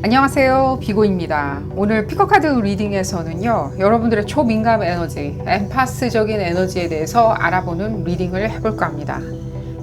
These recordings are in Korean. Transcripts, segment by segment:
안녕하세요, 비고입니다. 오늘 피커카드 리딩에서는요, 여러분들의 초민감 에너지, 엠파스적인 에너지에 대해서 알아보는 리딩을 해볼까 합니다.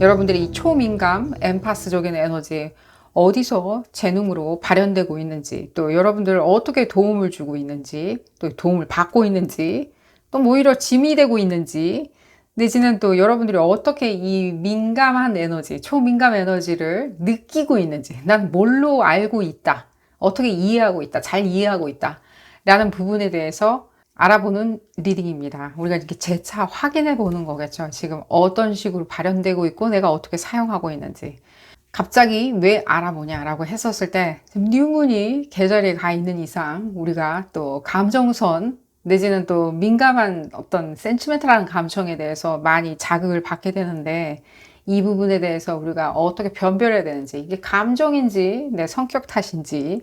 여러분들이 이 초민감, 엠파스적인 에너지 어디서 재능으로 발현되고 있는지, 또 여러분들 어떻게 도움을 주고 있는지, 또 도움을 받고 있는지, 또 오히려 짐이 되고 있는지, 내지는 또 여러분들이 어떻게 이 민감한 에너지, 초민감 에너지를 느끼고 있는지, 난 뭘로 알고 있다, 어떻게 이해하고 있다, 잘 이해하고 있다 라는 부분에 대해서 알아보는 리딩입니다. 우리가 이렇게 재차 확인해 보는 거겠죠. 지금 어떤 식으로 발현되고 있고 내가 어떻게 사용하고 있는지. 갑자기 왜 알아보냐라고 했었을 때 뉴문이 계절에 가 있는 이상 우리가 또 감정선 내지는 또 민감한 어떤 센티멘탈한 감정에 대해서 많이 자극을 받게 되는데, 이 부분에 대해서 우리가 어떻게 변별해야 되는지, 이게 감정인지 내 성격 탓인지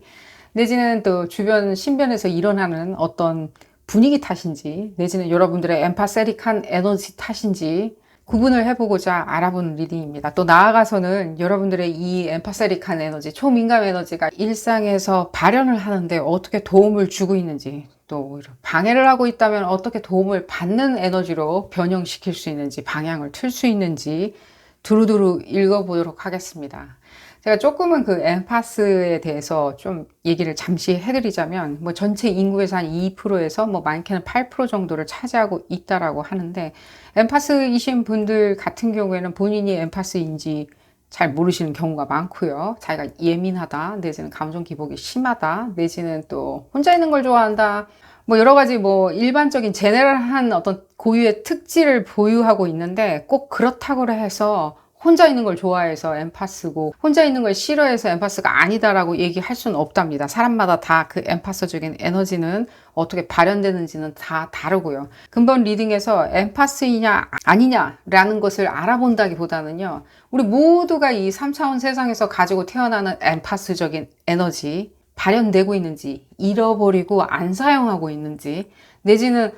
내지는 또 주변 신변에서 일어나는 어떤 분위기 탓인지 내지는 여러분들의 엠파세릭한 에너지 탓인지 구분을 해보고자 알아보는 리딩입니다. 또 나아가서는 여러분들의 이 엠파세릭한 에너지, 초민감 에너지가 일상에서 발현을 하는데 어떻게 도움을 주고 있는지, 또 방해를 하고 있다면 어떻게 도움을 받는 에너지로 변형시킬 수 있는지, 방향을 틀 수 있는지 두루두루 읽어보도록 하겠습니다. 제가 조금은 그 엠파스에 대해서 좀 얘기를 잠시 해드리자면, 뭐 전체 인구에서 한 2%에서 뭐 많게는 8% 정도를 차지하고 있다라고 하는데, 엠파스이신 분들 같은 경우에는 본인이 엠파스인지 잘 모르시는 경우가 많고요. 자기가 예민하다, 내지는 감정 기복이 심하다, 내지는 또 혼자 있는 걸 좋아한다, 뭐 여러 가지 뭐 일반적인 제네럴한 어떤 고유의 특질을 보유하고 있는데, 꼭 그렇다고 해서 혼자 있는 걸 좋아해서 엠파스고 혼자 있는 걸 싫어해서 엠파스가 아니다라고 얘기할 수는 없답니다. 사람마다 다 그 엠파스적인 에너지는 어떻게 발현되는지는 다 다르고요. 근본 리딩에서 엠파스이냐 아니냐라는 것을 알아본다기보다는요, 우리 모두가 이 3차원 세상에서 가지고 태어나는 엠파스적인 에너지 발현되고 있는지, 잃어버리고 안 사용하고 있는지, 내지는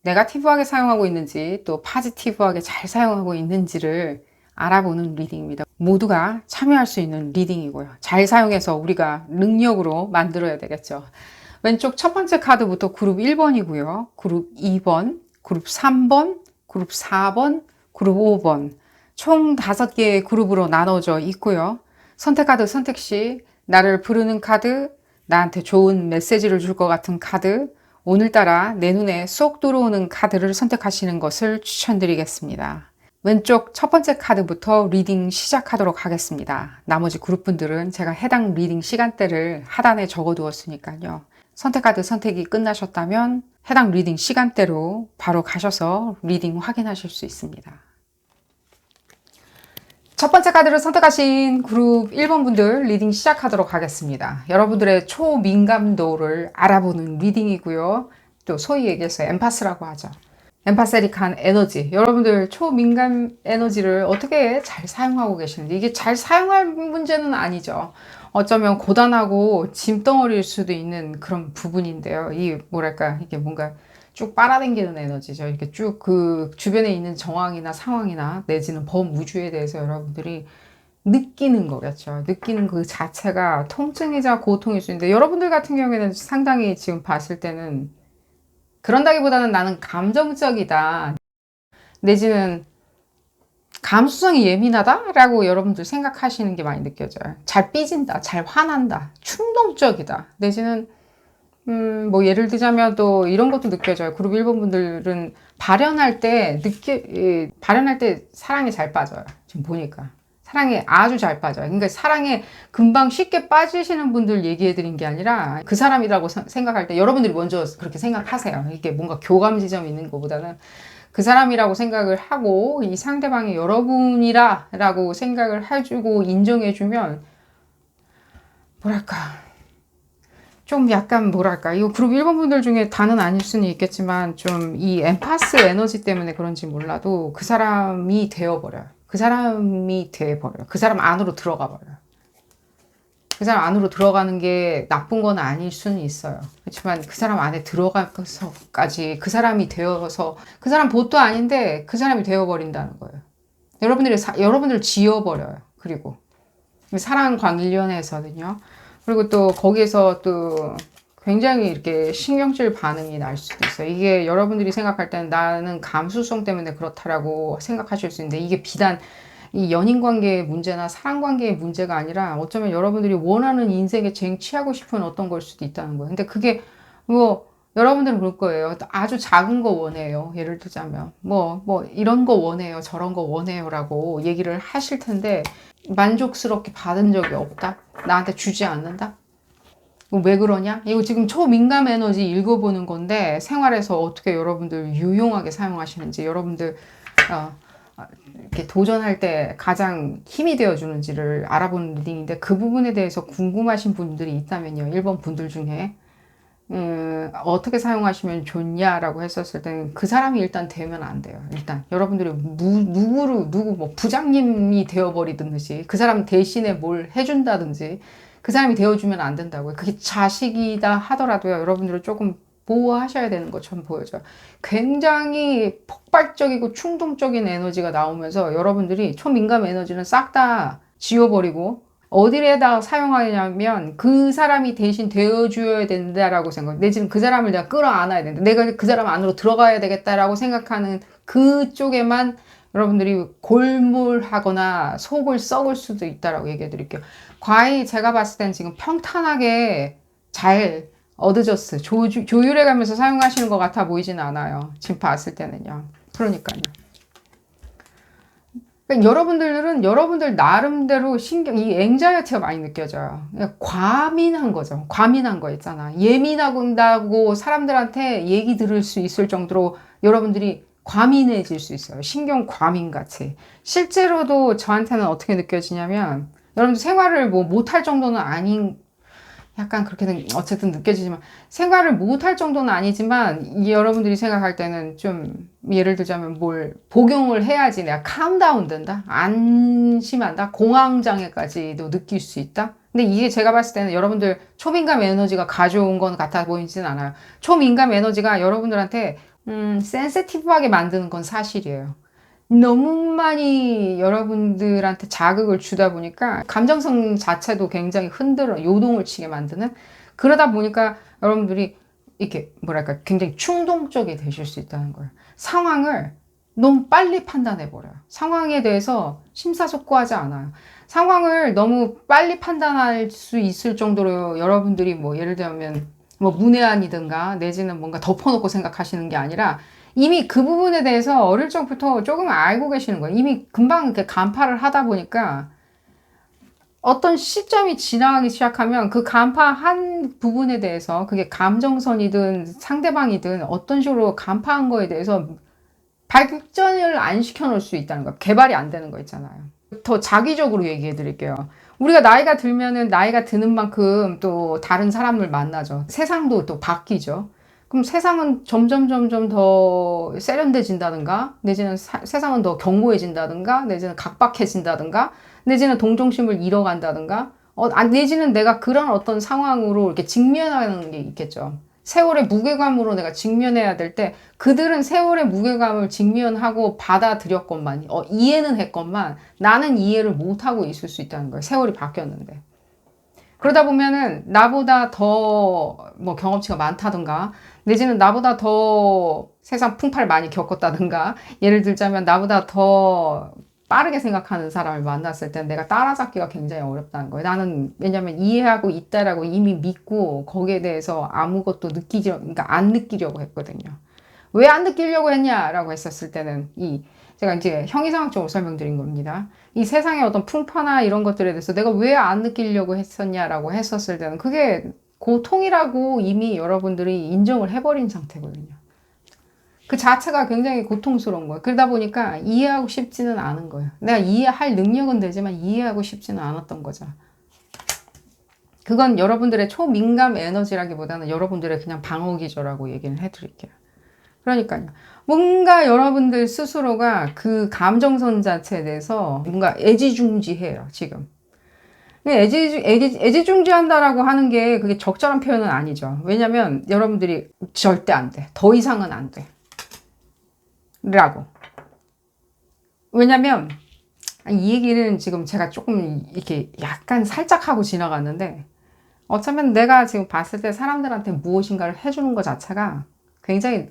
네거티브하게 사용하고 있는지 또 포지티브하게 잘 사용하고 있는지를 알아보는 리딩입니다. 모두가 참여할 수 있는 리딩이고요. 잘 사용해서 우리가 능력으로 만들어야 되겠죠. 왼쪽 첫 번째 카드부터 그룹 1번이고요. 그룹 2번, 그룹 3번, 그룹 4번, 그룹 5번. 총 5개의 그룹으로 나눠져 있고요. 선택 카드 선택 시 나를 부르는 카드, 나한테 좋은 메시지를 줄 것 같은 카드, 오늘따라 내 눈에 쏙 들어오는 카드를 선택하시는 것을 추천드리겠습니다. 왼쪽 첫 번째 카드부터 리딩 시작하도록 하겠습니다. 나머지 그룹분들은 제가 해당 리딩 시간대를 하단에 적어 두었으니까요. 선택 카드 선택이 끝나셨다면 해당 리딩 시간대로 바로 가셔서 리딩 확인하실 수 있습니다. 첫 번째 카드를 선택하신 그룹 1번 분들 리딩 시작하도록 하겠습니다. 여러분들의 초민감도를 알아보는 리딩이고요. 또 소위 얘기해서 엠파스라고 하죠. 엠파세릭한 에너지, 여러분들 초민감 에너지를 어떻게 잘 사용하고 계시는지, 이게 잘 사용할 문제는 아니죠. 어쩌면 고단하고 짐덩어리일 수도 있는 그런 부분인데요. 이 뭐랄까, 이게 뭔가 쭉 빨아당기는 에너지죠. 이렇게 쭉 그 주변에 있는 정황이나 상황이나 내지는 범우주에 대해서 여러분들이 느끼는 거겠죠. 느끼는 그 자체가 통증이자 고통일 수 있는데, 여러분들 같은 경우에는 상당히 지금 봤을 때는 그런다기보다는 나는 감정적이다, 내지는 감수성이 예민하다 라고 여러분들 생각하시는 게 많이 느껴져요. 잘 삐진다, 잘 화난다, 충동적이다, 내지는 뭐 예를 들자면 또 이런 것도 느껴져요. 그룹 1번 분들은 발현할 때 사랑에 잘 빠져요. 지금 보니까 사랑에 아주 잘 빠져요. 그러니까 사랑에 금방 쉽게 빠지시는 분들 얘기해 드린 게 아니라, 그 사람이라고 생각할 때 여러분들이 먼저 그렇게 생각하세요. 이게 뭔가 교감 지점이 있는 것보다는 그 사람이라고 생각을 하고 이 상대방이 여러분이라 라고 생각을 해주고 인정해주면, 뭐랄까, 좀 약간 뭐랄까, 이거 그룹 1번 분들 중에 다는 아닐 수는 있겠지만 좀 이 엠파스 에너지 때문에 그런지 몰라도 그 사람이 되어버려요. 그 사람이 돼버려요. 그 사람 안으로 들어가 버려요. 그 사람 안으로 들어가는 게 나쁜 건 아닐 수는 있어요. 그렇지만 그 사람 안에 들어가서까지 그 사람이 되어서, 그 사람 봇도 아닌데 그 사람이 되어버린다는 거예요. 여러분들 지어버려요. 그리고 사랑 광일련에서는요, 그리고 또 거기에서 또 굉장히 이렇게 신경질 반응이 날 수도 있어요. 이게 여러분들이 생각할 때는 나는 감수성 때문에 그렇다라고 생각하실 수 있는데 이게 비단 이 연인 관계의 문제나 사랑 관계의 문제가 아니라 어쩌면 여러분들이 원하는 인생에 쟁취하고 싶은 어떤 걸 수도 있다는 거예요. 근데 그게 뭐 여러분들은 그럴 거예요. 아주 작은 거 원해요. 예를 들자면 뭐 이런 거 원해요. 저런 거 원해요라고 얘기를 하실 텐데 만족스럽게 받은 적이 없다. 나한테 주지 않는다. 왜 그러냐? 이거 지금 초민감 에너지 읽어보는 건데 생활에서 어떻게 여러분들 유용하게 사용하시는지 여러분들 이렇게 도전할 때 가장 힘이 되어주는지를 알아보는 리딩인데 그 부분에 대해서 궁금하신 분들이 있다면요. 1번 분들 중에 어떻게 사용하시면 좋냐라고 했었을 때는 그 사람이 일단 되면 안 돼요. 일단 여러분들이 누구 뭐 부장님이 되어버리든지 그 사람 대신에 뭘 해준다든지 그 사람이 되어주면 안 된다고요. 그게 자식이다 하더라도요. 여러분들은 조금 보호하셔야 되는 것처럼 보여져요. 굉장히 폭발적이고 충동적인 에너지가 나오면서 여러분들이 초민감 에너지는 싹 다 지워버리고 어디에다 사용하냐면 그 사람이 대신 되어줘야 된다라고 생각. 내지는 그 사람을 내가 끌어안아야 된다. 내가 그 사람 안으로 들어가야 되겠다라고 생각하는 그쪽에만 여러분들이 골몰하거나 속을 썩을 수도 있다라고 얘기해 드릴게요. 과히 제가 봤을 땐 지금 평탄하게 잘 어드저스, 조율해 가면서 사용하시는 것 같아 보이진 않아요. 지금 봤을 때는요. 그러니까요. 그러니까 여러분들은 여러분들 나름대로 이 앵자이어티가 많이 느껴져요. 그러니까 과민한 거죠. 과민한 거 있잖아. 예민하다고 사람들한테 얘기 들을 수 있을 정도로 여러분들이 과민해질 수 있어요. 신경 과민 같이. 실제로도 저한테는 어떻게 느껴지냐면 여러분들 생활을 뭐 못할 정도는 아닌 약간 그렇게는 어쨌든 느껴지지만 생활을 못할 정도는 아니지만 여러분들이 생각할 때는 좀 예를 들자면 뭘 복용을 해야지 내가 캄다운 된다? 안심한다? 공황장애까지도 느낄 수 있다? 근데 이게 제가 봤을 때는 여러분들 초민감 에너지가 가져온 건 같아 보이진 않아요. 초민감 에너지가 여러분들한테 센시티브하게 만드는 건 사실이에요. 너무 많이 여러분들한테 자극을 주다 보니까 감정성 자체도 굉장히 흔들어 요동을 치게 만드는 그러다 보니까 여러분들이 이렇게 뭐랄까 굉장히 충동적이 되실 수 있다는 거예요. 상황을 너무 빨리 판단해 버려요. 상황에 대해서 심사숙고하지 않아요. 상황을 너무 빨리 판단할 수 있을 정도로 여러분들이 뭐 예를 들면 뭐 문외한이든가 내지는 뭔가 덮어놓고 생각하시는 게 아니라 이미 그 부분에 대해서 어릴 적부터 조금 알고 계시는 거예요. 이미 금방 이렇게 간파를 하다 보니까 어떤 시점이 지나가기 시작하면 그 간파한 부분에 대해서 그게 감정선이든 상대방이든 어떤 식으로 간파한 거에 대해서 발전을 안 시켜놓을 수 있다는 거예요. 개발이 안 되는 거 있잖아요. 더 자기적으로 얘기해 드릴게요. 우리가 나이가 들면은 나이가 드는 만큼 또 다른 사람을 만나죠. 세상도 또 바뀌죠. 그럼 세상은 점점 더 세련돼진다든가, 내지는 세상은 더 견고해진다든가, 내지는 각박해진다든가, 내지는 동정심을 잃어간다든가, 내지는 내가 그런 어떤 상황으로 이렇게 직면하는 게 있겠죠. 세월의 무게감으로 내가 직면해야 될 때, 그들은 세월의 무게감을 직면하고 받아들였건만, 이해는 했건만, 나는 이해를 못하고 있을 수 있다는 거예요. 세월이 바뀌었는데. 그러다 보면은 나보다 더 뭐 경험치가 많다든가 내지는 나보다 더 세상 풍파를 많이 겪었다든가 예를 들자면 나보다 더 빠르게 생각하는 사람을 만났을 때 내가 따라잡기가 굉장히 어렵다는 거예요. 나는 왜냐면 이해하고 있다라고 이미 믿고 거기에 대해서 아무것도 그러니까 안 느끼려고 했거든요. 왜 안 느끼려고 했냐라고 했었을 때는 제가 이제 형이상학적으로 설명드린 겁니다. 이 세상의 어떤 풍파나 이런 것들에 대해서 내가 왜 안 느끼려고 했었냐라고 했었을 때는 그게 고통이라고 이미 여러분들이 인정을 해버린 상태거든요. 그 자체가 굉장히 고통스러운 거예요. 그러다 보니까 이해하고 싶지는 않은 거예요. 내가 이해할 능력은 되지만 이해하고 싶지는 않았던 거죠. 그건 여러분들의 초민감 에너지라기보다는 여러분들의 그냥 방어기저라고 얘기를 해드릴게요. 그러니까요. 뭔가 여러분들 스스로가 그 감정선 자체에 대해서 뭔가 애지중지해요, 지금. 애지중지한다라고 하는 게 그게 적절한 표현은 아니죠. 왜냐면 여러분들이 절대 안 돼. 더 이상은 안 돼. 라고. 왜냐면 이 얘기는 지금 제가 조금 이렇게 약간 살짝 하고 지나갔는데 어쩌면 내가 지금 봤을 때 사람들한테 무엇인가를 해주는 것 자체가 굉장히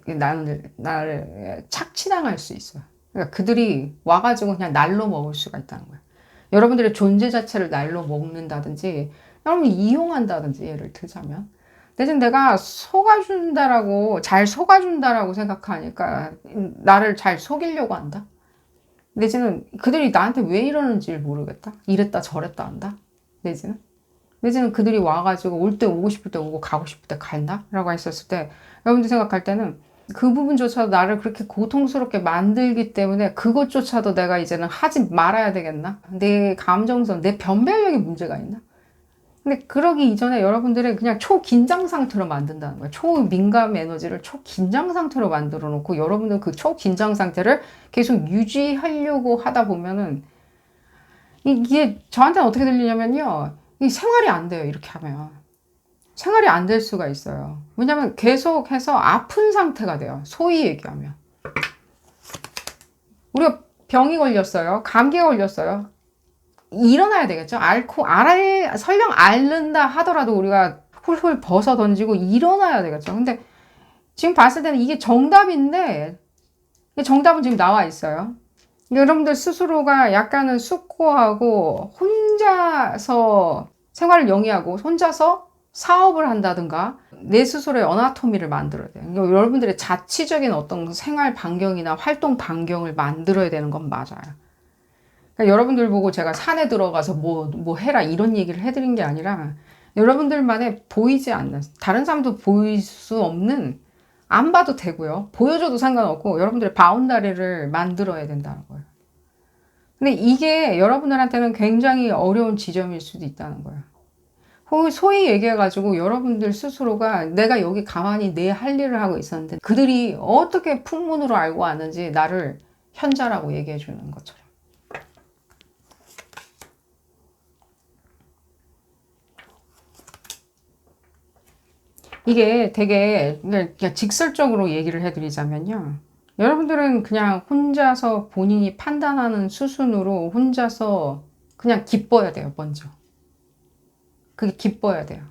나를 착취당할 수 있어요. 그러니까 그들이 와가지고 그냥 날로 먹을 수가 있다는 거예요. 여러분들의 존재 자체를 날로 먹는다든지, 여러분 이용한다든지, 예를 들자면. 대신 내가 속아준다라고, 잘 속아준다라고 생각하니까 나를 잘 속이려고 한다? 내지는 그들이 나한테 왜 이러는지를 모르겠다? 이랬다 저랬다 한다? 내지는 그들이 와가지고 올 때 오고 싶을 때 오고 가고 싶을 때 간다? 라고 했었을 때 여러분들 생각할 때는 그 부분조차도 나를 그렇게 고통스럽게 만들기 때문에 그것조차도 내가 이제는 하지 말아야 되겠나? 내 감정선, 내 변별력에 문제가 있나? 근데 그러기 이전에 여러분들은 그냥 초긴장 상태로 만든다는 거예요. 초민감 에너지를 초긴장 상태로 만들어 놓고 여러분들 그 초긴장 상태를 계속 유지하려고 하다 보면은 이게 저한테는 어떻게 들리냐면요. 이 생활이 안 돼요. 이렇게 하면. 생활이 안 될 수가 있어요. 왜냐면 계속해서 아픈 상태가 돼요. 소위 얘기하면. 우리가 병이 걸렸어요. 감기가 걸렸어요. 일어나야 되겠죠. 설령 앓는다 하더라도 우리가 훌훌 벗어 던지고 일어나야 되겠죠. 근데 지금 봤을 때는 이게 정답인데, 정답은 지금 나와 있어요. 여러분들 스스로가 약간은 숙고하고 혼자서 생활을 영위하고 혼자서 사업을 한다든가 내 스스로의 어나토미를 만들어야 돼요. 여러분들의 자치적인 어떤 생활 반경이나 활동 반경을 만들어야 되는 건 맞아요. 그러니까 여러분들 보고 제가 산에 들어가서 뭐 해라 이런 얘기를 해드린 게 아니라 여러분들만의 보이지 않는, 다른 사람도 보일 수 없는, 안 봐도 되고요. 보여줘도 상관없고 여러분들의 바운다리를 만들어야 된다는 거예요. 근데 이게 여러분들한테는 굉장히 어려운 지점일 수도 있다는 거예요. 소위 얘기해가지고 여러분들 스스로가 내가 여기 가만히 내 할 일을 하고 있었는데 그들이 어떻게 풍문으로 알고 왔는지 나를 현자라고 얘기해 주는 것처럼. 이게 되게 그냥 직설적으로 얘기를 해드리자면요. 여러분들은 그냥 혼자서 본인이 판단하는 수순으로 혼자서 그냥 기뻐야 돼요, 먼저. 그게 기뻐야 돼요.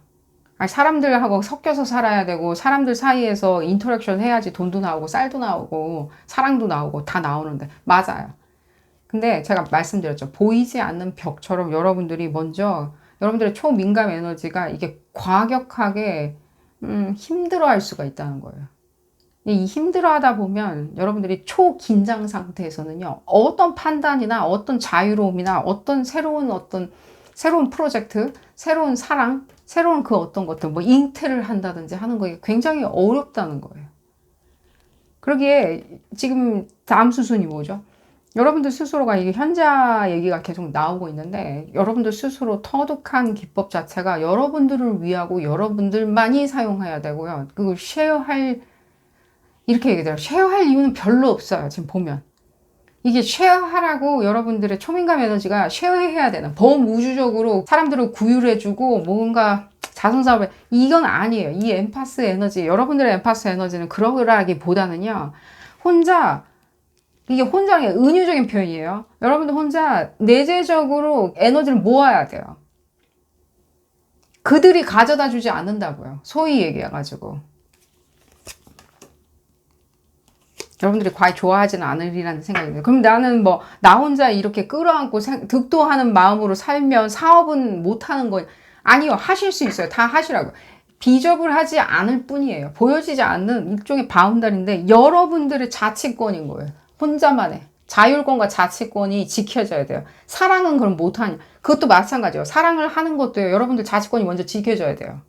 아니, 사람들하고 섞여서 살아야 되고, 사람들 사이에서 인터랙션 해야지 돈도 나오고, 쌀도 나오고, 사랑도 나오고, 다 나오는데. 맞아요. 근데 제가 말씀드렸죠. 보이지 않는 벽처럼 여러분들이 먼저, 여러분들의 초민감 에너지가 이게 과격하게 힘들어 할 수가 있다는 거예요. 이 힘들어 하다 보면 여러분들이 초긴장 상태에서는요, 어떤 판단이나 어떤 자유로움이나 어떤 새로운 프로젝트, 새로운 사랑, 새로운 그 어떤 것들, 뭐 잉태를 한다든지 하는 거 굉장히 어렵다는 거예요. 그러기에 지금 다음 수순이 뭐죠? 여러분들 스스로가 이게 현자 얘기가 계속 나오고 있는데 여러분들 스스로 터득한 기법 자체가 여러분들을 위하고 여러분들만이 사용해야 되고요. 그걸 이렇게 얘기해요. 쉐어할 이유는 별로 없어요. 지금 보면. 이게 쉐어하라고 여러분들의 초민감 에너지가 쉐어해야 되는, 범우주적으로 사람들을 구휼해주고 뭔가 자선사업을, 이건 아니에요. 이 엠파스 에너지, 여러분들의 엠파스 에너지는 그러라기보다는요, 이게 혼자는 은유적인 표현이에요. 여러분들 혼자 내재적으로 에너지를 모아야 돼요. 그들이 가져다 주지 않는다고요. 소위 얘기해가지고. 여러분들이 과히 좋아하지는 않으리라는 생각이 들어요. 그럼 나는 나 혼자 이렇게 끌어안고 득도하는 마음으로 살면 사업은 못하는 거, 아니요. 하실 수 있어요. 다 하시라고요. 비접을 하지 않을 뿐이에요. 보여지지 않는 일종의 바운다리인데 여러분들의 자치권인 거예요. 혼자만의 자율권과 자치권이 지켜져야 돼요. 사랑은 그럼 못하냐? 그것도 마찬가지예요. 사랑을 하는 것도요. 여러분들 자치권이 먼저 지켜져야 돼요.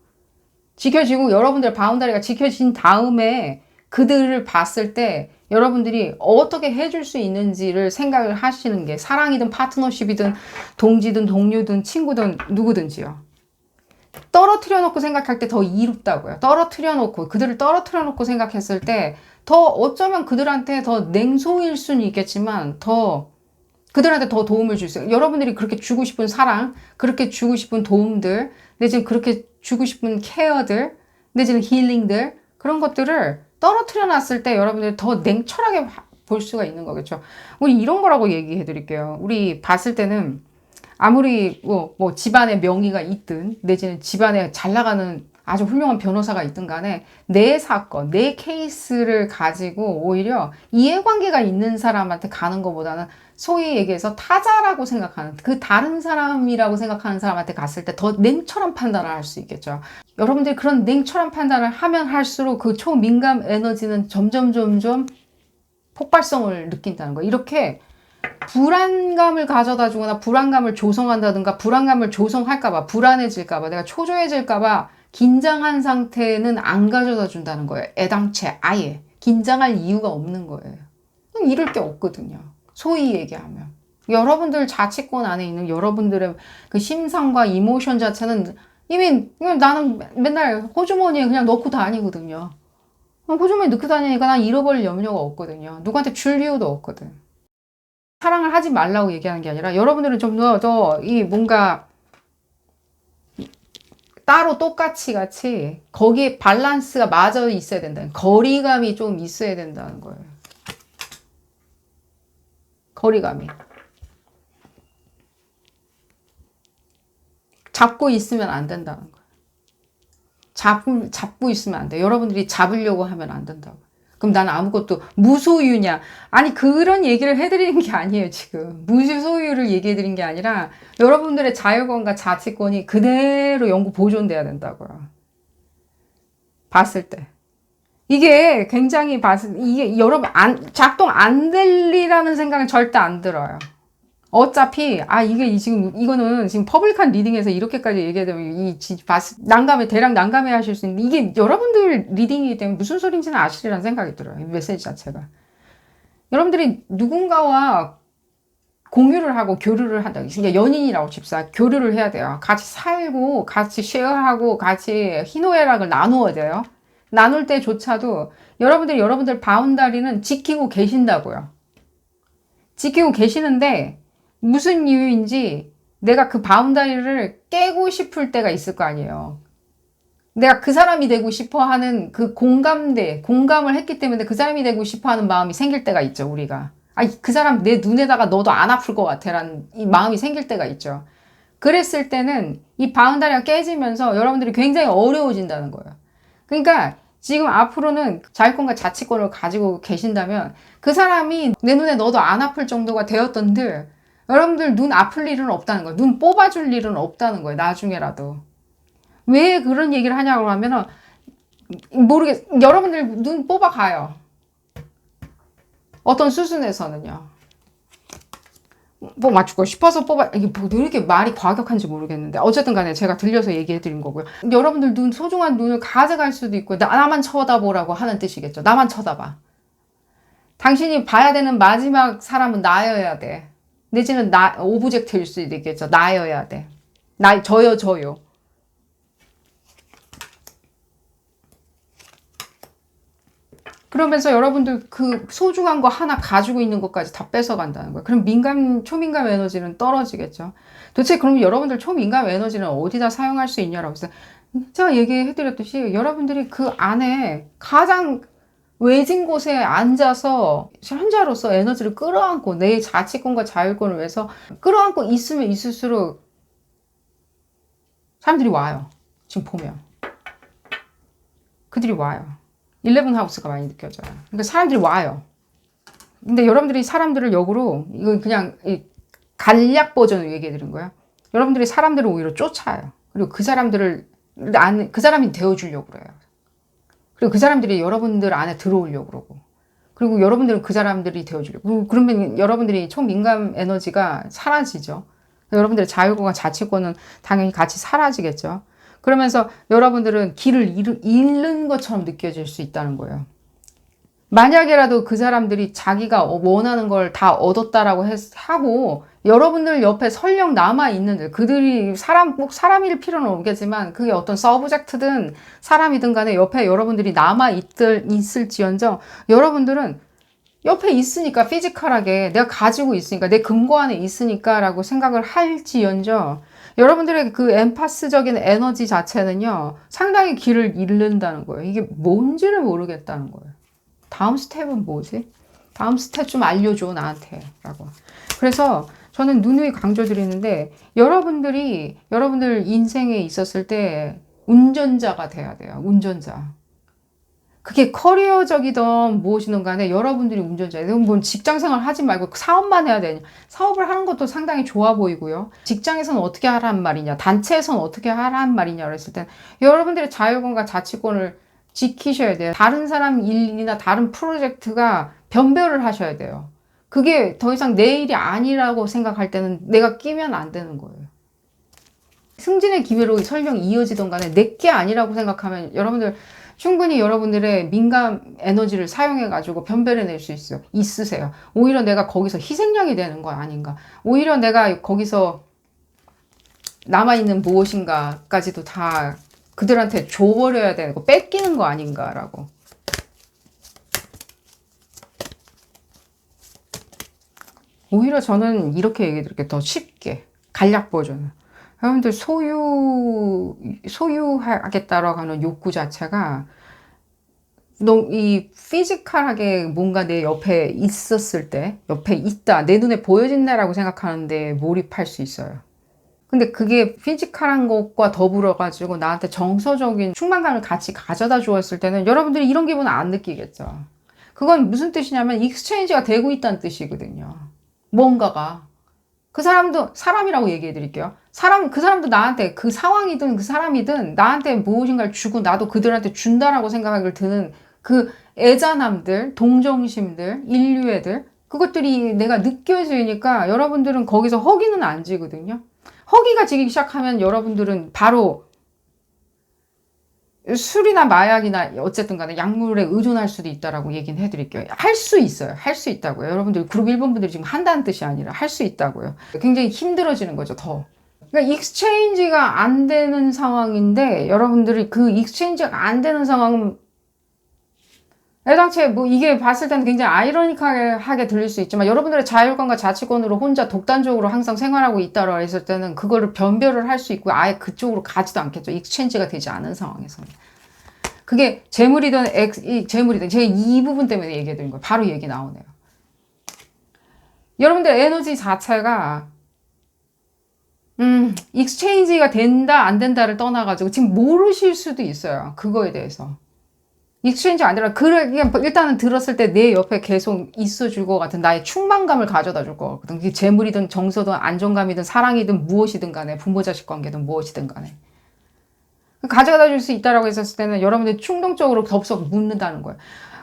지켜지고 여러분들의 바운다리가 지켜진 다음에 그들을 봤을 때 여러분들이 어떻게 해줄 수 있는지를 생각을 하시는 게, 사랑이든 파트너십이든 동지든 동료든 친구든 누구든지요. 떨어뜨려 놓고 생각할 때 더 이롭다고요. 그들을 떨어뜨려 놓고 생각했을 때 더 어쩌면 그들한테 더 냉소일 수는 있겠지만 그들한테 더 도움을 줄 수 있어요. 여러분들이 그렇게 주고 싶은 사랑, 그렇게 주고 싶은 도움들, 내지는 그렇게 주고 싶은 케어들, 내지는 힐링들, 그런 것들을 떨어뜨려 놨을 때 여러분들이 더 냉철하게 볼 수가 있는 거겠죠. 우리 이런 거라고 얘기해 드릴게요. 우리 봤을 때는 아무리 뭐 집안에 명의가 있든 내지는 집안에 잘 나가는 아주 훌륭한 변호사가 있든 간에 내 사건, 내 케이스를 가지고 오히려 이해관계가 있는 사람한테 가는 것보다는 소위 얘기해서 타자라고 생각하는 그 다른 사람이라고 생각하는 사람한테 갔을 때 더 냉철한 판단을 할 수 있겠죠. 여러분들이 그런 냉철한 판단을 하면 할수록 그 초민감 에너지는 점점 폭발성을 느낀다는 거예요. 이렇게 불안감을 가져다 주거나 불안감을 조성한다든가 불안감을 조성할까봐 불안해질까봐 내가 초조해질까봐 긴장한 상태는 안 가져다 준다는 거예요. 애당체 아예 긴장할 이유가 없는 거예요. 이럴 게 없거든요. 소위 얘기하면 여러분들 자치권 안에 있는 여러분들의 그 심상과 이모션 자체는 이미 나는 맨날 호주머니에 그냥 넣고 다니거든요. 호주머니에 넣고 다니니까 난 잃어버릴 염려가 없거든요. 누구한테 줄 이유도 없거든. 사랑을 하지 말라고 얘기하는 게 아니라 여러분들은 좀 더 이 뭔가 따로 똑같이 같이 거기에 밸런스가 맞아 있어야 된다는 거리감이 좀 있어야 된다는 거예요. 거리감이. 잡고 있으면 안 된다는 거예요. 잡고 있으면 안 돼. 여러분들이 잡으려고 하면 안 된다고. 그럼 나는 아무것도 무소유냐? 아니 그런 얘기를 해드리는 게 아니에요 지금. 무소유를 얘기해드린 게 아니라 여러분들의 자유권과 자치권이 그대로 영구 보존돼야 된다고요. 봤을 때. 이게 굉장히 이게 여러분 작동 안 될 리라는 생각은 절대 안 들어요. 어차피 이거는 지금 퍼블릭한 리딩에서 이렇게까지 얘기하면 대략 난감해 하실 수 있는데 이게 여러분들 리딩이기 때문에 무슨 소리인지는 아시리라는 생각이 들어요. 이 메시지 자체가. 여러분들이 누군가와 공유를 하고 교류를 한다. 그러니까 연인이라고 칩시다. 교류를 해야 돼요. 같이 살고 같이 쉐어하고 같이 희노애락을 나누어야 돼요. 나눌 때조차도 여러분들 바운다리는 지키고 계신다고요. 지키고 계시는데 무슨 이유인지 내가 그 바운다리를 깨고 싶을 때가 있을 거 아니에요. 내가 그 사람이 되고 싶어 하는 그 공감을 했기 때문에 그 사람이 되고 싶어 하는 마음이 생길 때가 있죠, 우리가. 그 사람 내 눈에다가 넣어도 안 아플 것 같아 라는 이 마음이 생길 때가 있죠. 그랬을 때는 이 바운다리가 깨지면서 여러분들이 굉장히 어려워진다는 거예요. 그러니까 지금 앞으로는 자유권과 자치권을 가지고 계신다면 그 사람이 내 눈에 넣어도 안 아플 정도가 되었던들 여러분들 눈 아플 일은 없다는 거예요. 눈 뽑아줄 일은 없다는 거예요. 나중에라도. 왜 그런 얘기를 하냐고 하면은 여러분들 눈 뽑아가요. 어떤 수순에서는요. 뭐 맞추고 싶어서 이게 뭐 이렇게 말이 과격한지 모르겠는데 어쨌든 간에 제가 들려서 얘기해 드린 거고요. 여러분들 소중한 눈을 가져갈 수도 있고 나만 쳐다보라고 하는 뜻이겠죠. 나만 쳐다봐. 당신이 봐야 되는 마지막 사람은 나여야 돼. 내지는 오브젝트일 수도 있겠죠. 나여야 돼. 저요. 그러면서 여러분들 그 소중한 거 하나 가지고 있는 것까지 다 뺏어간다는 거예요. 그럼 초민감 에너지는 떨어지겠죠. 도대체 그럼 여러분들 초민감 에너지는 어디다 사용할 수 있냐라고 해서 제가 얘기해드렸듯이 여러분들이 그 안에 가장 외진 곳에 앉아서 현자로서 에너지를 끌어안고 내 자치권과 자율권을 위해서 끌어안고 있으면 있을수록 사람들이 와요. 지금 보면. 그들이 와요. 11하우스가 많이 느껴져요. 그러니까 사람들이 와요. 근데 여러분들이 사람들을 역으로 이건 그냥 간략 버전으로 얘기해 드린 거예요. 여러분들이 사람들을 오히려 쫓아요. 그리고 그 사람이 되어주려고 그래요. 그리고 그 사람들이 여러분들 안에 들어오려고 그러고 그리고 여러분들은 그 사람들이 되어주려고 그러면 여러분들이 초민감 에너지가 사라지죠. 여러분들의 자율권과 자치권은 당연히 같이 사라지겠죠. 그러면서 여러분들은 길을 잃는 것처럼 느껴질 수 있다는 거예요. 만약에라도 그 사람들이 자기가 원하는 걸 다 얻었다라고 하고 여러분들 옆에 설령 남아있는 그들이 꼭 사람일 필요는 없겠지만 그게 어떤 서브젝트든 사람이든 간에 옆에 여러분들이 있을지언정 여러분들은 옆에 있으니까 피지컬하게 내가 가지고 있으니까 내 금고 안에 있으니까 라고 생각을 할지언정 여러분들의 그 엠파스적인 에너지 자체는요 상당히 길을 잃는다는 거예요. 이게 뭔지를 모르겠다는 거예요. 다음 스텝은 뭐지? 다음 스텝 좀 알려줘 나한테 라고. 그래서 저는 누누이 강조드리는데 여러분들 인생에 있었을 때 운전자가 돼야 돼요. 운전자. 그게 커리어적이든 무엇이든 간에 여러분들이 운전자예요. 뭐 직장생활 하지 말고 사업만 해야 되냐. 사업을 하는 것도 상당히 좋아 보이고요. 직장에서는 어떻게 하란 말이냐. 단체에서는 어떻게 하란 말이냐. 그랬을 땐 여러분들의 자율권과 자치권을 지키셔야 돼요. 다른 사람 일이나 다른 프로젝트가 변별을 하셔야 돼요. 그게 더 이상 내 일이 아니라고 생각할 때는 내가 끼면 안 되는 거예요. 승진의 기회로 설명이 이어지던 간에 내게 아니라고 생각하면 여러분들 충분히 여러분들의 민감 에너지를 사용해가지고 변별해낼 수 있으세요. 오히려 내가 거기서 희생양이 되는 거 아닌가. 오히려 내가 거기서 남아있는 무엇인가까지도 다 그들한테 줘버려야 되고 뺏기는 거 아닌가라고. 오히려 저는 이렇게 얘기 드릴게요. 더 쉽게. 간략 버전. 여러분들 소유하겠다라고 하는 욕구 자체가 이 피지컬하게 뭔가 내 옆에 있었을 때, 옆에 있다, 내 눈에 보여진다라고 생각하는데 몰입할 수 있어요. 근데 그게 피지컬한 것과 더불어가지고 나한테 정서적인 충만감을 같이 가져다 주었을 때는 여러분들이 이런 기분은 안 느끼겠죠. 그건 무슨 뜻이냐면 익스체인지가 되고 있다는 뜻이거든요. 뭔가가. 그 사람도 사람이라고 얘기해 드릴게요. 그 사람도 나한테 그 상황이든 그 사람이든 나한테 무엇인가를 주고 나도 그들한테 준다라고 생각을 드는 그 애잔함들, 동정심들, 인류애들, 그것들이 내가 느껴지니까 여러분들은 거기서 허기는 안 지거든요. 허기가 지기 시작하면 여러분들은 바로 술이나 마약이나 어쨌든 간에 약물에 의존할 수도 있다라고 얘기는 해드릴게요. 할 수 있어요. 할 수 있다고요. 여러분들 그룹 1번 분들이 지금 한다는 뜻이 아니라 할 수 있다고요. 굉장히 힘들어지는 거죠. 더. 그러니까 익스체인지가 안 되는 상황인데 여러분들이 그 익스체인지가 안 되는 상황은 애당초에 뭐 이게 봤을 때는 굉장히 아이러니하게 들릴 수 있지만 여러분들의 자율권과 자치권으로 혼자 독단적으로 항상 생활하고 있다고 했을 때는 그거를 변별을 할 수 있고 아예 그쪽으로 가지도 않겠죠. 익스체인지가 되지 않은 상황에서는. 그게 재물이든 제가 이 부분 때문에 얘기해 드린 거예요. 바로 얘기 나오네요. 여러분들 에너지 자체가 익스체인지가 된다 안 된다를 떠나가지고 지금 모르실 수도 있어요. 그거에 대해서. 익스체인지 안 되라. 일단은 들었을 때 내 옆에 계속 있어줄 것 같은 나의 충만감을 가져다 줄 것 같거든. 그게 재물이든 정서든 안정감이든 사랑이든 무엇이든 간에 부모 자식 관계든 무엇이든 간에. 가져다 줄 수 있다라고 했었을 때는 여러분들이 충동적으로 덥석 묻는다는 거예요.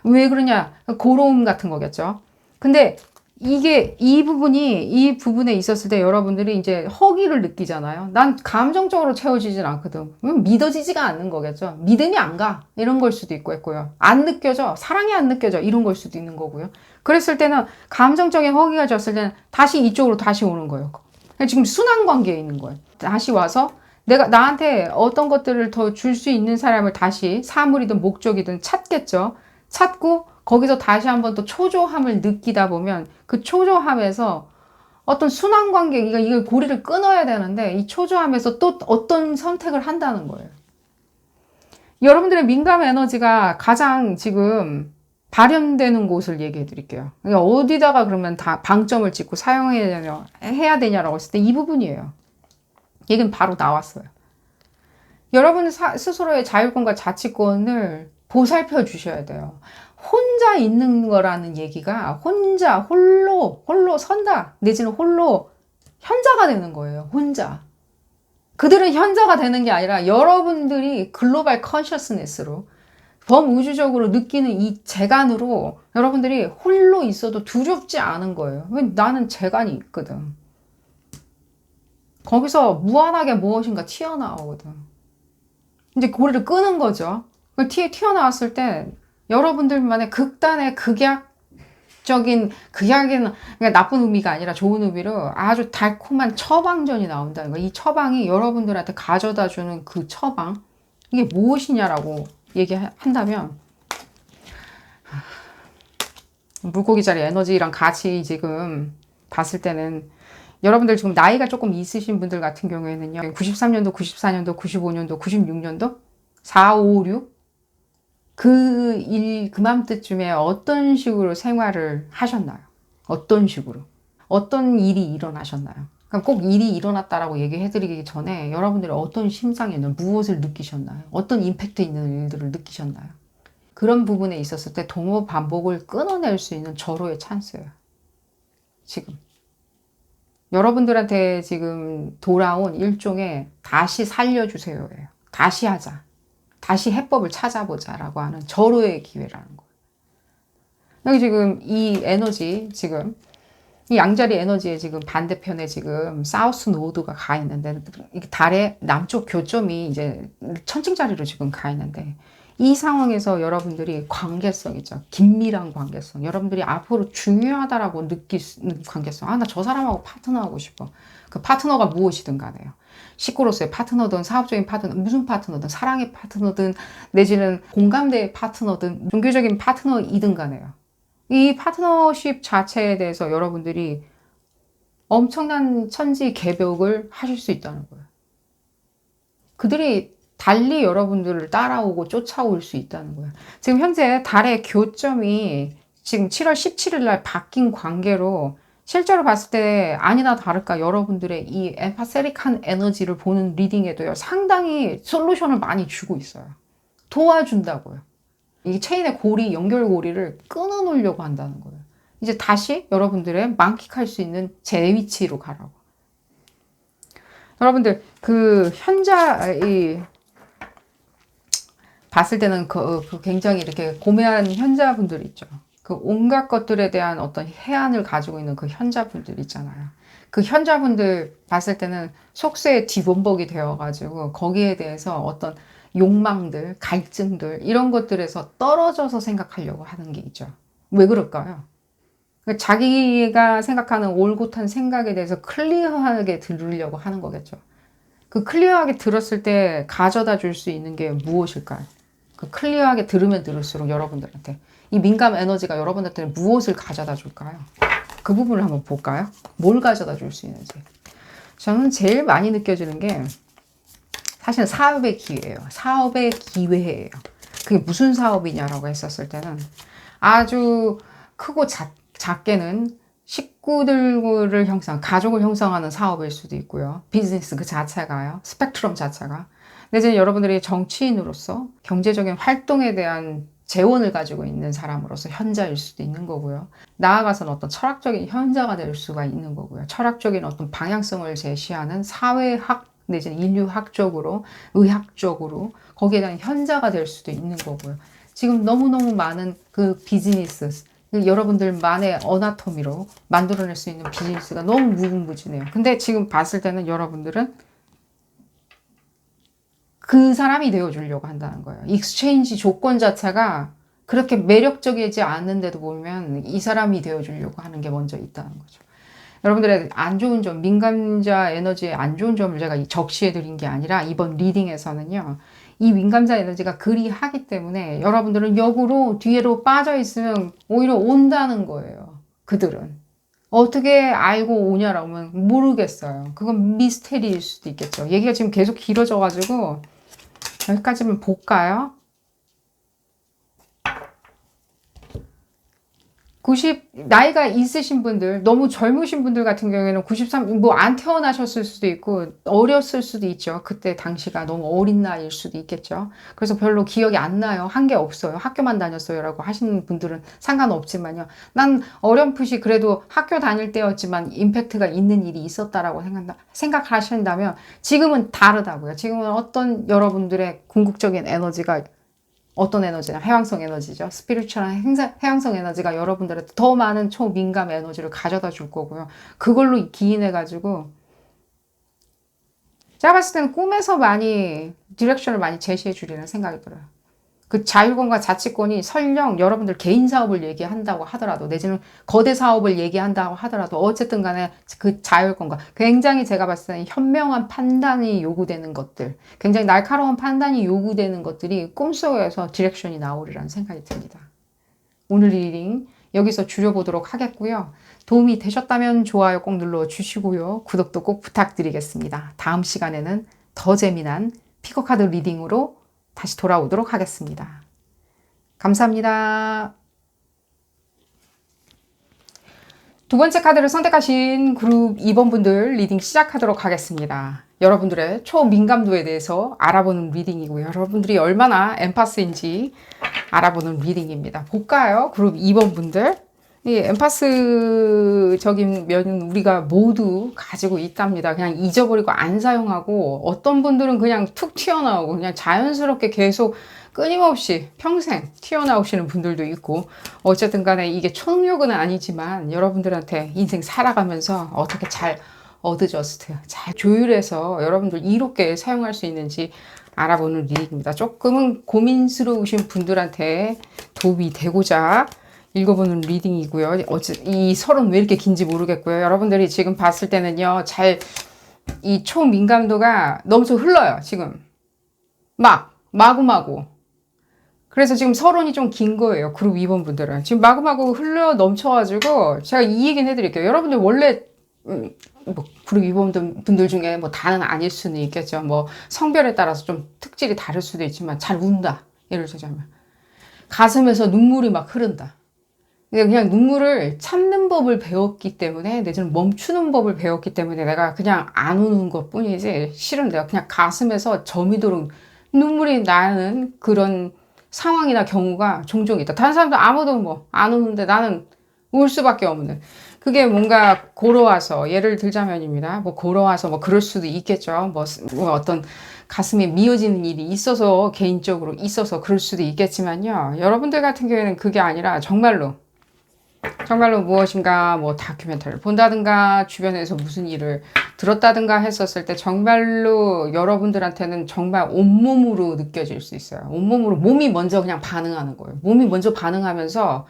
왜 그러냐? 고로움 같은 거겠죠. 근데 이 부분에 있었을 때 여러분들이 이제 허기를 느끼잖아요. 난 감정적으로 채워지진 않거든. 믿어지지가 않는 거겠죠. 믿음이 안 가. 이런 걸 수도 있고요. 안 느껴져. 사랑이 안 느껴져. 이런 걸 수도 있는 거고요. 그랬을 때는 감정적인 허기가 졌을 때는 다시 이쪽으로 다시 오는 거예요. 지금 순환 관계에 있는 거예요. 다시 와서 내가 나한테 어떤 것들을 더 줄 수 있는 사람을 다시 사물이든 목적이든 찾겠죠. 찾고 거기서 다시 한번 또 초조함을 느끼다 보면 그 초조함에서 어떤 순환 관계, 이거 고리를 끊어야 되는데 이 초조함에서 또 어떤 선택을 한다는 거예요. 여러분들의 민감 에너지가 가장 지금 발현되는 곳을 얘기해 드릴게요. 그러니까 어디다가 그러면 다 방점을 찍고 해야 되냐라고 했을 때 이 부분이에요. 얘기는 바로 나왔어요. 여러분 스스로의 자율권과 자치권을 보살펴 주셔야 돼요. 혼자 있는 거라는 얘기가 홀로 선다 내지는 홀로 현자가 되는 거예요. 혼자. 그들은 현자가 되는 게 아니라 여러분들이 글로벌 컨셔스니스로 범우주적으로 느끼는 이 재간으로 여러분들이 홀로 있어도 두렵지 않은 거예요. 왜 나는 재간이 있거든. 거기서 무한하게 무엇인가 튀어나오거든. 이제 고리를 끄는 거죠. 튀어나왔을 때 여러분들만의 극단의 극약이는 그러니까 나쁜 의미가 아니라 좋은 의미로 아주 달콤한 처방전이 나온다는 거예요. 이 처방이 여러분들한테 가져다 주는 그 처방, 이게 무엇이냐라고 얘기한다면 물고기 자리 에너지랑 같이 지금 봤을 때는 여러분들 지금 나이가 조금 있으신 분들 같은 경우에는요. 93년도, 94년도, 95년도, 96년도, 4, 5, 6 그맘때쯤에 어떤 식으로 생활을 하셨나요? 어떤 식으로? 어떤 일이 일어나셨나요? 그럼 꼭 일이 일어났다라고 얘기해드리기 전에 여러분들이 어떤 심상에 있는 무엇을 느끼셨나요? 어떤 임팩트 있는 일들을 느끼셨나요? 그런 부분에 있었을 때 동호 반복을 끊어낼 수 있는 절호의 찬스예요. 지금. 여러분들한테 지금 돌아온 일종의 다시 살려주세요예요. 다시 하자. 다시 해법을 찾아보자라고 하는 절호의 기회라는 거예요. 여기 지금 이 에너지 지금 이 양자리 에너지의 지금 반대편에 지금 사우스 노드가 가 있는데 이게 달의 남쪽 교점이 이제 천칭자리로 지금 가 있는데 이 상황에서 여러분들이 관계성 있죠. 긴밀한 관계성. 여러분들이 앞으로 중요하다라고 느끼는 관계성. 아, 나 저 사람하고 파트너하고 싶어. 그 파트너가 무엇이든 간에요. 식구로서의 파트너든 사업적인 파트너, 무슨 파트너든 사랑의 파트너든 내지는 공감대의 파트너든 종교적인 파트너이든 간에요. 이 파트너십 자체에 대해서 여러분들이 엄청난 천지개벽을 하실 수 있다는 거예요. 그들이 달리 여러분들을 따라오고 쫓아올 수 있다는 거예요. 지금 현재 달의 교점이 지금 7월 17일 날 바뀐 관계로 실제로 봤을 때 아니나 다를까 여러분들의 이 엠파세릭한 에너지를 보는 리딩에도요. 상당히 솔루션을 많이 주고 있어요. 도와준다고요. 이 체인의 고리, 연결고리를 끊어놓으려고 한다는 거예요. 이제 다시 여러분들의 만끽할 수 있는 제 위치로 가라고. 여러분들 그 봤을 때는 그 굉장히 이렇게 고매한 현자분들 있죠. 그 온갖 것들에 대한 어떤 해안을 가지고 있는 그 현자분들 있잖아요. 그 현자분들 봤을 때는 속세에 뒤범벅이 되어가지고 거기에 대해서 어떤 욕망들, 갈증들 이런 것들에서 떨어져서 생각하려고 하는 게 있죠. 왜 그럴까요? 자기가 생각하는 올곧은 생각에 대해서 클리어하게 들으려고 하는 거겠죠. 그 클리어하게 들었을 때 가져다 줄 수 있는 게 무엇일까요? 그 클리어하게 들으면 들을수록 여러분들한테 이 민감 에너지가 여러분들한테 무엇을 가져다 줄까요? 그 부분을 한번 볼까요? 뭘 가져다 줄 수 있는지. 저는 제일 많이 느껴지는 게 사실은 사업의 기회예요. 사업의 기회예요. 그게 무슨 사업이냐라고 했었을 때는 아주 크고 작게는 식구들을 가족을 형성하는 사업일 수도 있고요. 비즈니스 그 자체가요. 스펙트럼 자체가. 내지는 여러분들이 정치인으로서 경제적인 활동에 대한 재원을 가지고 있는 사람으로서 현자일 수도 있는 거고요. 나아가서는 어떤 철학적인 현자가 될 수가 있는 거고요. 철학적인 어떤 방향성을 제시하는 사회학 내지는 인류학적으로, 의학적으로 거기에 대한 현자가 될 수도 있는 거고요. 지금 너무너무 많은 그 비즈니스, 여러분들만의 어나토미로 만들어낼 수 있는 비즈니스가 너무 무궁무진해요. 근데 지금 봤을 때는 여러분들은 그 사람이 되어주려고 한다는 거예요. 익스체인지 조건 자체가 그렇게 매력적이지 않은데도 보면 이 사람이 되어주려고 하는 게 먼저 있다는 거죠. 여러분들의 안 좋은 점, 민감자 에너지의 안 좋은 점을 제가 적시해 드린 게 아니라 이번 리딩에서는요. 이 민감자 에너지가 그리하기 때문에 여러분들은 역으로 뒤로 빠져 있으면 오히려 온다는 거예요. 그들은. 어떻게 알고 오냐라고 하면 모르겠어요. 그건 미스테리일 수도 있겠죠. 얘기가 지금 계속 길어져가지고 여기까지만 볼까요? 나이가 있으신 분들, 너무 젊으신 분들 같은 경우에는 93, 뭐 안 태어나셨을 수도 있고, 어렸을 수도 있죠. 그때 당시가 너무 어린 나이일 수도 있겠죠. 그래서 별로 기억이 안 나요. 한 게 없어요. 학교만 다녔어요. 라고 하시는 분들은 상관없지만요. 난 어렴풋이 그래도 학교 다닐 때였지만 임팩트가 있는 일이 있었다라고 생각하신다면 지금은 다르다고요. 지금은 어떤 여러분들의 궁극적인 에너지가 어떤 에너지냐? 해왕성 에너지죠. 스피리추얼한 해왕성 에너지가 여러분들한테 더 많은 초민감 에너지를 가져다 줄 거고요. 그걸로 기인해가지고 제가 봤을 때는 꿈에서 많이 디렉션을 많이 제시해 주리라는 생각이 들어요. 그 자율권과 자치권이 설령 여러분들 개인 사업을 얘기한다고 하더라도 내지는 거대 사업을 얘기한다고 하더라도 어쨌든 간에 그 자율권과 굉장히 제가 봤을 때는 현명한 판단이 요구되는 것들, 굉장히 날카로운 판단이 요구되는 것들이 꿈속에서 디렉션이 나오리라는 생각이 듭니다. 오늘 리딩 여기서 줄여보도록 하겠고요. 도움이 되셨다면 좋아요 꼭 눌러주시고요. 구독도 꼭 부탁드리겠습니다. 다음 시간에는 더 재미난 피커카드 리딩으로 다시 돌아오도록 하겠습니다. 감사합니다. 두 번째 카드를 선택하신 그룹 2번 분들 리딩 시작하도록 하겠습니다. 여러분들의 초민감도에 대해서 알아보는 리딩이고요. 여러분들이 얼마나 엠파스인지 알아보는 리딩입니다. 볼까요? 그룹 2번 분들. 이 엠파스적인 면은 우리가 모두 가지고 있답니다. 그냥 잊어버리고 안 사용하고 어떤 분들은 그냥 툭 튀어나오고 그냥 자연스럽게 계속 끊임없이 평생 튀어나오시는 분들도 있고 어쨌든 간에 이게 초능력은 아니지만 여러분들한테 인생 살아가면서 어떻게 잘 어드저스트, 잘 조율해서 여러분들 이롭게 사용할 수 있는지 알아보는 리딩입니다. 조금은 고민스러우신 분들한테 도움이 되고자 읽어보는 리딩이고요. 이 설은 왜 이렇게 긴지 모르겠고요. 여러분들이 지금 봤을 때는요. 이 초민감도가 넘쳐 흘러요. 지금 마구마구. 그래서 지금 서론이 좀 긴 거예요. 그룹 2번 분들은. 지금 마구마구 흘러 넘쳐가지고 제가 이 얘기는 해드릴게요. 여러분들 원래 뭐 그룹 2번 분들 중에 뭐 다는 아닐 수는 있겠죠. 뭐 성별에 따라서 좀 특질이 다를 수도 있지만 잘 운다. 예를 들자면 가슴에서 눈물이 막 흐른다. 그냥 눈물을 참는 법을 배웠기 때문에 내지는 멈추는 법을 배웠기 때문에 내가 그냥 안 우는 것 뿐이지 실은 내가 그냥 가슴에서 저미도록 눈물이 나는 그런 상황이나 경우가 종종 있다. 다른 사람들 아무도 뭐 안 우는데 나는 울 수밖에 없는 그게 뭔가 고러와서 예를 들자면입니다. 뭐 고러와서 뭐 그럴 수도 있겠죠. 뭐 어떤 가슴에 미어지는 일이 있어서 개인적으로 있어서 그럴 수도 있겠지만요. 여러분들 같은 경우에는 그게 아니라 정말로 무엇인가 뭐 다큐멘터리를 본다든가 주변에서 무슨 일을 들었다든가 했었을 때 정말로 여러분들한테는 정말 온몸으로 느껴질 수 있어요. 온몸으로 몸이 먼저 그냥 반응하는 거예요. 몸이 먼저 반응하면서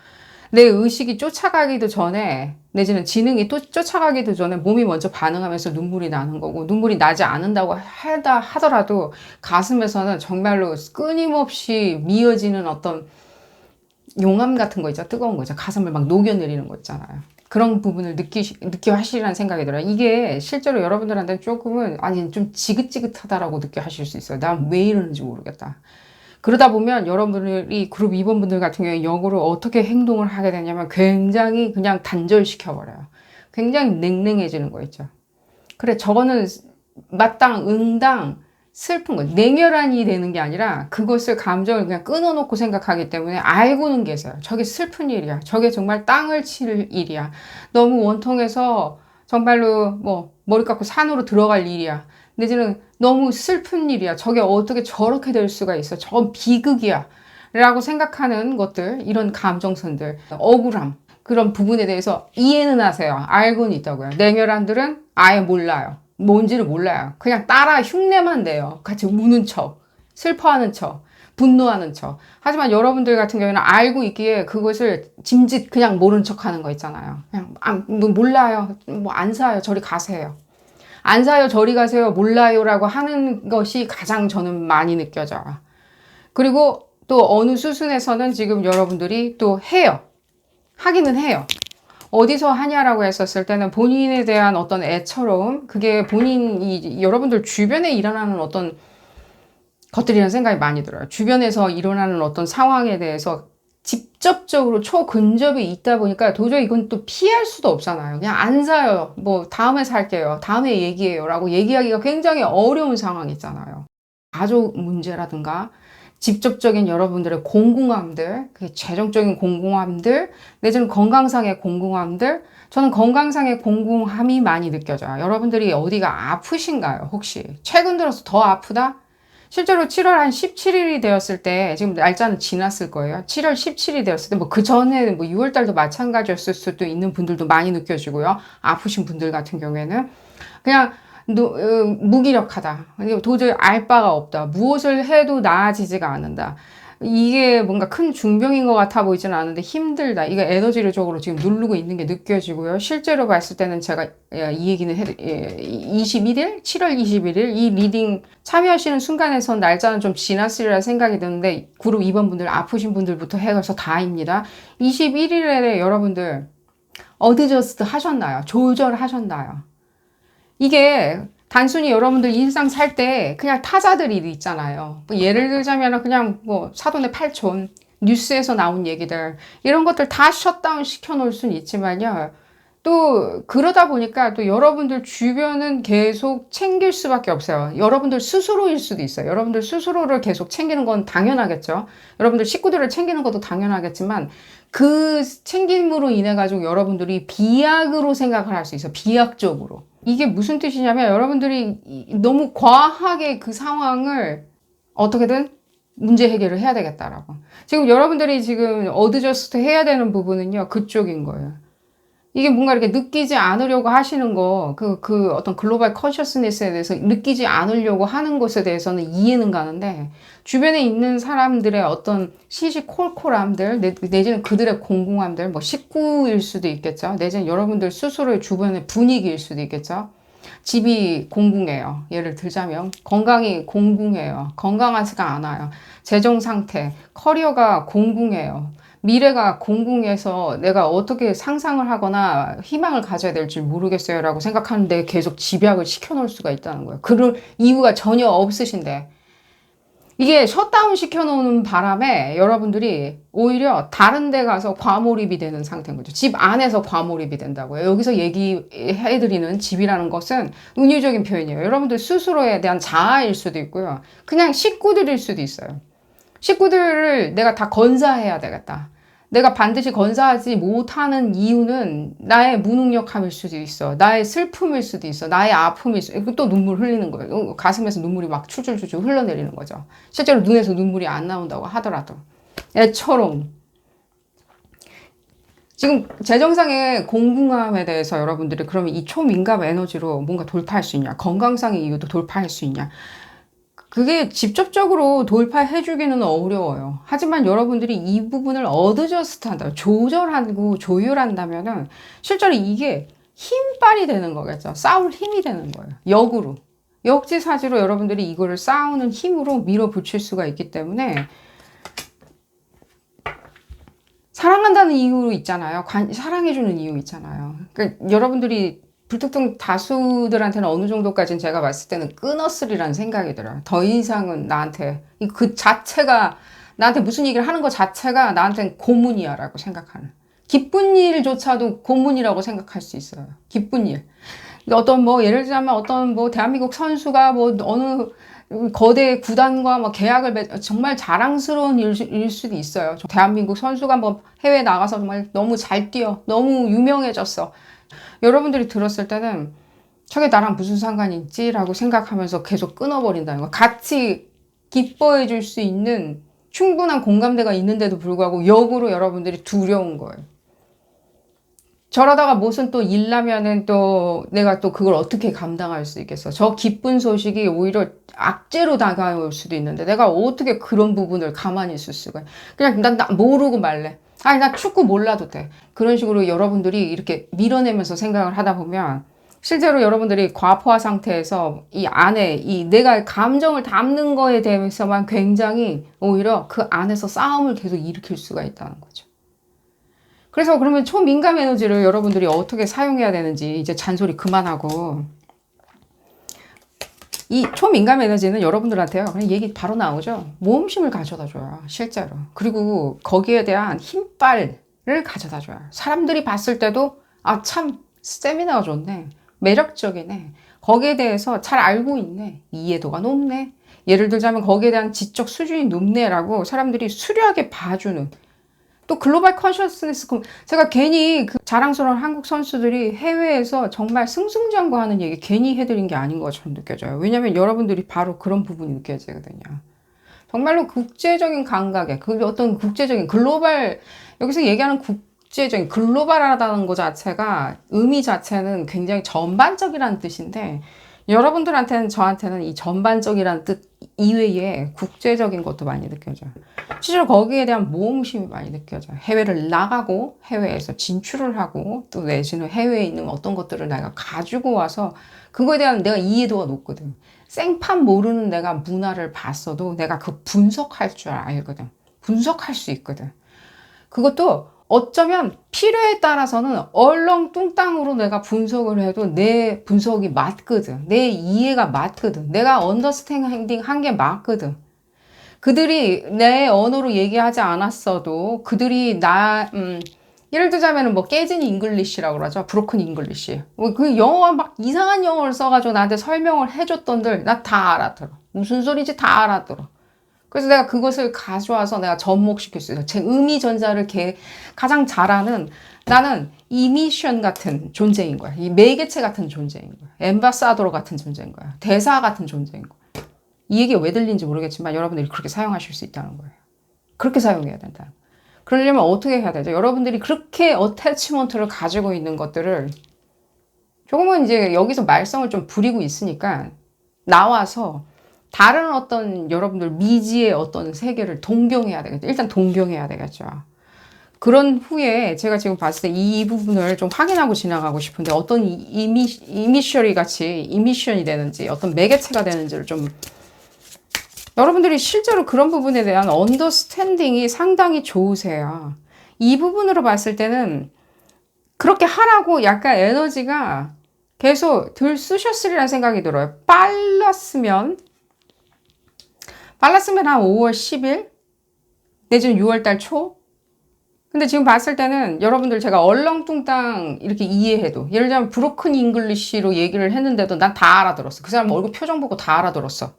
내 의식이 쫓아가기도 전에 내지는 지능이 또 쫓아가기도 전에 몸이 먼저 반응하면서 눈물이 나는 거고 눈물이 나지 않는다고 하더라도 가슴에서는 정말로 끊임없이 미어지는 어떤 용암 같은 거 있죠. 뜨거운 거 있죠. 가슴을 막 녹여내리는 거 있잖아요. 그런 부분을 느껴 하시라는 생각이 들어요. 이게 실제로 여러분들한테는 조금은 아니 좀 지긋지긋하다라고 느껴 하실 수 있어요. 난 왜 이러는지 모르겠다. 그러다 보면 여러분들이 그룹 2번 분들 같은 경우에 역으로 어떻게 행동을 하게 되냐면 굉장히 그냥 단절시켜버려요. 굉장히 냉랭해지는 거 있죠. 그래 저거는 마땅 응당 슬픈 거 냉혈한이 되는 게 아니라 그것을 감정을 그냥 끊어놓고 생각하기 때문에 알고는 계세요. 저게 슬픈 일이야. 저게 정말 땅을 칠 일이야. 너무 원통해서 정말로 뭐 머리 깎고 산으로 들어갈 일이야. 내지는 너무 슬픈 일이야. 저게 어떻게 저렇게 될 수가 있어. 저건 비극이야. 라고 생각하는 것들, 이런 감정선들, 억울함, 그런 부분에 대해서 이해는 하세요. 알고는 있다고요. 냉혈한들은 아예 몰라요. 뭔지를 몰라요. 그냥 따라 흉내만 내요. 같이 우는 척, 슬퍼하는 척, 분노하는 척. 하지만 여러분들 같은 경우에는 알고 있기에 그것을 짐짓 그냥 모른 척 하는 거 있잖아요. 그냥 뭐 몰라요. 뭐 안 사요. 저리 가세요. 안 사요. 저리 가세요. 몰라요라고 하는 것이 가장 저는 많이 느껴져요. 그리고 또 어느 수순에서는 지금 여러분들이 또 해요. 하기는 해요. 어디서 하냐라고 했었을 때는 본인에 대한 어떤 애처럼 그게 여러분들 주변에 일어나는 어떤 것들이라는 생각이 많이 들어요. 주변에서 일어나는 어떤 상황에 대해서 직접적으로 초근접에 있다 보니까 도저히 이건 또 피할 수도 없잖아요. 그냥 안 사요. 뭐 다음에 살게요. 다음에 얘기해요. 라고 얘기하기가 굉장히 어려운 상황이 있잖아요. 가족 문제라든가 직접적인 여러분들의 공공함들, 재정적인 공공함들, 내지는 건강상의 공공함들, 저는 건강상의 공공함이 많이 느껴져요. 여러분들이 어디가 아프신가요? 혹시 최근 들어서 더 아프다? 실제로 7월 한 17일이 되었을 때, 지금 날짜는 지났을 거예요. 7월 17일이 되었을 때, 뭐 그 전에 뭐 6월 달도 마찬가지였을 수도 있는 분들도 많이 느껴지고요. 아프신 분들 같은 경우에는 그냥 무기력하다. 도저히 알 바가 없다. 무엇을 해도 나아지지가 않는다. 이게 뭔가 큰 중병인 것 같아 보이지는 않은데 힘들다. 이거 에너지적으로 지금 누르고 있는 게 느껴지고요. 실제로 봤을 때는 제가 이 얘기는 21일? 7월 21일 이 리딩 참여하시는 순간에선 날짜는 좀 지났으리라 생각이 드는데 그룹 2번 분들 아프신 분들부터 해서 다입니다. 21일에 여러분들 어드저스트 하셨나요? 조절하셨나요? 이게 단순히 여러분들 일상 살 때 그냥 타자들이 있잖아요. 뭐 예를 들자면 그냥 뭐 사돈의 팔촌, 뉴스에서 나온 얘기들 이런 것들 다 셧다운 시켜 놓을 수는 있지만요. 또 그러다 보니까 또 여러분들 주변은 계속 챙길 수밖에 없어요. 여러분들 스스로일 수도 있어요. 여러분들 스스로를 계속 챙기는 건 당연하겠죠. 여러분들 식구들을 챙기는 것도 당연하겠지만 그 챙김으로 인해 가지고 여러분들이 비약으로 생각을 할 수 있어요. 비약적으로. 이게 무슨 뜻이냐면 여러분들이 너무 과하게 그 상황을 어떻게든 문제 해결을 해야 되겠다라고. 지금 여러분들이 지금 어드저스트 해야 되는 부분은요, 그쪽인 거예요. 이게 뭔가 이렇게 느끼지 않으려고 하시는 거, 그 어떤 글로벌 컨셔스니스에 대해서 느끼지 않으려고 하는 것에 대해서는 이해는 가는데, 주변에 있는 사람들의 어떤 시시콜콜함들, 내지는 그들의 공공함들, 뭐 식구일 수도 있겠죠. 내지는 여러분들 스스로의 주변의 분위기일 수도 있겠죠. 집이 공공해요. 예를 들자면 건강이 공공해요. 건강하지가 않아요. 재정 상태, 커리어가 공공해요. 미래가 공공해서 내가 어떻게 상상을 하거나 희망을 가져야 될지 모르겠어요 라고 생각하는데 계속 집약을 시켜놓을 수가 있다는 거예요. 그럴 이유가 전혀 없으신데 이게 셧다운 시켜놓는 바람에 여러분들이 오히려 다른 데 가서 과몰입이 되는 상태인 거죠. 집 안에서 과몰입이 된다고요. 여기서 얘기해드리는 집이라는 것은 은유적인 표현이에요. 여러분들 스스로에 대한 자아일 수도 있고요. 그냥 식구들일 수도 있어요. 식구들을 내가 다 건사해야 되겠다. 내가 반드시 건사하지 못하는 이유는 나의 무능력함일 수도 있어. 나의 슬픔일 수도 있어. 나의 아픔일 수도 있어. 또 눈물 흘리는 거예요. 가슴에서 눈물이 막 출출출출 흘러내리는 거죠. 실제로 눈에서 눈물이 안 나온다고 하더라도. 애처럼. 지금 재정상의 공공함에 대해서 여러분들이 그러면 이 초민감 에너지로 뭔가 돌파할 수 있냐? 건강상의 이유도 돌파할 수 있냐? 그게 직접적으로 돌파해주기는 어려워요. 하지만 여러분들이 이 부분을 어드저스트 한다, 조절하고 조율한다면은 실제로 이게 힘빨이 되는 거겠죠. 싸울 힘이 되는 거예요. 역으로. 역지사지로 여러분들이 이거를 싸우는 힘으로 밀어붙일 수가 있기 때문에 사랑한다는 이유 있잖아요. 사랑해주는 이유 있잖아요. 그러니까 여러분들이 불특정 다수들한테는 어느 정도까지는 제가 봤을 때는 끊었으리라는 생각이 들어요. 더 이상은 나한테 그 자체가 나한테 무슨 얘기를 하는 것 자체가 나한테는 고문이야 라고 생각하는, 기쁜 일조차도 고문이라고 생각할 수 있어요. 기쁜 일. 어떤 뭐 예를 들자면 어떤 뭐 대한민국 선수가 뭐 어느 거대 구단과 뭐 계약을 정말 자랑스러운 일 수도 있어요. 대한민국 선수가 뭐 해외에 나가서 정말 너무 잘 뛰어, 너무 유명해졌어. 여러분들이 들었을 때는 저게 나랑 무슨 상관이 있지? 라고 생각하면서 계속 끊어버린다는 거. 같이 기뻐해 줄 수 있는 충분한 공감대가 있는데도 불구하고 역으로 여러분들이 두려운 거예요. 저러다가 무슨 또 일나면은 또 내가 또 그걸 어떻게 감당할 수 있겠어. 저 기쁜 소식이 오히려 악재로 다가올 수도 있는데 내가 어떻게 그런 부분을 가만히 있을 수가. 그냥 난 모르고 말래. 아니 나 축구 몰라도 돼. 그런 식으로 여러분들이 이렇게 밀어내면서 생각을 하다 보면 실제로 여러분들이 과포화 상태에서 이 안에 이 내가 감정을 담는 거에 대해서만 굉장히 오히려 그 안에서 싸움을 계속 일으킬 수가 있다는 거죠. 그래서 그러면 초민감 에너지를 여러분들이 어떻게 사용해야 되는지 이제 잔소리 그만하고, 이 초민감 에너지는 여러분들한테요 그냥 얘기 바로 나오죠. 모험심을 가져다 줘요. 실제로. 그리고 거기에 대한 힘빨을 가져다 줘요. 사람들이 봤을 때도 아 참 스태미나가 좋네, 매력적이네, 거기에 대해서 잘 알고 있네, 이해도가 높네, 예를 들자면 거기에 대한 지적 수준이 높네라고 사람들이 수려하게 봐주는. 또 글로벌 컨셔스니스, 제가 괜히 그 자랑스러운 한국 선수들이 해외에서 정말 승승장구하는 얘기 괜히 해드린 게 아닌 것처럼 느껴져요. 왜냐면 여러분들이 바로 그런 부분이 느껴지거든요. 정말로 국제적인 감각에 그 어떤 국제적인 글로벌, 여기서 얘기하는 국제적인 글로벌하다는 것 자체가 의미 자체는 굉장히 전반적이라는 뜻인데 여러분들한테는 저한테는 이 전반적이라는 뜻 이외에 국제적인 것도 많이 느껴져요. 실제로 거기에 대한 모험심이 많이 느껴져요. 해외를 나가고 해외에서 진출을 하고 또 내지는 해외에 있는 어떤 것들을 내가 가지고 와서 그거에 대한 내가 이해도가 높거든. 생판 모르는 내가 문화를 봤어도 내가 그 분석할 줄 알거든. 분석할 수 있거든. 그것도 어쩌면 필요에 따라서는 얼렁뚱땅으로 내가 분석을 해도 내 분석이 맞거든. 내 이해가 맞거든. 내가 언더스탠딩 한 게 맞거든. 그들이 내 언어로 얘기하지 않았어도 그들이 예를 들자면은 뭐 깨진 잉글리시라고 그러죠. 브로큰 잉글리시. 그 영어가 막 이상한 영어를 써가지고 나한테 설명을 해줬던들 나 다 알아들어. 무슨 소리인지 다 알아들어. 그래서 내가 그것을 가져와서 내가 접목시킬 수 있어요. 제 의미 전자를 가장 잘하는 나는 이미션 같은 존재인 거야. 이 매개체 같은 존재인 거야. 엠바사더로 같은 존재인 거야. 대사 같은 존재인 거야. 이 얘기가 왜 들린지 모르겠지만 여러분들이 그렇게 사용하실 수 있다는 거예요. 그렇게 사용해야 된다. 그러려면 어떻게 해야 되죠? 여러분들이 그렇게 어태치먼트를 가지고 있는 것들을 조금은 이제 여기서 말썽을 좀 부리고 있으니까 나와서 다른 어떤 여러분들 미지의 어떤 세계를 동경해야 되겠죠. 일단 동경해야 되겠죠. 그런 후에 제가 지금 봤을 때 이 부분을 좀 확인하고 지나가고 싶은데 어떤 이미셔리 같이 이미션이 되는지 어떤 매개체가 되는지를 좀 여러분들이 실제로 그런 부분에 대한 언더스탠딩이 상당히 좋으세요. 이 부분으로 봤을 때는 그렇게 하라고 약간 에너지가 계속 들쑤셨으리라는 생각이 들어요. 빨랐으면 한 5월 10일 내지는 6월달 초. 근데 지금 봤을 때는 여러분들 제가 얼렁뚱땅 이렇게 이해해도 예를 들면 브로큰 잉글리시로 얘기를 했는데도 난 다 알아들었어. 그 사람 얼굴 표정 보고 다 알아들었어.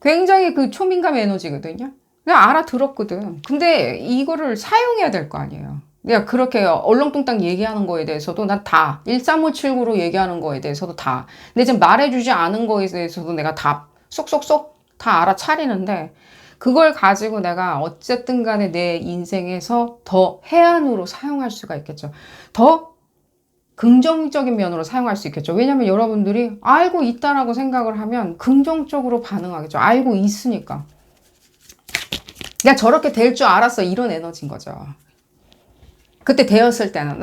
굉장히 그 초민감 에너지거든요. 그냥 알아들었거든. 근데 이거를 사용해야 될 거 아니에요. 내가 그렇게 얼렁뚱땅 얘기하는 거에 대해서도 난 다 13579로 얘기하는 거에 대해서도 다 근데 지금 말해주지 않은 거에 대해서도 내가 다 쏙쏙쏙 다 알아차리는데 그걸 가지고 내가 어쨌든 간에 내 인생에서 더 해안으로 사용할 수가 있겠죠. 더 긍정적인 면으로 사용할 수 있겠죠. 왜냐하면 여러분들이 알고 있다라고 생각을 하면 긍정적으로 반응하겠죠. 알고 있으니까. 내가 저렇게 될 줄 알았어. 이런 에너지인 거죠. 그때 되었을 때는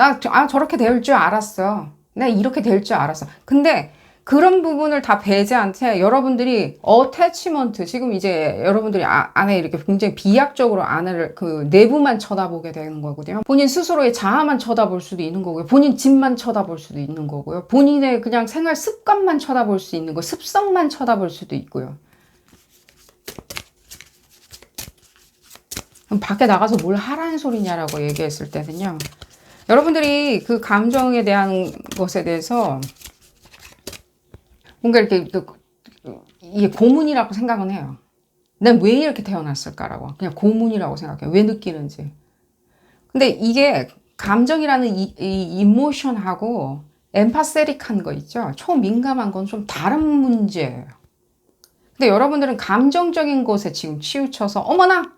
저렇게 될 줄 알았어. 내가 이렇게 될 줄 알았어. 근데 그런 부분을 다 배제한 채 여러분들이 어태치먼트 지금 이제 여러분들이 안에 이렇게 굉장히 비약적으로 안을 그 내부만 쳐다보게 되는 거거든요. 본인 스스로의 자아만 쳐다볼 수도 있는 거고요. 본인 집만 쳐다볼 수도 있는 거고요. 본인의 그냥 생활 습관만 쳐다볼 수 있는 거, 습성만 쳐다볼 수도 있고요. 그럼 밖에 나가서 뭘 하라는 소리냐라고 얘기했을 때는요. 여러분들이 그 감정에 대한 것에 대해서 뭔가 이렇게 이게 고문이라고 생각은 해요. 난 왜 이렇게 태어났을까라고 그냥 고문이라고 생각해요. 왜 느끼는지. 근데 이게 감정이라는 이 이모션하고 엠파세릭한 거 있죠. 초민감한 건 좀 다른 문제예요. 근데 여러분들은 감정적인 것에 지금 치우쳐서 어머나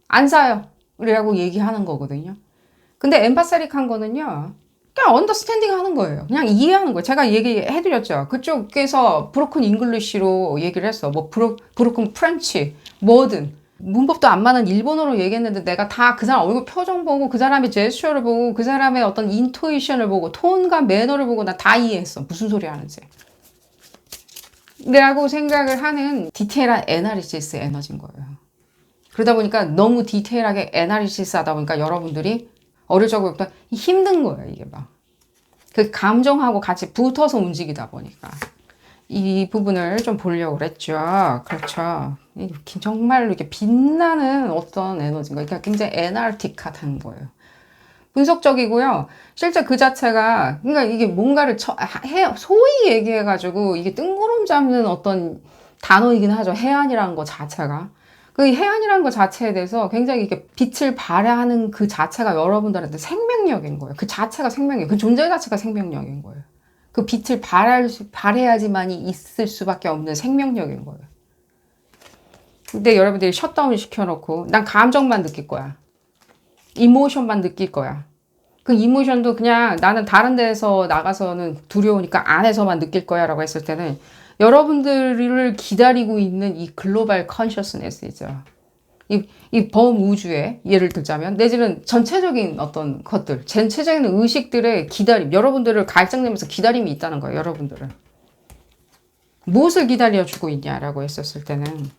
안 사요 이라고 얘기하는 거거든요. 근데 엠파세릭한 거는요. 그냥 언더스탠딩 하는 거예요. 그냥 이해하는 거예요. 제가 얘기해드렸죠. 그쪽에서 브로큰 잉글리시로 얘기를 했어. 뭐 브로큰 프렌치 뭐든 문법도 안 맞는 일본어로 얘기했는데 내가 다 그 사람 얼굴 표정 보고 그 사람의 제스처를 보고 그 사람의 어떤 인투이션을 보고 톤과 매너를 보고 나 다 이해했어. 무슨 소리 하는지. 라고 생각을 하는 디테일한 애나리시스 에너지인 거예요. 그러다 보니까 너무 디테일하게 애나리시스 하다 보니까 여러분들이 어릴 적부터 힘든 거예요, 이게 막. 그 감정하고 같이 붙어서 움직이다 보니까. 이 부분을 좀 보려고 그랬죠. 그렇죠. 정말 이렇게 빛나는 어떤 에너지인가. 그러니까 굉장히 에너틱한 거예요. 분석적이고요. 실제 그 자체가, 그러니까 이게 뭔가를 소위 얘기해가지고 이게 뜬구름 잡는 어떤 단어이긴 하죠. 해안이라는 거 자체가. 그 해안이라는 것 자체에 대해서 굉장히 이렇게 빛을 발하는 그 자체가 여러분들한테 생명력인 거예요. 그 자체가 생명력, 그 존재 자체가 생명력인 거예요. 그 빛을 발해야지만이 있을 수밖에 없는 생명력인 거예요. 근데 여러분들이 셧다운 시켜놓고 난 감정만 느낄 거야. 이모션만 느낄 거야. 그 이모션도 그냥 나는 다른 데서 나가서는 두려우니까 안에서만 느낄 거야 라고 했을 때는 여러분들을 기다리고 있는 이 글로벌 컨셔스네스죠. 이 범우주에 예를 들자면 내지는 전체적인 어떤 것들, 전체적인 의식들의 기다림, 여러분들을 갈증내면서 기다림이 있다는 거예요. 여러분들은. 무엇을 기다려주고 있냐라고 했었을 때는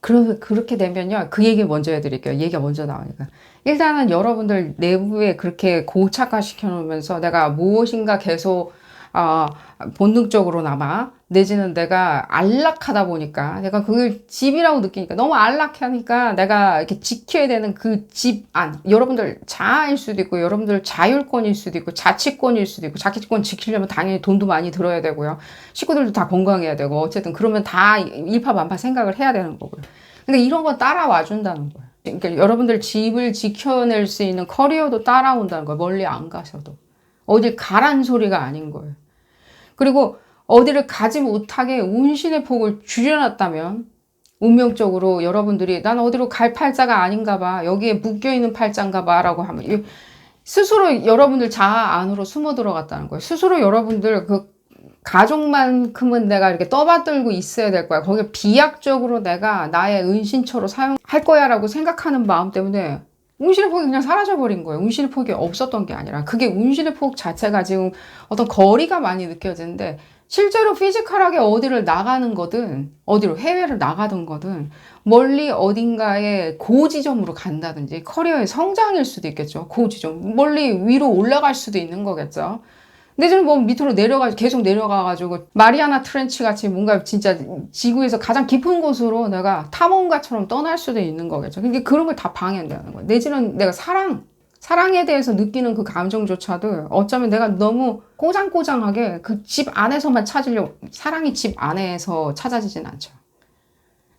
그렇게 되면요. 그 얘기 먼저 해드릴게요. 얘기가 먼저 나오니까. 일단은 여러분들 내부에 그렇게 고착화 시켜놓으면서 내가 무엇인가 계속 본능적으로나마 내지는 내가 안락하다 보니까 내가 그걸 집이라고 느끼니까 너무 안락하니까 내가 이렇게 지켜야 되는 그 집 안, 여러분들 자아일 수도 있고 여러분들 자율권일 수도 있고 자치권일 수도 있고 자치권 지키려면 당연히 돈도 많이 들어야 되고요. 식구들도 다 건강해야 되고 어쨌든 그러면 다 일파만파 생각을 해야 되는 거고요. 근데 이런 거 따라와 준다는 거예요. 그러니까 여러분들 집을 지켜낼 수 있는 커리어도 따라온다는 거예요. 멀리 안 가셔도. 어딜 가란 소리가 아닌 거예요. 그리고 어디를 가지 못하게 운신의 폭을 줄여놨다면 운명적으로 여러분들이 난 어디로 갈 팔자가 아닌가 봐. 여기에 묶여있는 팔자인가 봐 라고 하면 스스로 여러분들 자아 안으로 숨어 들어갔다는 거예요. 스스로 여러분들 그 가족만큼은 내가 이렇게 떠받들고 있어야 될 거야. 거기에 비약적으로 내가 나의 은신처로 사용할 거야 라고 생각하는 마음 때문에 운신의 폭이 그냥 사라져버린 거예요. 운신의 폭이 없었던 게 아니라 그게 운신의 폭 자체가 지금 어떤 거리가 많이 느껴지는데 실제로 피지컬하게 어디를 나가는 거든 어디로 해외를 나가든 거든 멀리 어딘가에 고지점으로 간다든지 커리어의 성장일 수도 있겠죠. 고지점. 멀리 위로 올라갈 수도 있는 거겠죠. 근데 지금 뭐 밑으로 계속 내려가가지고 마리아나 트렌치 같이 뭔가 진짜 지구에서 가장 깊은 곳으로 내가 탐험가처럼 떠날 수도 있는 거겠죠. 그러니까 그런 걸 다 방해한다는 거예요. 내지는 내가 사랑에 대해서 느끼는 그 감정조차도 어쩌면 내가 너무 꼬장꼬장하게 그 집 안에서만 찾으려고, 사랑이 집 안에서 찾아지진 않죠.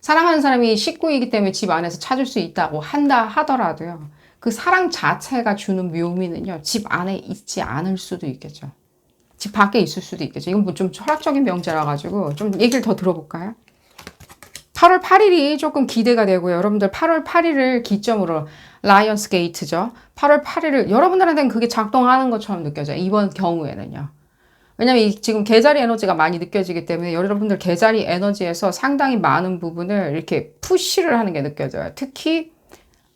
사랑하는 사람이 식구이기 때문에 집 안에서 찾을 수 있다고 한다 하더라도요. 그 사랑 자체가 주는 묘미는요. 집 안에 있지 않을 수도 있겠죠. 집 밖에 있을 수도 있겠죠. 이건 뭐 좀 철학적인 명제라 가지고 좀 얘기를 더 들어볼까요? 8월 8일이 조금 기대가 되고요. 여러분들 8월 8일을 기점으로 라이언스 게이트죠. 8월 8일을 여러분들한테는 그게 작동하는 것처럼 느껴져요. 이번 경우에는요. 왜냐면 지금 개자리 에너지가 많이 느껴지기 때문에 여러분들 개자리 에너지에서 상당히 많은 부분을 이렇게 푸시를 하는 게 느껴져요. 특히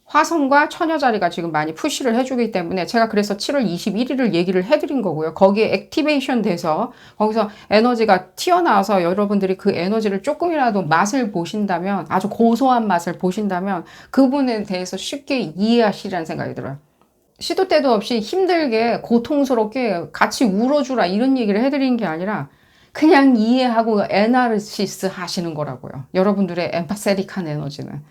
화성과 처녀자리가 지금 많이 푸시를 해주기 때문에 제가 그래서 7월 21일을 얘기를 해드린 거고요. 거기에 액티베이션 돼서 거기서 에너지가 튀어나와서 여러분들이 그 에너지를 조금이라도 맛을 보신다면 아주 고소한 맛을 보신다면 그분에 대해서 쉽게 이해하시리라는 생각이 들어요. 시도 때도 없이 힘들게 고통스럽게 같이 울어주라 이런 얘기를 해드리는 게 아니라 그냥 이해하고 에나르시스 하시는 거라고요. 여러분들의 엠파세틱한 에너지는.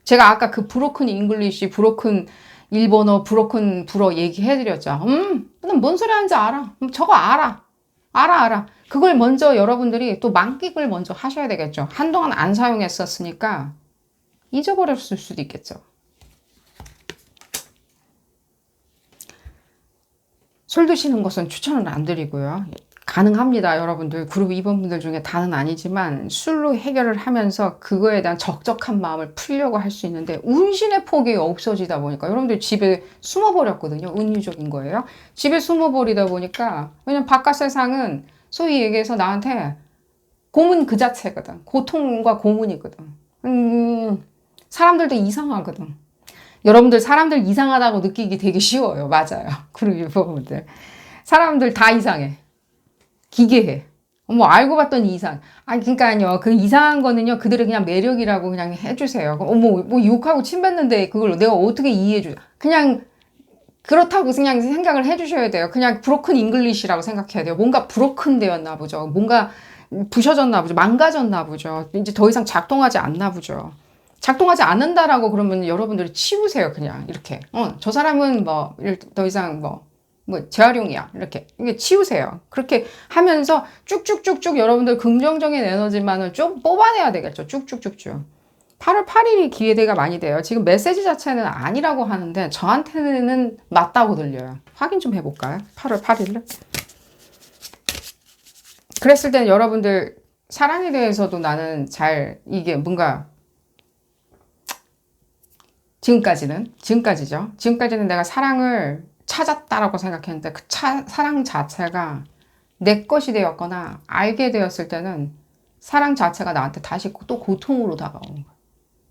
제가 아까 그 브로큰 잉글리시, 브로큰 일본어, 브로큰 불어 얘기해드렸죠. 뭔 소리 하는지 알아. 저거 알아. 알아. 그걸 먼저 여러분들이 또 만끽을 먼저 하셔야 되겠죠. 한동안 안 사용했었으니까 잊어버렸을 수도 있겠죠. 술 드시는 것은 추천은 안 드리고요. 가능합니다. 여러분들 그룹 2번분들 중에 다는 아니지만 술로 해결을 하면서 그거에 대한 적적한 마음을 풀려고 할 수 있는데 운신의 폭이 없어지다 보니까 여러분들 집에 숨어버렸거든요. 은유적인 거예요. 집에 숨어버리다 보니까 왜냐면 바깥 세상은 소위 얘기해서 나한테 고문 그 자체거든. 고통과 고문이거든. 사람들도 이상하거든. 여러분들 사람들 이상하다고 느끼기 되게 쉬워요. 맞아요. 그리고 여러분들 사람들 다 이상해. 기괴해. 뭐 알고 봤더니 이상. 그러니까요. 그 이상한 거는요. 그들의 그냥 매력이라고 그냥 해주세요. 뭐 욕하고 침뱉는데 그걸 내가 어떻게 이해해줘? 그냥 그렇다고 그냥 생각을 해주셔야 돼요. 그냥 브로큰 잉글리시라고 생각해야 돼요. 뭔가 브로큰 되었나 보죠. 뭔가 부셔졌나 보죠. 망가졌나 보죠. 이제 더 이상 작동하지 않나 보죠. 작동하지 않는다라고 그러면 여러분들이 치우세요. 그냥 이렇게. 저 사람은 뭐 더 이상 뭐 재활용이야. 이렇게 치우세요. 그렇게 하면서 쭉쭉쭉쭉 여러분들 긍정적인 에너지만을 좀 뽑아내야 되겠죠. 쭉쭉쭉쭉. 8월 8일이 기회대가 많이 돼요. 지금 메시지 자체는 아니라고 하는데 저한테는 맞다고 들려요. 확인 좀 해볼까요? 8월 8일을. 그랬을 때는 여러분들 사랑에 대해서도 나는 이게 뭔가 지금까지는 내가 사랑을 찾았다라고 생각했는데 그 사랑 자체가 내 것이 되었거나 알게 되었을 때는 사랑 자체가 나한테 다시 또 고통으로 다가오는 거야.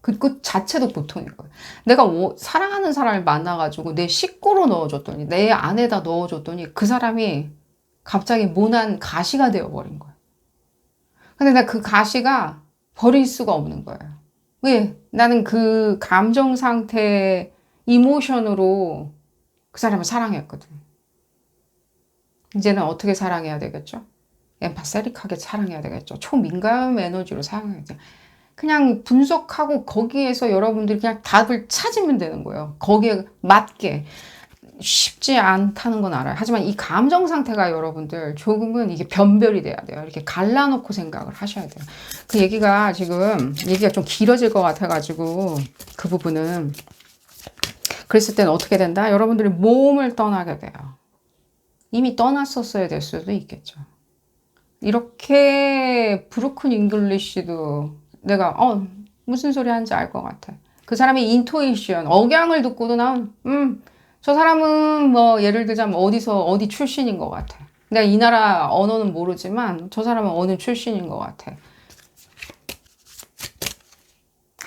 그 자체도 고통인 거야. 내가 사랑하는 사람을 만나가지고 내 식구로 넣어줬더니 내 안에다 넣어줬더니 그 사람이 갑자기 모난 가시가 되어버린 거야. 근데 나 그 가시가 버릴 수가 없는 거예요. 왜? 나는 그 감정 상태, 이모션으로 그 사람을 사랑했거든. 이제는 어떻게 사랑해야 되겠죠? 엠파세릭하게 사랑해야 되겠죠. 초민감 에너지로 사랑해야 돼. 그냥 분석하고 거기에서 여러분들이 그냥 답을 찾으면 되는 거예요. 거기에 맞게. 쉽지 않다는 건 알아요. 하지만 이 감정 상태가 여러분들 조금은 이게 변별이 돼야 돼요. 이렇게 갈라놓고 생각을 하셔야 돼요. 그 얘기가 지금 얘기가 좀 길어질 것 같아가지고 그 부분은 그랬을 때는 어떻게 된다? 여러분들이 몸을 떠나게 돼요. 이미 떠났었어야 될 수도 있겠죠. 이렇게 브로큰 잉글리시도 내가 무슨 소리 하는지 알 것 같아. 그 사람의 인투이션, 억양을 듣고도 난 저 사람은 뭐 예를 들자면 어디 출신인 것 같아. 내가 이 나라 언어는 모르지만 저 사람은 어느 출신인 것 같아.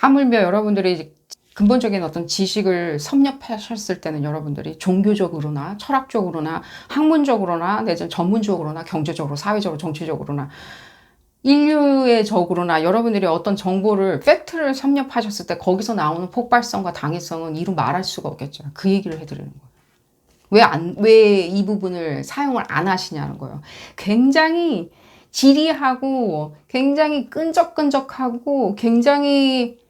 하물며 여러분들이 근본적인 어떤 지식을 섭렵하셨을 때는 여러분들이 종교적으로나 철학적으로나 학문적으로나 내지는 전문적으로나 경제적으로 사회적으로 정치적으로나 인류의 적으로나 여러분들이 어떤 정보를 팩트를 섭렵하셨을 때 거기서 나오는 폭발성과 당위성은 이루 말할 수가 없겠죠. 그 얘기를 해드리는 거예요. 왜 이 부분을 사용을 안 하시냐는 거예요. 굉장히 지리하고 굉장히 끈적끈적하고 굉장히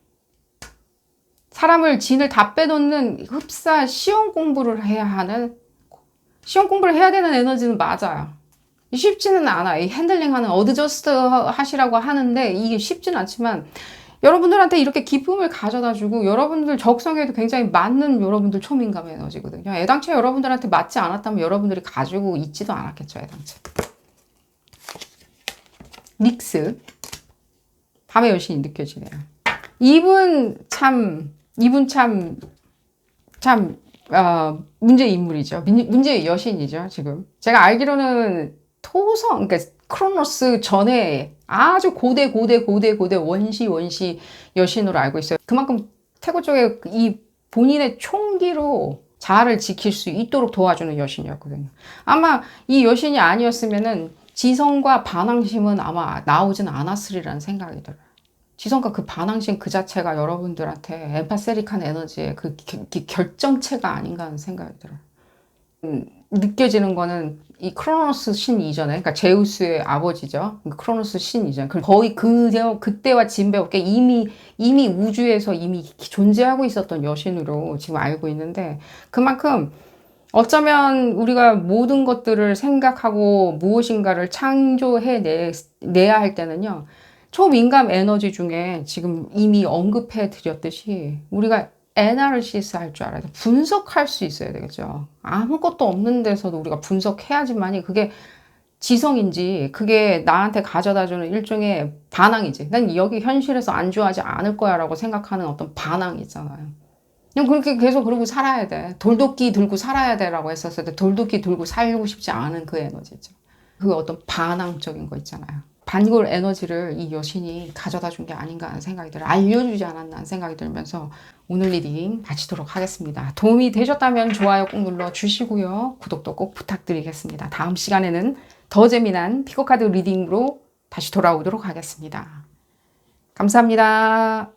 사람을 진을 다 빼놓는 흡사 시험 공부를 해야 하는 시험 공부를 해야 되는 에너지는 맞아요. 쉽지는 않아. 이 핸들링하는 어드저스트 하시라고 하는데 이게 쉽지는 않지만 여러분들한테 이렇게 기쁨을 가져다주고 여러분들 적성에도 굉장히 맞는 여러분들 초민감 에너지거든요. 애당초 여러분들한테 맞지 않았다면 여러분들이 가지고 있지도 않았겠죠. 애당초. 닉스 밤의 여신이 느껴지네요. 이분 참 문제 인물이죠. 문제의 여신이죠. 지금 제가 알기로는 토성, 그러니까 크로노스 전에 아주 고대 원시 여신으로 알고 있어요. 그만큼 태고 쪽에 이 본인의 총기로 자아를 지킬 수 있도록 도와주는 여신이었거든요. 아마 이 여신이 아니었으면은 지성과 반항심은 아마 나오진 않았으리라는 생각이 들어요. 지성과 그 반항심 그 자체가 여러분들한테 엠파세릭한 에너지의 그 결정체가 아닌가 하는 생각이 들어요. 느껴지는 거는 이 크로노스 신 이전에, 그러니까 제우스의 아버지죠. 크로노스 신 이전. 거의 그때와 진배없게 이미 우주에서 이미 존재하고 있었던 여신으로 지금 알고 있는데 그만큼 어쩌면 우리가 모든 것들을 생각하고 무엇인가를 창조해내야 할 때는요. 초민감 에너지 중에 지금 이미 언급해 드렸듯이 우리가 애나리시스 할 줄 알아야 돼. 분석할 수 있어야 되겠죠. 아무것도 없는 데서도 우리가 분석해야지만이 그게 지성인지 그게 나한테 가져다주는 일종의 반항이지. 난 여기 현실에서 안주하지 않을 거야 라고 생각하는 어떤 반항이 있잖아요. 그냥 그렇게 계속 그러고 살아야 돼. 돌도끼 들고 살아야 돼 라고 했었을 때 돌도끼 들고 살고 싶지 않은 그 에너지죠. 그 어떤 반항적인 거 있잖아요. 반골 에너지를 이 여신이 가져다 준 게 아닌가 하는 생각이 들어요. 알려주지 않았나 하는 생각이 들면서 오늘 리딩 마치도록 하겠습니다. 도움이 되셨다면 좋아요 꼭 눌러주시고요. 구독도 꼭 부탁드리겠습니다. 다음 시간에는 더 재미난 피코카드 리딩으로 다시 돌아오도록 하겠습니다. 감사합니다.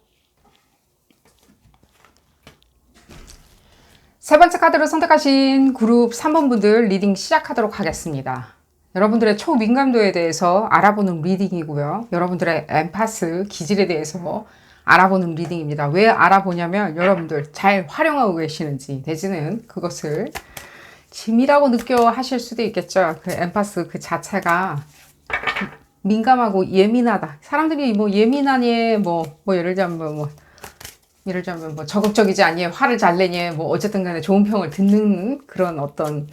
세 번째 카드를 선택하신 그룹 3번 분들 리딩 시작하도록 하겠습니다. 여러분들의 초민감도에 대해서 알아보는 리딩이고요. 여러분들의 엠파스 기질에 대해서 알아보는 리딩입니다. 왜 알아보냐면 여러분들 잘 활용하고 계시는지 내지는 그것을 짐이라고 느껴 하실 수도 있겠죠. 그 엠파스 그 자체가 민감하고 예민하다. 사람들이 뭐 예민하니 예를 들자면 적극적이지 않니 화를 잘 내니 어쨌든 간에 좋은 평을 듣는 그런 어떤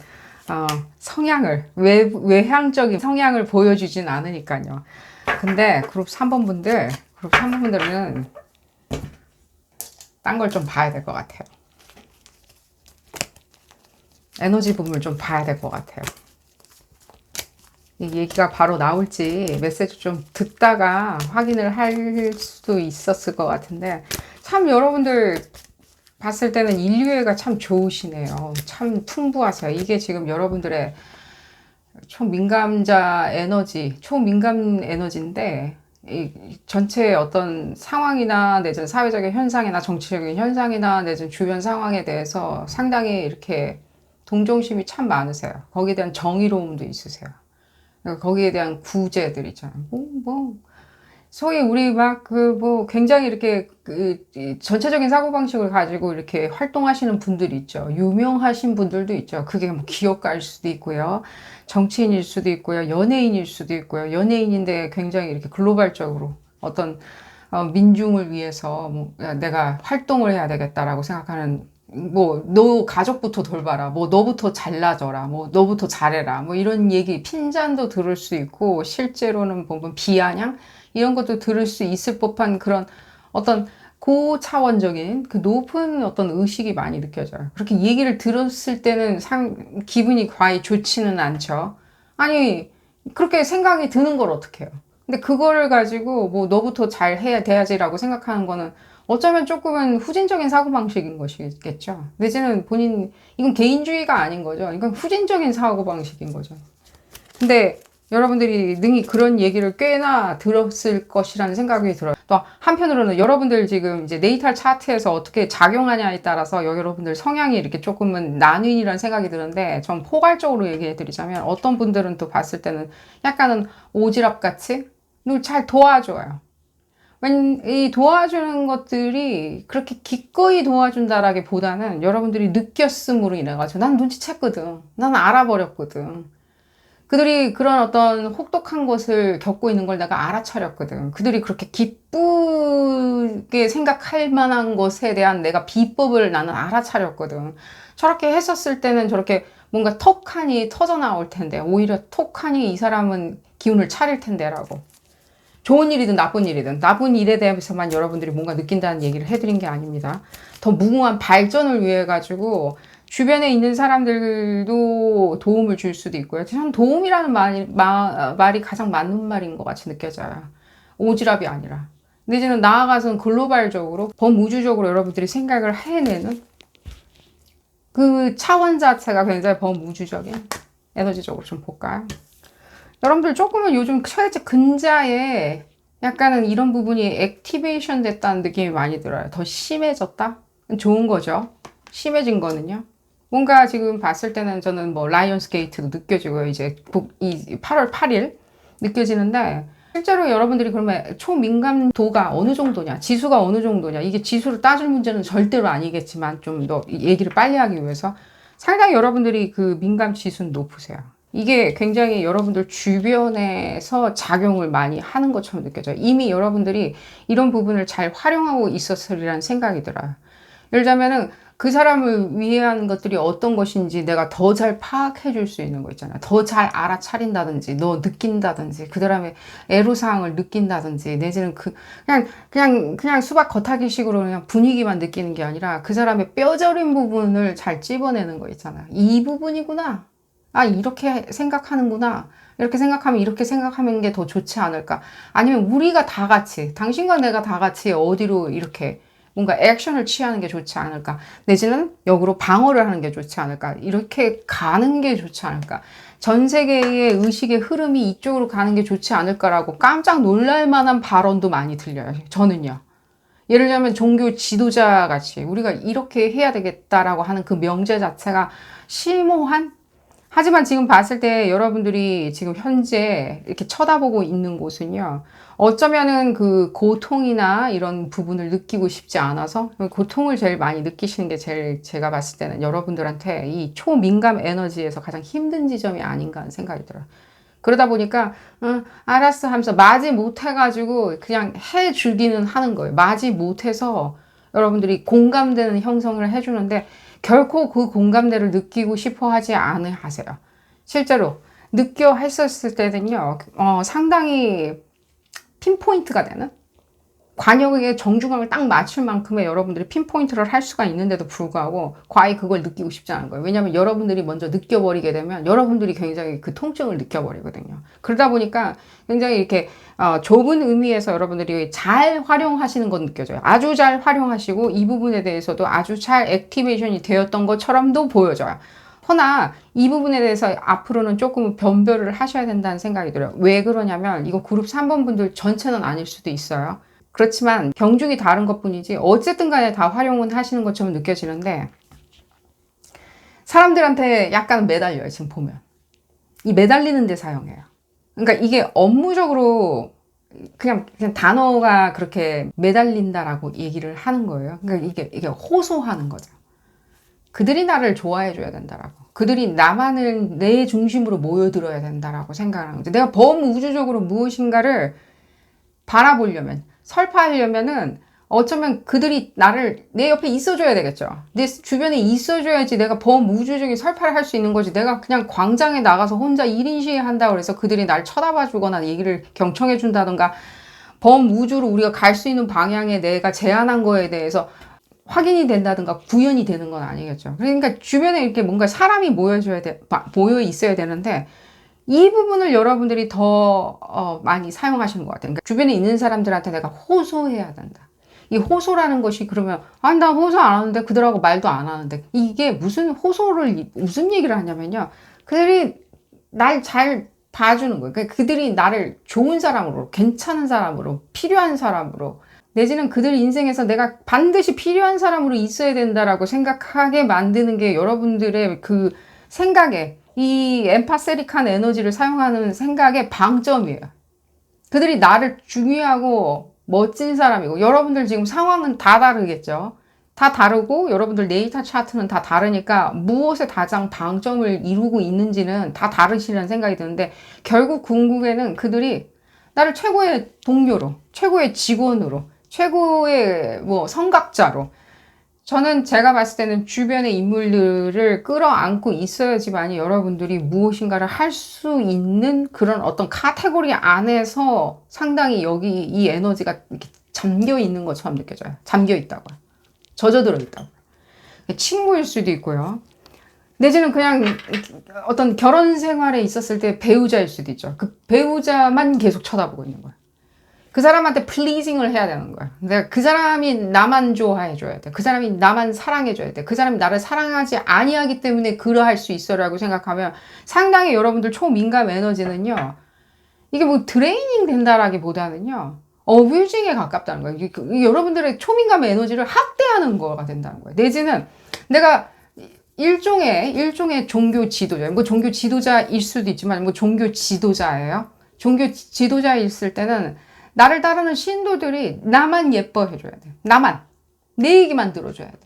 성향을 외향적인 성향을 보여주진 않으니까요. 근데 그룹 3번 분들은 딴 걸 좀 봐야 될 것 같아요. 에너지 부분을 좀 봐야 될 것 같아요. 이 얘기가 바로 나올지 메시지 좀 듣다가 확인을 할 수도 있었을 것 같은데 참 여러분들 봤을 때는 인류애가 참 좋으시네요. 참 풍부하세요. 이게 지금 여러분들의 초민감 에너지인데 이 전체 어떤 상황이나 내지는 사회적인 현상이나 정치적인 현상이나 내지는 주변 상황에 대해서 상당히 이렇게 동정심이 참 많으세요. 거기에 대한 정의로움도 있으세요. 거기에 대한 구제들 있잖아요. 소위 우리 막 굉장히 이렇게 전체적인 사고방식을 가지고 이렇게 활동하시는 분들이 있죠. 유명하신 분들도 있죠. 그게 뭐 기업가일 수도 있고요. 정치인일 수도 있고요. 연예인일 수도 있고요. 연예인인데 굉장히 이렇게 글로벌적으로 어떤 민중을 위해서 내가 활동을 해야 되겠다라고 생각하는 너 가족부터 돌봐라. 너부터 잘나져라. 너부터 잘해라. 이런 얘기, 핀잔도 들을 수 있고, 실제로는 보면 비아냥? 이런 것도 들을 수 있을 법한 그런 어떤 고차원적인 그 높은 어떤 의식이 많이 느껴져요. 그렇게 얘기를 들었을 때는 기분이 과히 좋지는 않죠. 아니, 그렇게 생각이 드는 걸 어떡해요. 근데 그거를 가지고 너부터 잘 해야 돼야지라고 생각하는 거는 어쩌면 조금은 후진적인 사고방식인 것이겠죠. 내지는 이건 개인주의가 아닌 거죠. 이건 후진적인 사고방식인 거죠. 근데 여러분들이 능히 그런 얘기를 꽤나 들었을 것이라는 생각이 들어요. 또 한편으로는 여러분들 지금 이제 네이탈 차트에서 어떻게 작용하냐에 따라서 여러분들 성향이 이렇게 조금은 나뉘이라는 생각이 드는데, 좀 포괄적으로 얘기해 드리자면 어떤 분들은 또 봤을 때는 약간은 오지랖 같이 늘 잘 도와줘요. 이 도와주는 것들이 그렇게 기꺼이 도와준다라기보다는 여러분들이 느꼈음으로 인해가지고 난 눈치챘거든. 난 알아버렸거든. 그들이 그런 어떤 혹독한 것을 겪고 있는 걸 내가 알아차렸거든. 그들이 그렇게 기쁘게 생각할 만한 것에 대한 내가 비법을 나는 알아차렸거든. 저렇게 했었을 때는 저렇게 뭔가 톡하니 터져 나올 텐데, 오히려 톡하니 이 사람은 기운을 차릴 텐데라고. 좋은 일이든 나쁜 일이든, 나쁜 일에 대해서만 여러분들이 뭔가 느낀다는 얘기를 해드린 게 아닙니다. 더 무궁한 발전을 위해 가지고 주변에 있는 사람들도 도움을 줄 수도 있고요. 저는 도움이라는 말이 가장 맞는 말인 것 같이 느껴져요. 오지랖이 아니라. 내지는 나아가서는 글로벌적으로, 범우주적으로 여러분들이 생각을 해내는 그 차원 자체가 굉장히 범우주적인 에너지적으로 좀 볼까요? 여러분들 조금은 요즘 철제 근자에 약간은 이런 부분이 액티베이션 됐다는 느낌이 많이 들어요. 더 심해졌다? 좋은 거죠. 심해진 거는요. 뭔가 지금 봤을 때는 저는 라이언스 게이트도 느껴지고요. 이제 8월 8일 느껴지는데, 실제로 여러분들이 그러면 초민감도가 어느 정도냐, 지수가 어느 정도냐, 이게 지수를 따질 문제는 절대로 아니겠지만 좀 더 얘기를 빨리 하기 위해서 상당히 여러분들이 그 민감 지수는 높으세요. 이게 굉장히 여러분들 주변에서 작용을 많이 하는 것처럼 느껴져요. 이미 여러분들이 이런 부분을 잘 활용하고 있었으리라는 생각이 들어요. 예를 들자면은 그 사람을 위한 것들이 어떤 것인지 내가 더 잘 파악해 줄 수 있는 거 있잖아요. 더 잘 알아차린다든지, 느낀다든지, 그 사람의 애로사항을 느낀다든지, 내지는 그냥 수박 겉핥기식으로 그냥 분위기만 느끼는 게 아니라 그 사람의 뼈저린 부분을 잘 찝어내는 거 있잖아요. 이 부분이구나. 아, 이렇게 생각하는구나. 이렇게 생각하면 이렇게 생각하는 게 더 좋지 않을까. 아니면 우리가 다 같이, 당신과 내가 다 같이 어디로 이렇게 뭔가 액션을 취하는 게 좋지 않을까. 내지는 역으로 방어를 하는 게 좋지 않을까. 이렇게 가는 게 좋지 않을까. 전 세계의 의식의 흐름이 이쪽으로 가는 게 좋지 않을까라고 깜짝 놀랄 만한 발언도 많이 들려요. 저는요. 예를 들면 종교 지도자 같이 우리가 이렇게 해야 되겠다라고 하는 그 명제 자체가 심오한, 하지만 지금 봤을 때 여러분들이 지금 현재 이렇게 쳐다보고 있는 곳은요, 어쩌면은 그 고통이나 이런 부분을 느끼고 싶지 않아서 고통을 제일 많이 느끼시는 게 제가 봤을 때는 여러분들한테 이 초민감 에너지에서 가장 힘든 지점이 아닌가 하는 생각이 들어요. 그러다 보니까 알았어 하면서 맞이 못해가지고 그냥 해주기는 하는 거예요. 맞이 못해서 여러분들이 공감되는 형성을 해주는데 결코 그 공감대를 느끼고 싶어 하지 않으세요. 실제로 느껴 했었을 때는요, 상당히 핀포인트가 되는, 관역의 정중앙을 딱 맞출 만큼의 여러분들이 핀포인트를 할 수가 있는데도 불구하고 과히 그걸 느끼고 싶지 않은 거예요. 왜냐하면 여러분들이 먼저 느껴버리게 되면 여러분들이 굉장히 그 통증을 느껴버리거든요. 그러다 보니까 굉장히 이렇게 좁은 의미에서 여러분들이 잘 활용하시는 건 느껴져요. 아주 잘 활용하시고 이 부분에 대해서도 아주 잘 액티베이션이 되었던 것처럼도 보여져요. 허나 이 부분에 대해서 앞으로는 조금 변별을 하셔야 된다는 생각이 들어요. 왜 그러냐면 이거 그룹 3번 분들 전체는 아닐 수도 있어요. 그렇지만 경중이 다른 것 뿐이지 어쨌든 간에 다 활용은 하시는 것처럼 느껴지는데, 사람들한테 약간 매달려요, 지금 보면. 이 매달리는 데 사용해요. 그러니까 이게 업무적으로 그냥 단어가 그렇게 매달린다라고 얘기를 하는 거예요. 그러니까 이게 호소하는 거죠. 그들이 나를 좋아해 줘야 된다라고. 그들이 나만을 내 중심으로 모여들어야 된다라고 생각하는 거죠. 내가 범우주적으로 무엇인가를 바라보려면, 설파하려면은 어쩌면 그들이 나를 내 옆에 있어줘야 되겠죠. 내 주변에 있어줘야지 내가 범우주적인 설파를 할 수 있는 거지. 내가 그냥 광장에 나가서 혼자 1인 시위한다고 해서 그들이 날 쳐다봐 주거나 얘기를 경청해 준다던가 범우주로 우리가 갈 수 있는 방향에 내가 제안한 거에 대해서 확인이 된다든가 구현이 되는 건 아니겠죠. 그러니까 주변에 이렇게 뭔가 사람이 모여 있어야 되는데 이 부분을 여러분들이 더 많이 사용하시는 것 같아요. 그러니까 주변에 있는 사람들한테 내가 호소해야 된다. 이 호소라는 것이 그러면 아니 나 호소 안 하는데 그들하고 말도 안 하는데 이게 무슨 얘기를 하냐면요. 그들이 날 잘 봐주는 거예요. 그러니까 그들이 나를 좋은 사람으로, 괜찮은 사람으로, 필요한 사람으로 내지는 그들 인생에서 내가 반드시 필요한 사람으로 있어야 된다라고 생각하게 만드는 게 여러분들의 그 생각에 이 엠파세릭한 에너지를 사용하는 생각의 방점이에요. 그들이 나를 중요하고 멋진 사람이고 여러분들 지금 상황은 다 다르겠죠. 다 다르고 여러분들 데이터 차트는 다 다르니까 무엇에 가장 방점을 이루고 있는지는 다 다르시라는 생각이 드는데 결국 궁극에는 그들이 나를 최고의 동료로, 최고의 직원으로, 최고의 성각자로 저는 제가 봤을 때는 주변의 인물들을 끌어안고 있어야지만이 여러분들이 무엇인가를 할 수 있는 그런 어떤 카테고리 안에서 상당히 여기 이 에너지가 이렇게 잠겨 있는 것처럼 느껴져요. 잠겨 있다고요. 젖어들어 있다고요. 친구일 수도 있고요. 내지는 그냥 어떤 결혼 생활에 있었을 때 배우자일 수도 있죠. 그 배우자만 계속 쳐다보고 있는 거예요. 그 사람한테 플리징을 해야 되는 거야. 내가 그 사람이 나만 좋아해줘야 돼. 그 사람이 나만 사랑해줘야 돼. 그 사람이 나를 사랑하지 아니하기 때문에 그러할 수 있어라고 생각하면 상당히 여러분들 초민감 에너지는요. 이게 뭐 트레이닝 된다라기보다는요. 어뷰징에 가깝다는 거예요. 여러분들의 초민감 에너지를 학대하는 거가 된다는 거예요. 내지는 내가 일종의 종교 지도자, 뭐 종교 지도자일 수도 있지만 뭐 종교 지도자예요. 종교 지도자에 있을 때는 나를 따르는 신도들이 나만 예뻐해줘야 돼. 나만. 내 얘기만 들어줘야 돼.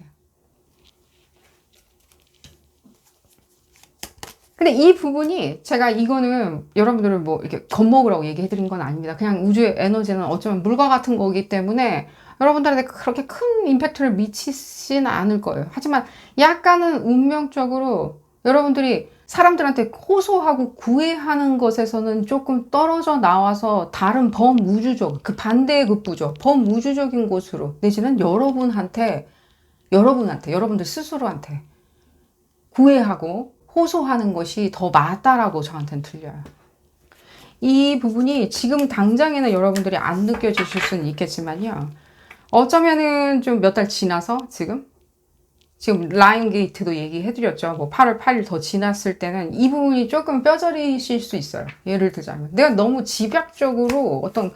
근데 이 부분이 제가 이거는 여러분들을 뭐 이렇게 겁먹으라고 얘기해드린 건 아닙니다. 그냥 우주의 에너지는 어쩌면 물과 같은 거기 때문에 여러분들한테 그렇게 큰 임팩트를 미치진 않을 거예요. 하지만 약간은 운명적으로 여러분들이 사람들한테 호소하고 구애하는 것에서는 조금 떨어져 나와서 다른 범우주적, 그 반대의 극부죠. 범우주적인 곳으로 내지는 여러분들 스스로한테 구애하고 호소하는 것이 더 맞다라고 저한테는 들려요. 이 부분이 지금 당장에는 여러분들이 안 느껴지실 수는 있겠지만요. 어쩌면은 좀 몇 달 지나서 지금 라이온 게이트도 얘기해드렸죠. 뭐 8월 8일 더 지났을 때는 이 부분이 조금 뼈저리실 수 있어요. 예를 들자면 내가 너무 집약적으로 어떤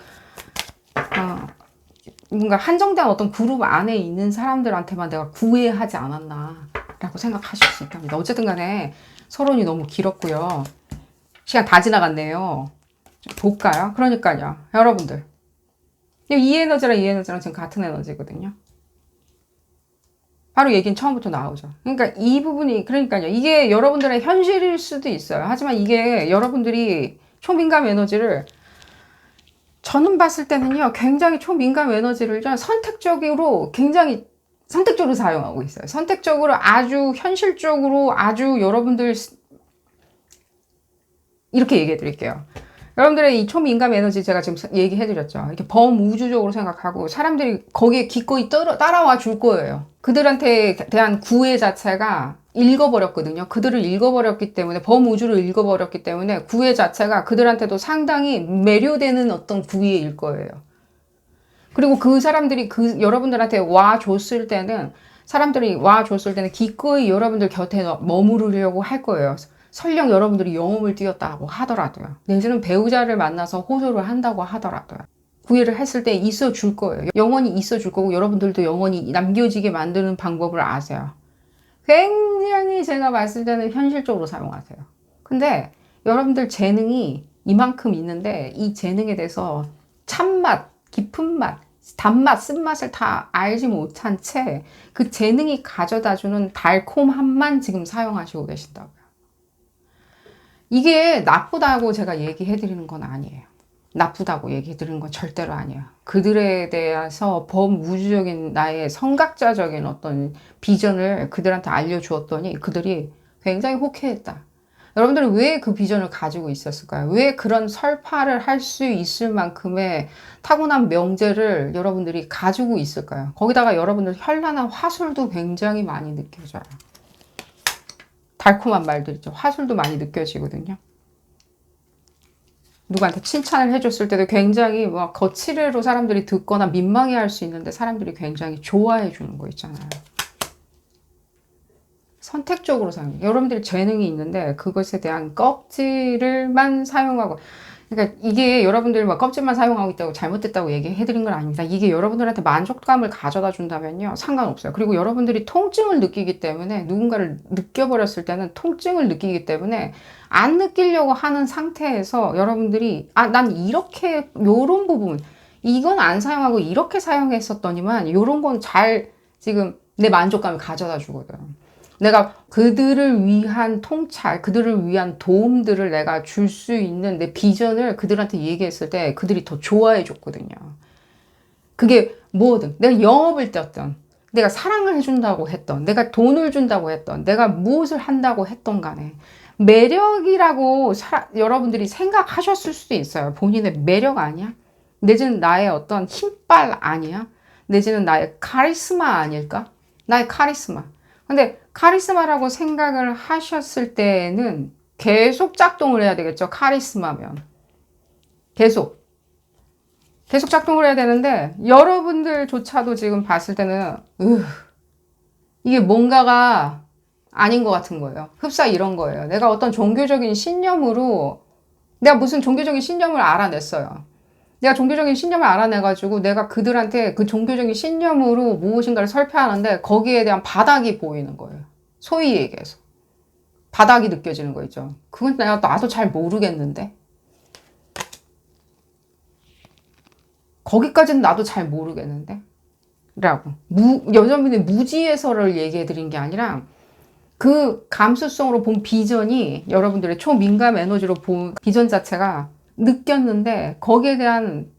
뭔가 한정된 어떤 그룹 안에 있는 사람들한테만 내가 구애하지 않았나 라고 생각하실 수 있답니다. 어쨌든 간에 서론이 너무 길었고요. 시간 다 지나갔네요. 좀 볼까요? 그러니까요. 여러분들 이 에너지랑 지금 같은 에너지거든요. 바로 얘기는 처음부터 나오죠. 그러니까 이 부분이 그러니까요. 이게 여러분들의 현실일 수도 있어요. 하지만 이게 여러분들이 초민감 에너지를 저는 봤을 때는요. 굉장히 초민감 에너지를 선택적으로 사용하고 있어요. 선택적으로 아주 현실적으로 아주 여러분들 이렇게 얘기해 드릴게요. 여러분들의 이 초민감 에너지 제가 지금 얘기해 드렸죠. 이렇게 범우주적으로 생각하고 사람들이 거기에 기꺼이 따라와 줄 거예요. 그들한테 대한 구애 자체가 읽어버렸거든요. 그들을 읽어버렸기 때문에 범우주를 읽어버렸기 때문에 구애 자체가 그들한테도 상당히 매료되는 어떤 구애일 거예요. 그리고 그 사람들이 여러분들한테 와줬을 때는 기꺼이 여러분들 곁에 머무르려고 할 거예요. 설령 여러분들이 영혼을 띄었다고 하더라도요. 내지는 배우자를 만나서 호소를 한다고 하더라도요. 구애를 했을 때 있어 줄 거예요. 영원히 있어 줄 거고 여러분들도 영원히 남겨지게 만드는 방법을 아세요. 굉장히 제가 봤을 때는 현실적으로 사용하세요. 근데 여러분들 재능이 이만큼 있는데 이 재능에 대해서 참맛, 깊은 맛, 단맛, 쓴맛을 다 알지 못한 채 그 재능이 가져다주는 달콤함만 지금 사용하시고 계신다고요. 이게 나쁘다고 제가 얘기해 드리는 건 아니에요. 나쁘다고 얘기 드리는 건 절대로 아니에요. 그들에 대해서 범우주적인 나의 성각자적인 어떤 비전을 그들한테 알려주었더니 그들이 굉장히 호쾌했다. 여러분들은 왜 그 비전을 가지고 있었을까요? 왜 그런 설파를 할 수 있을 만큼의 타고난 명제를 여러분들이 가지고 있을까요? 거기다가 여러분들 현란한 화술도 굉장히 많이 느껴져요. 달콤한 말들 있죠. 화술도 많이 느껴지거든요. 누구한테 칭찬을 해줬을 때도 굉장히 막 거칠애로 사람들이 듣거나 민망해 할 수 있는데 사람들이 굉장히 좋아해 주는 거 있잖아요. 선택적으로 사용해요. 여러분들이 재능이 있는데 그것에 대한 껍질을만 사용하고, 그러니까 이게 여러분들이 막 껍질만 사용하고 있다고 잘못됐다고 얘기해드린 건 아닙니다. 이게 여러분들한테 만족감을 가져다 준다면요, 상관없어요. 그리고 여러분들이 통증을 느끼기 때문에, 누군가를 느껴버렸을 때는 통증을 느끼기 때문에 안 느끼려고 하는 상태에서 여러분들이 난 이렇게 요런 부분 이건 안 사용하고 이렇게 사용했었더니만 요런 건 잘 지금 내 만족감을 가져다 주거든. 내가 그들을 위한 통찰, 그들을 위한 도움들을 내가 줄 수 있는 내 비전을 그들한테 얘기했을 때 그들이 더 좋아해 줬거든요. 그게 뭐든, 내가 영업을 뛰었던, 내가 사랑을 해준다고 했던, 내가 돈을 준다고 했던, 내가 무엇을 한다고 했던 간에 매력이라고 여러분들이 생각하셨을 수도 있어요. 본인의 매력 아니야? 내지는 나의 어떤 힘빨 아니야? 내지는 나의 카리스마 아닐까? 나의 카리스마. 근데 카리스마라고 생각을 하셨을 때는 계속 작동을 해야 되겠죠. 카리스마면. 계속 작동을 해야 되는데 여러분들조차도 지금 봤을 때는 이게 뭔가가 아닌 것 같은 거예요. 흡사 이런 거예요. 내가 어떤 종교적인 신념으로 내가 무슨 종교적인 신념을 알아냈어요. 내가 종교적인 신념을 알아내가지고 내가 그들한테 그 종교적인 신념으로 무엇인가를 설파하는데 거기에 대한 바닥이 보이는 거예요. 소위 얘기해서. 바닥이 느껴지는 거 있죠. 그건 나도 잘 모르겠는데. 거기까지는 나도 잘 모르겠는데. 라고. 여전히 무지에서를 얘기해 드린 게 아니라 그 감수성으로 본 비전이 여러분들의 초민감 에너지로 본 비전 자체가 느꼈는데 거기에 대한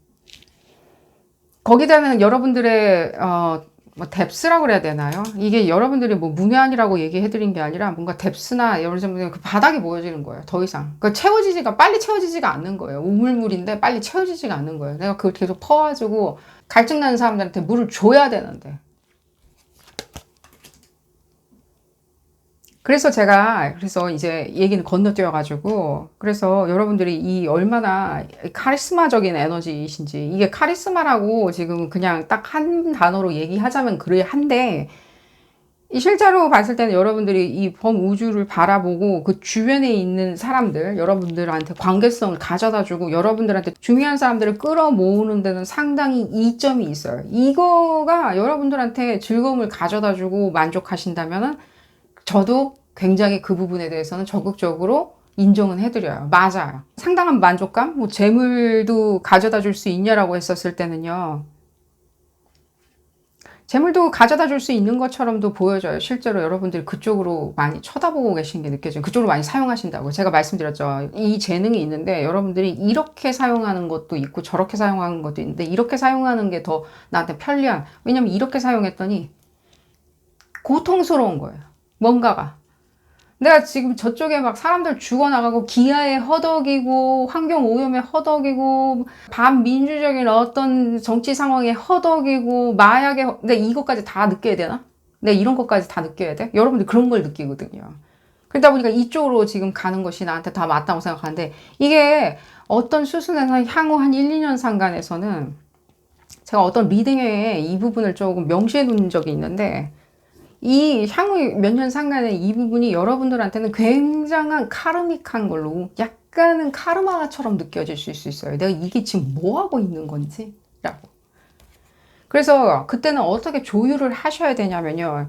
여러분들의 뭐 뎁스라고 그래야 되나요? 이게 여러분들이 뭐 문외한이라고 얘기해드린 게 아니라 뭔가 뎁스나 여러분들 그 바닥이 보여지는 거예요. 더 이상 빨리 채워지지가 않는 거예요. 우물물인데 빨리 채워지지가 않는 거예요. 내가 그걸 계속 퍼가지고 갈증나는 사람들한테 물을 줘야 되는데. 그래서 제가 이제 얘기는 건너뛰어가지고, 그래서 여러분들이 이 얼마나 카리스마적인 에너지이신지, 이게 카리스마라고 지금 그냥 딱 한 단어로 얘기하자면 그래 한데, 실제로 봤을 때는 여러분들이 이 범우주를 바라보고 그 주변에 있는 사람들, 여러분들한테 관계성을 가져다주고 여러분들한테 중요한 사람들을 끌어모으는 데는 상당히 이점이 있어요. 이거가 여러분들한테 즐거움을 가져다주고 만족하신다면은 저도 굉장히 그 부분에 대해서는 적극적으로 인정은 해드려요. 맞아요. 상당한 만족감? 뭐 재물도 가져다 줄 수 있냐라고 했었을 때는요. 재물도 가져다 줄 수 있는 것처럼도 보여져요. 실제로 여러분들이 그쪽으로 많이 쳐다보고 계신 게 느껴져요. 그쪽으로 많이 사용하신다고. 제가 말씀드렸죠. 이 재능이 있는데 여러분들이 이렇게 사용하는 것도 있고 저렇게 사용하는 것도 있는데 이렇게 사용하는 게 더 나한테 편리한. 왜냐면 이렇게 사용했더니 고통스러운 거예요. 뭔가가. 내가 지금 저쪽에 막 사람들 죽어나가고 기아에 허덕이고 환경 오염에 허덕이고 반민주적인 어떤 정치 상황에 허덕이고 마약에 내가 이것까지 다 느껴야 되나? 내가 이런 것까지 다 느껴야 돼? 여러분들 그런 걸 느끼거든요. 그러다 보니까 이쪽으로 지금 가는 것이 나한테 다 맞다고 생각하는데 이게 어떤 수순에서 향후 한 1, 2년 상간에서는 제가 어떤 리딩에 이 부분을 조금 명시해 놓은 적이 있는데 이 향후 몇 년 상간에 이 부분이 여러분들한테는 굉장한 카르믹한 걸로 약간은 카르마처럼 느껴질 수 있어요. 내가 이게 지금 뭐 하고 있는 건지 라고. 그래서 그때는 어떻게 조율을 하셔야 되냐면요.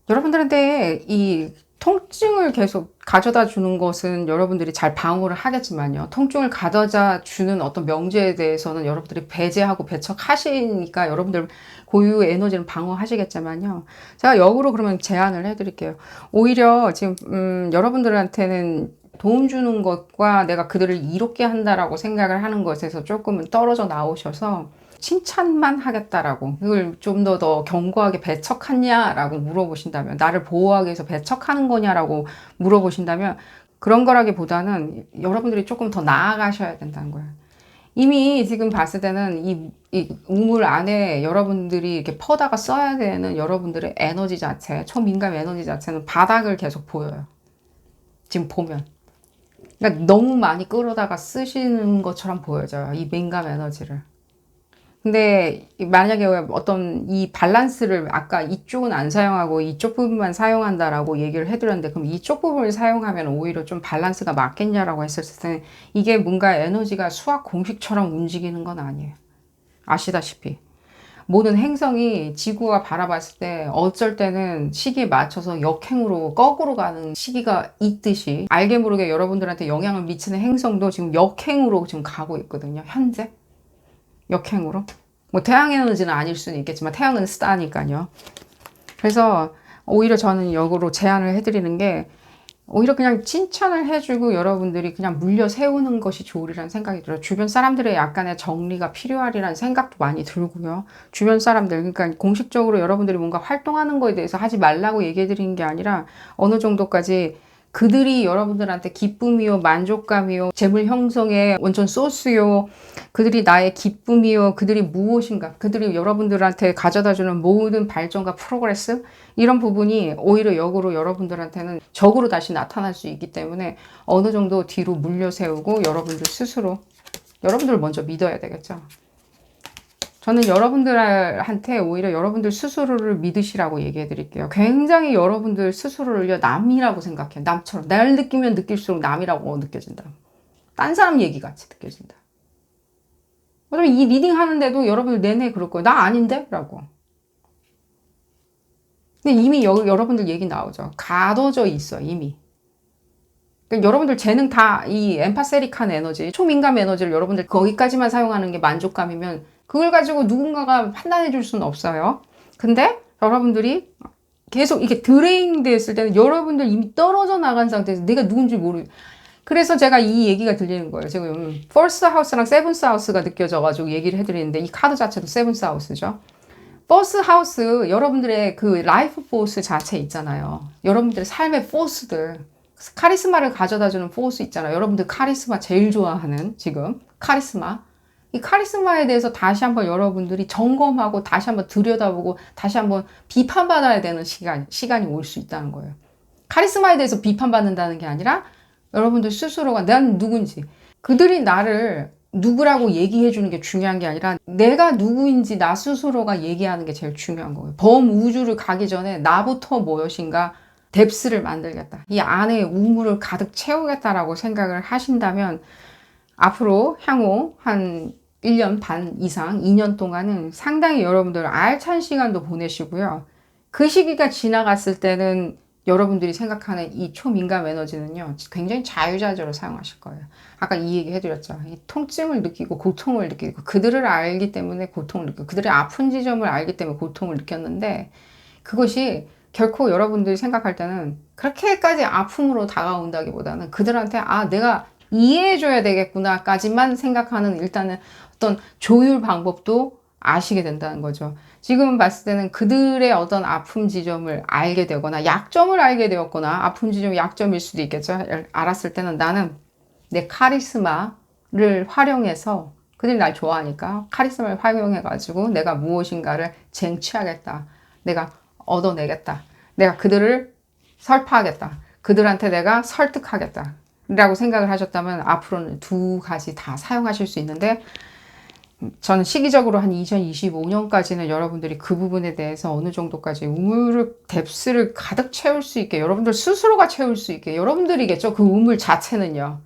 여러분들한테 이 통증을 계속 가져다 주는 것은 여러분들이 잘 방어를 하겠지만요. 통증을 가져다 주는 어떤 명제에 대해서는 여러분들이 배제하고 배척하시니까 여러분들 고유의 에너지는 방어하시겠지만요. 제가 역으로 그러면 제안을 해드릴게요. 오히려 지금 여러분들한테는 도움 주는 것과 내가 그들을 이롭게 한다라고 생각을 하는 것에서 조금은 떨어져 나오셔서 칭찬만 하겠다라고, 이걸 좀 더 견고하게 배척하냐라고 물어보신다면, 나를 보호하기 위해서 배척하는 거냐라고 물어보신다면, 그런 거라기보다는 여러분들이 조금 더 나아가셔야 된다는 거예요. 이미 지금 봤을 때는 이 우물 안에 여러분들이 이렇게 퍼다가 써야 되는 여러분들의 에너지 자체, 초민감 에너지 자체는 바닥을 계속 보여요. 지금 보면. 그러니까 너무 많이 끌어다가 쓰시는 것처럼 보여져요. 이 민감 에너지를. 근데 만약에 어떤 이 밸런스를 아까 이쪽은 안 사용하고 이쪽 부분만 사용한다라고 얘기를 해드렸는데, 그럼 이쪽 부분을 사용하면 오히려 좀 밸런스가 맞겠냐라고 했을 때 이게 뭔가 에너지가 수학 공식처럼 움직이는 건 아니에요. 아시다시피 모든 행성이 지구가 바라봤을 때 어쩔 때는 시기에 맞춰서 역행으로 거꾸로 가는 시기가 있듯이, 알게 모르게 여러분들한테 영향을 미치는 행성도 지금 역행으로 지금 가고 있거든요. 현재 역행으로. 뭐 태양 에너지는 아닐 수는 있겠지만 태양은 스타니까요. 그래서 오히려 저는 역으로 제안을 해드리는 게, 오히려 그냥 칭찬을 해주고 여러분들이 그냥 물려 세우는 것이 좋으리라는 생각이 들어요. 주변 사람들의 약간의 정리가 필요하리라는 생각도 많이 들고요. 주변 사람들, 그러니까 공식적으로 여러분들이 뭔가 활동하는 거에 대해서 하지 말라고 얘기해 드리는 게 아니라, 어느 정도까지 그들이 여러분들한테 기쁨이요, 만족감이요, 재물 형성의 원천 소스요, 그들이 나의 기쁨이요, 그들이 무엇인가, 그들이 여러분들한테 가져다주는 모든 발전과 프로그레스, 이런 부분이 오히려 역으로 여러분들한테는 적으로 다시 나타날 수 있기 때문에 어느 정도 뒤로 물려 세우고 여러분들 스스로, 여러분들을 먼저 믿어야 되겠죠. 저는 여러분들한테 오히려 여러분들 스스로를 믿으시라고 얘기해 드릴게요. 굉장히 여러분들 스스로를 남이라고 생각해요. 남처럼. 날 느끼면 느낄수록 남이라고 느껴진다. 딴 사람 얘기 같이 느껴진다. 어차피 이 리딩 하는데도 여러분들 내내 그럴 거예요. 나 아닌데? 라고. 근데 이미 여러분들 얘기 나오죠. 가둬져 있어, 이미. 그러니까 여러분들 재능 다 이 엠파세릭한 에너지, 초민감 에너지를 여러분들 거기까지만 사용하는 게 만족감이면 그걸 가지고 누군가가 판단해 줄 수는 없어요. 근데 여러분들이 계속 이렇게 드레인 됐을 때는 여러분들 이미 떨어져 나간 상태에서 내가 누군지 모르. 그래서 제가 이 얘기가 들리는 거예요. 지금 퍼스트 하우스랑 세븐스 하우스가 느껴져가지고 얘기를 해드리는데, 이 카드 자체도 세븐스 하우스죠. 퍼스트 하우스, 여러분들의 그 라이프 포스 자체 있잖아요. 여러분들의 삶의 포스들, 카리스마를 가져다주는 포스 있잖아요. 여러분들 카리스마 제일 좋아하는, 지금 카리스마, 이 카리스마에 대해서 다시 한번 여러분들이 점검하고 다시 한번 들여다보고 다시 한번 비판받아야 되는 시간이 올 수 있다는 거예요. 카리스마에 대해서 비판받는다는 게 아니라 여러분들 스스로가 난 누군지, 그들이 나를 누구라고 얘기해 주는 게 중요한 게 아니라 내가 누구인지 나 스스로가 얘기하는 게 제일 중요한 거예요. 범우주를 가기 전에 나부터 무엇인가 뎁스를 만들겠다, 이 안에 우물을 가득 채우겠다라고 생각을 하신다면, 앞으로 향후 한 1년 반 이상, 2년 동안은 상당히 여러분들 알찬 시간도 보내시고요. 그 시기가 지나갔을 때는 여러분들이 생각하는 이 초민감 에너지는요, 굉장히 자유자재로 사용하실 거예요. 아까 이 얘기 해드렸죠. 이 통증을 느끼고 고통을 느끼고, 그들을 알기 때문에 고통을 느끼고, 그들의 아픈 지점을 알기 때문에 고통을 느꼈는데, 그것이 결코 여러분들이 생각할 때는 그렇게까지 아픔으로 다가온다기보다는 그들한테 내가 이해해줘야 되겠구나까지만 생각하는, 일단은 어떤 조율 방법도 아시게 된다는 거죠. 지금 봤을 때는 그들의 어떤 아픔 지점을 알게 되거나 약점을 알게 되었거나, 아픔 지점이 약점일 수도 있겠죠. 알았을 때는 나는 내 카리스마를 활용해서, 그들이 날 좋아하니까 카리스마를 활용해가지고 내가 무엇인가를 쟁취하겠다, 내가 얻어내겠다, 내가 그들을 설파하겠다, 그들한테 내가 설득하겠다 라고 생각을 하셨다면 앞으로는 두 가지 다 사용하실 수 있는데, 저는 시기적으로 한 2025년까지는 여러분들이 그 부분에 대해서 어느 정도까지 우물을, 뎁스를 가득 채울 수 있게, 여러분들 스스로가 채울 수 있게, 여러분들이겠죠. 그 우물 자체는요.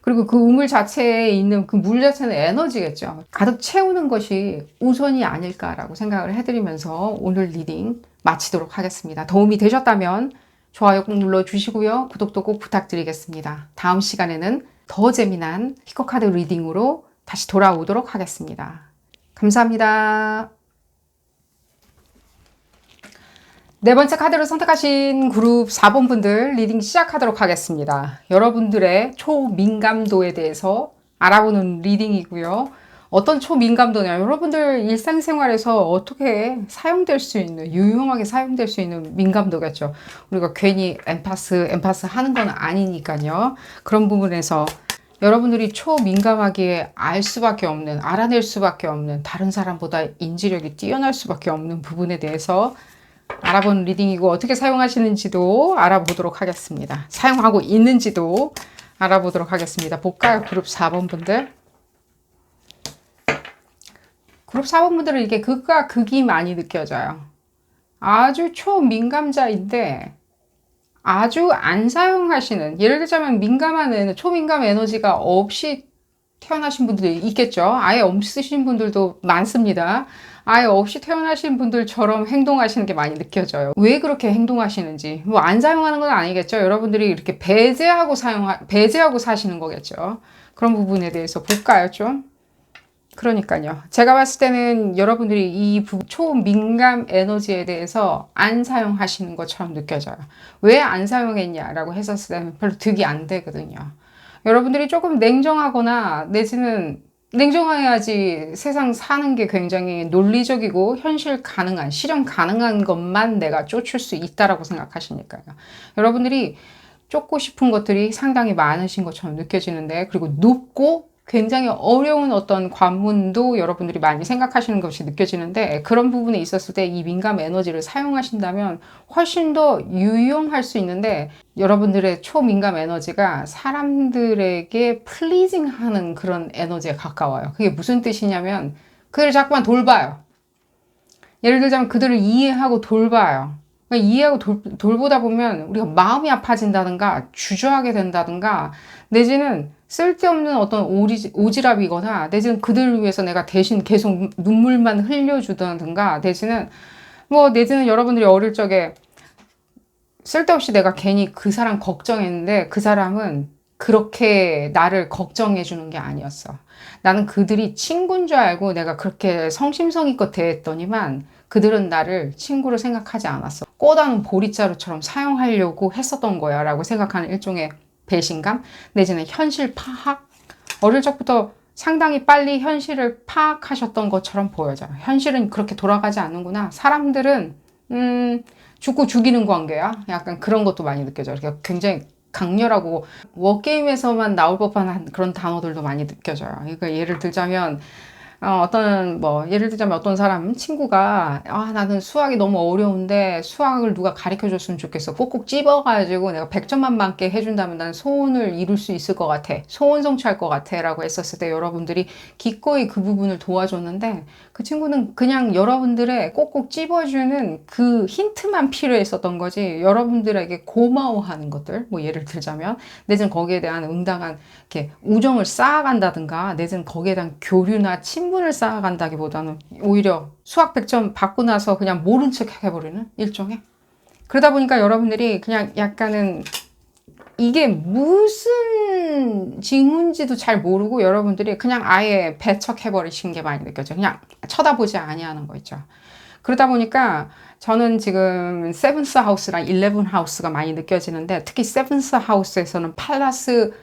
그리고 그 우물 자체에 있는 그 물 자체는 에너지겠죠. 가득 채우는 것이 우선이 아닐까라고 생각을 해드리면서 오늘 리딩 마치도록 하겠습니다. 도움이 되셨다면 좋아요 꼭 눌러주시고요. 구독도 꼭 부탁드리겠습니다. 다음 시간에는 더 재미난 피커카드 리딩으로 다시 돌아오도록 하겠습니다. 감사합니다. 네 번째 카드를 선택하신 그룹 4번 분들 리딩 시작하도록 하겠습니다. 여러분들의 초민감도에 대해서 알아보는 리딩이고요. 어떤 초민감도냐, 여러분들 일상생활에서 어떻게 사용될 수 있는, 유용하게 사용될 수 있는 민감도겠죠. 우리가 괜히 엠파스 하는 건 아니니까요. 그런 부분에서 여러분들이 초민감하기에 알 수밖에 없는, 알아낼 수밖에 없는, 다른 사람보다 인지력이 뛰어날 수밖에 없는 부분에 대해서 알아본 리딩이고, 어떻게 사용하시는지도 알아보도록 하겠습니다. 사용하고 있는지도 알아보도록 하겠습니다. 볼까요? 그룹 4번 분들. 그룹 4번 분들은 이게 극과 극이 많이 느껴져요. 아주 초민감자인데 아주 안 사용하시는, 예를 들자면 민감한 초민감 에너지가 없이 태어나신 분들이 있겠죠. 아예 없으신 분들도 많습니다. 아예 없이 태어나신 분들처럼 행동하시는 게 많이 느껴져요. 왜 그렇게 행동하시는지, 뭐 안 사용하는 건 아니겠죠. 여러분들이 이렇게 배제하고 사시는 거겠죠. 그런 부분에 대해서 볼까요, 좀? 그러니까요. 제가 봤을 때는 여러분들이 이 초민감 에너지에 대해서 안 사용하시는 것처럼 느껴져요. 왜 안 사용했냐라고 했었을 때는 별로 득이 안 되거든요. 여러분들이 조금 냉정하거나 내지는 냉정해야지 세상 사는 게 굉장히 논리적이고 현실 가능한, 실현 가능한 것만 내가 쫓을 수 있다라고 생각하시니까요. 여러분들이 쫓고 싶은 것들이 상당히 많으신 것처럼 느껴지는데, 그리고 높고 굉장히 어려운 어떤 관문도 여러분들이 많이 생각하시는 것이 느껴지는데, 그런 부분에 있었을 때 이 민감 에너지를 사용하신다면 훨씬 더 유용할 수 있는데, 여러분들의 초민감 에너지가 사람들에게 플리징하는 그런 에너지에 가까워요. 그게 무슨 뜻이냐면 그들을 자꾸만 돌봐요. 예를 들자면 그들을 이해하고 돌봐요. 이해하고 돌보다 보면 우리가 마음이 아파진다든가 주저하게 된다든가, 내지는 쓸데없는 어떤 오지랖이거나, 내지는 그들을 위해서 내가 대신 계속 눈물만 흘려주다든가, 내지는 여러분들이 어릴 적에 쓸데없이 내가 괜히 그 사람 걱정했는데 그 사람은 그렇게 나를 걱정해 주는 게 아니었어. 나는 그들이 친구인 줄 알고 내가 그렇게 성심성의껏 대했더니만 그들은 나를 친구로 생각하지 않았어. 꼬다는 보리자루처럼 사용하려고 했었던 거야 라고 생각하는 일종의 배신감, 내지는 현실 파악. 어릴 적부터 상당히 빨리 현실을 파악하셨던 것처럼 보여져요. 현실은 그렇게 돌아가지 않는구나. 사람들은 죽고 죽이는 관계야. 약간 그런 것도 많이 느껴져요. 그러니까 굉장히 강렬하고 워게임에서만 나올 법한 그런 단어들도 많이 느껴져요. 그러니까 예를 들자면 예를 들자면 어떤 사람, 친구가, 나는 수학이 너무 어려운데 수학을 누가 가르쳐 줬으면 좋겠어. 꼭꼭 집어가지고 내가 100점만 맞게 해준다면 난 소원을 이룰 수 있을 것 같아. 소원 성취할 것 같아. 라고 했었을 때 여러분들이 기꺼이 그 부분을 도와줬는데, 그 친구는 그냥 여러분들의 꼭꼭 집어주는 그 힌트만 필요했었던 거지, 여러분들에게 고마워하는 것들, 뭐 예를 들자면, 내지는 거기에 대한 응당한 이렇게 우정을 쌓아간다든가, 내지는 거기에 대한 교류나 친분을 쌓아간다기보다는 오히려 수학 100점 받고 나서 그냥 모른 척 해버리는 일종의. 그러다 보니까 여러분들이 그냥 약간은 이게 무슨 징후인지도 잘 모르고 여러분들이 그냥 아예 배척해버리신 게 많이 느껴져요. 그냥 쳐다보지 아니하는 거 있죠. 그러다 보니까 저는 지금 세븐스 하우스랑 11 하우스가 많이 느껴지는데, 특히 세븐스 하우스에서는 팔라스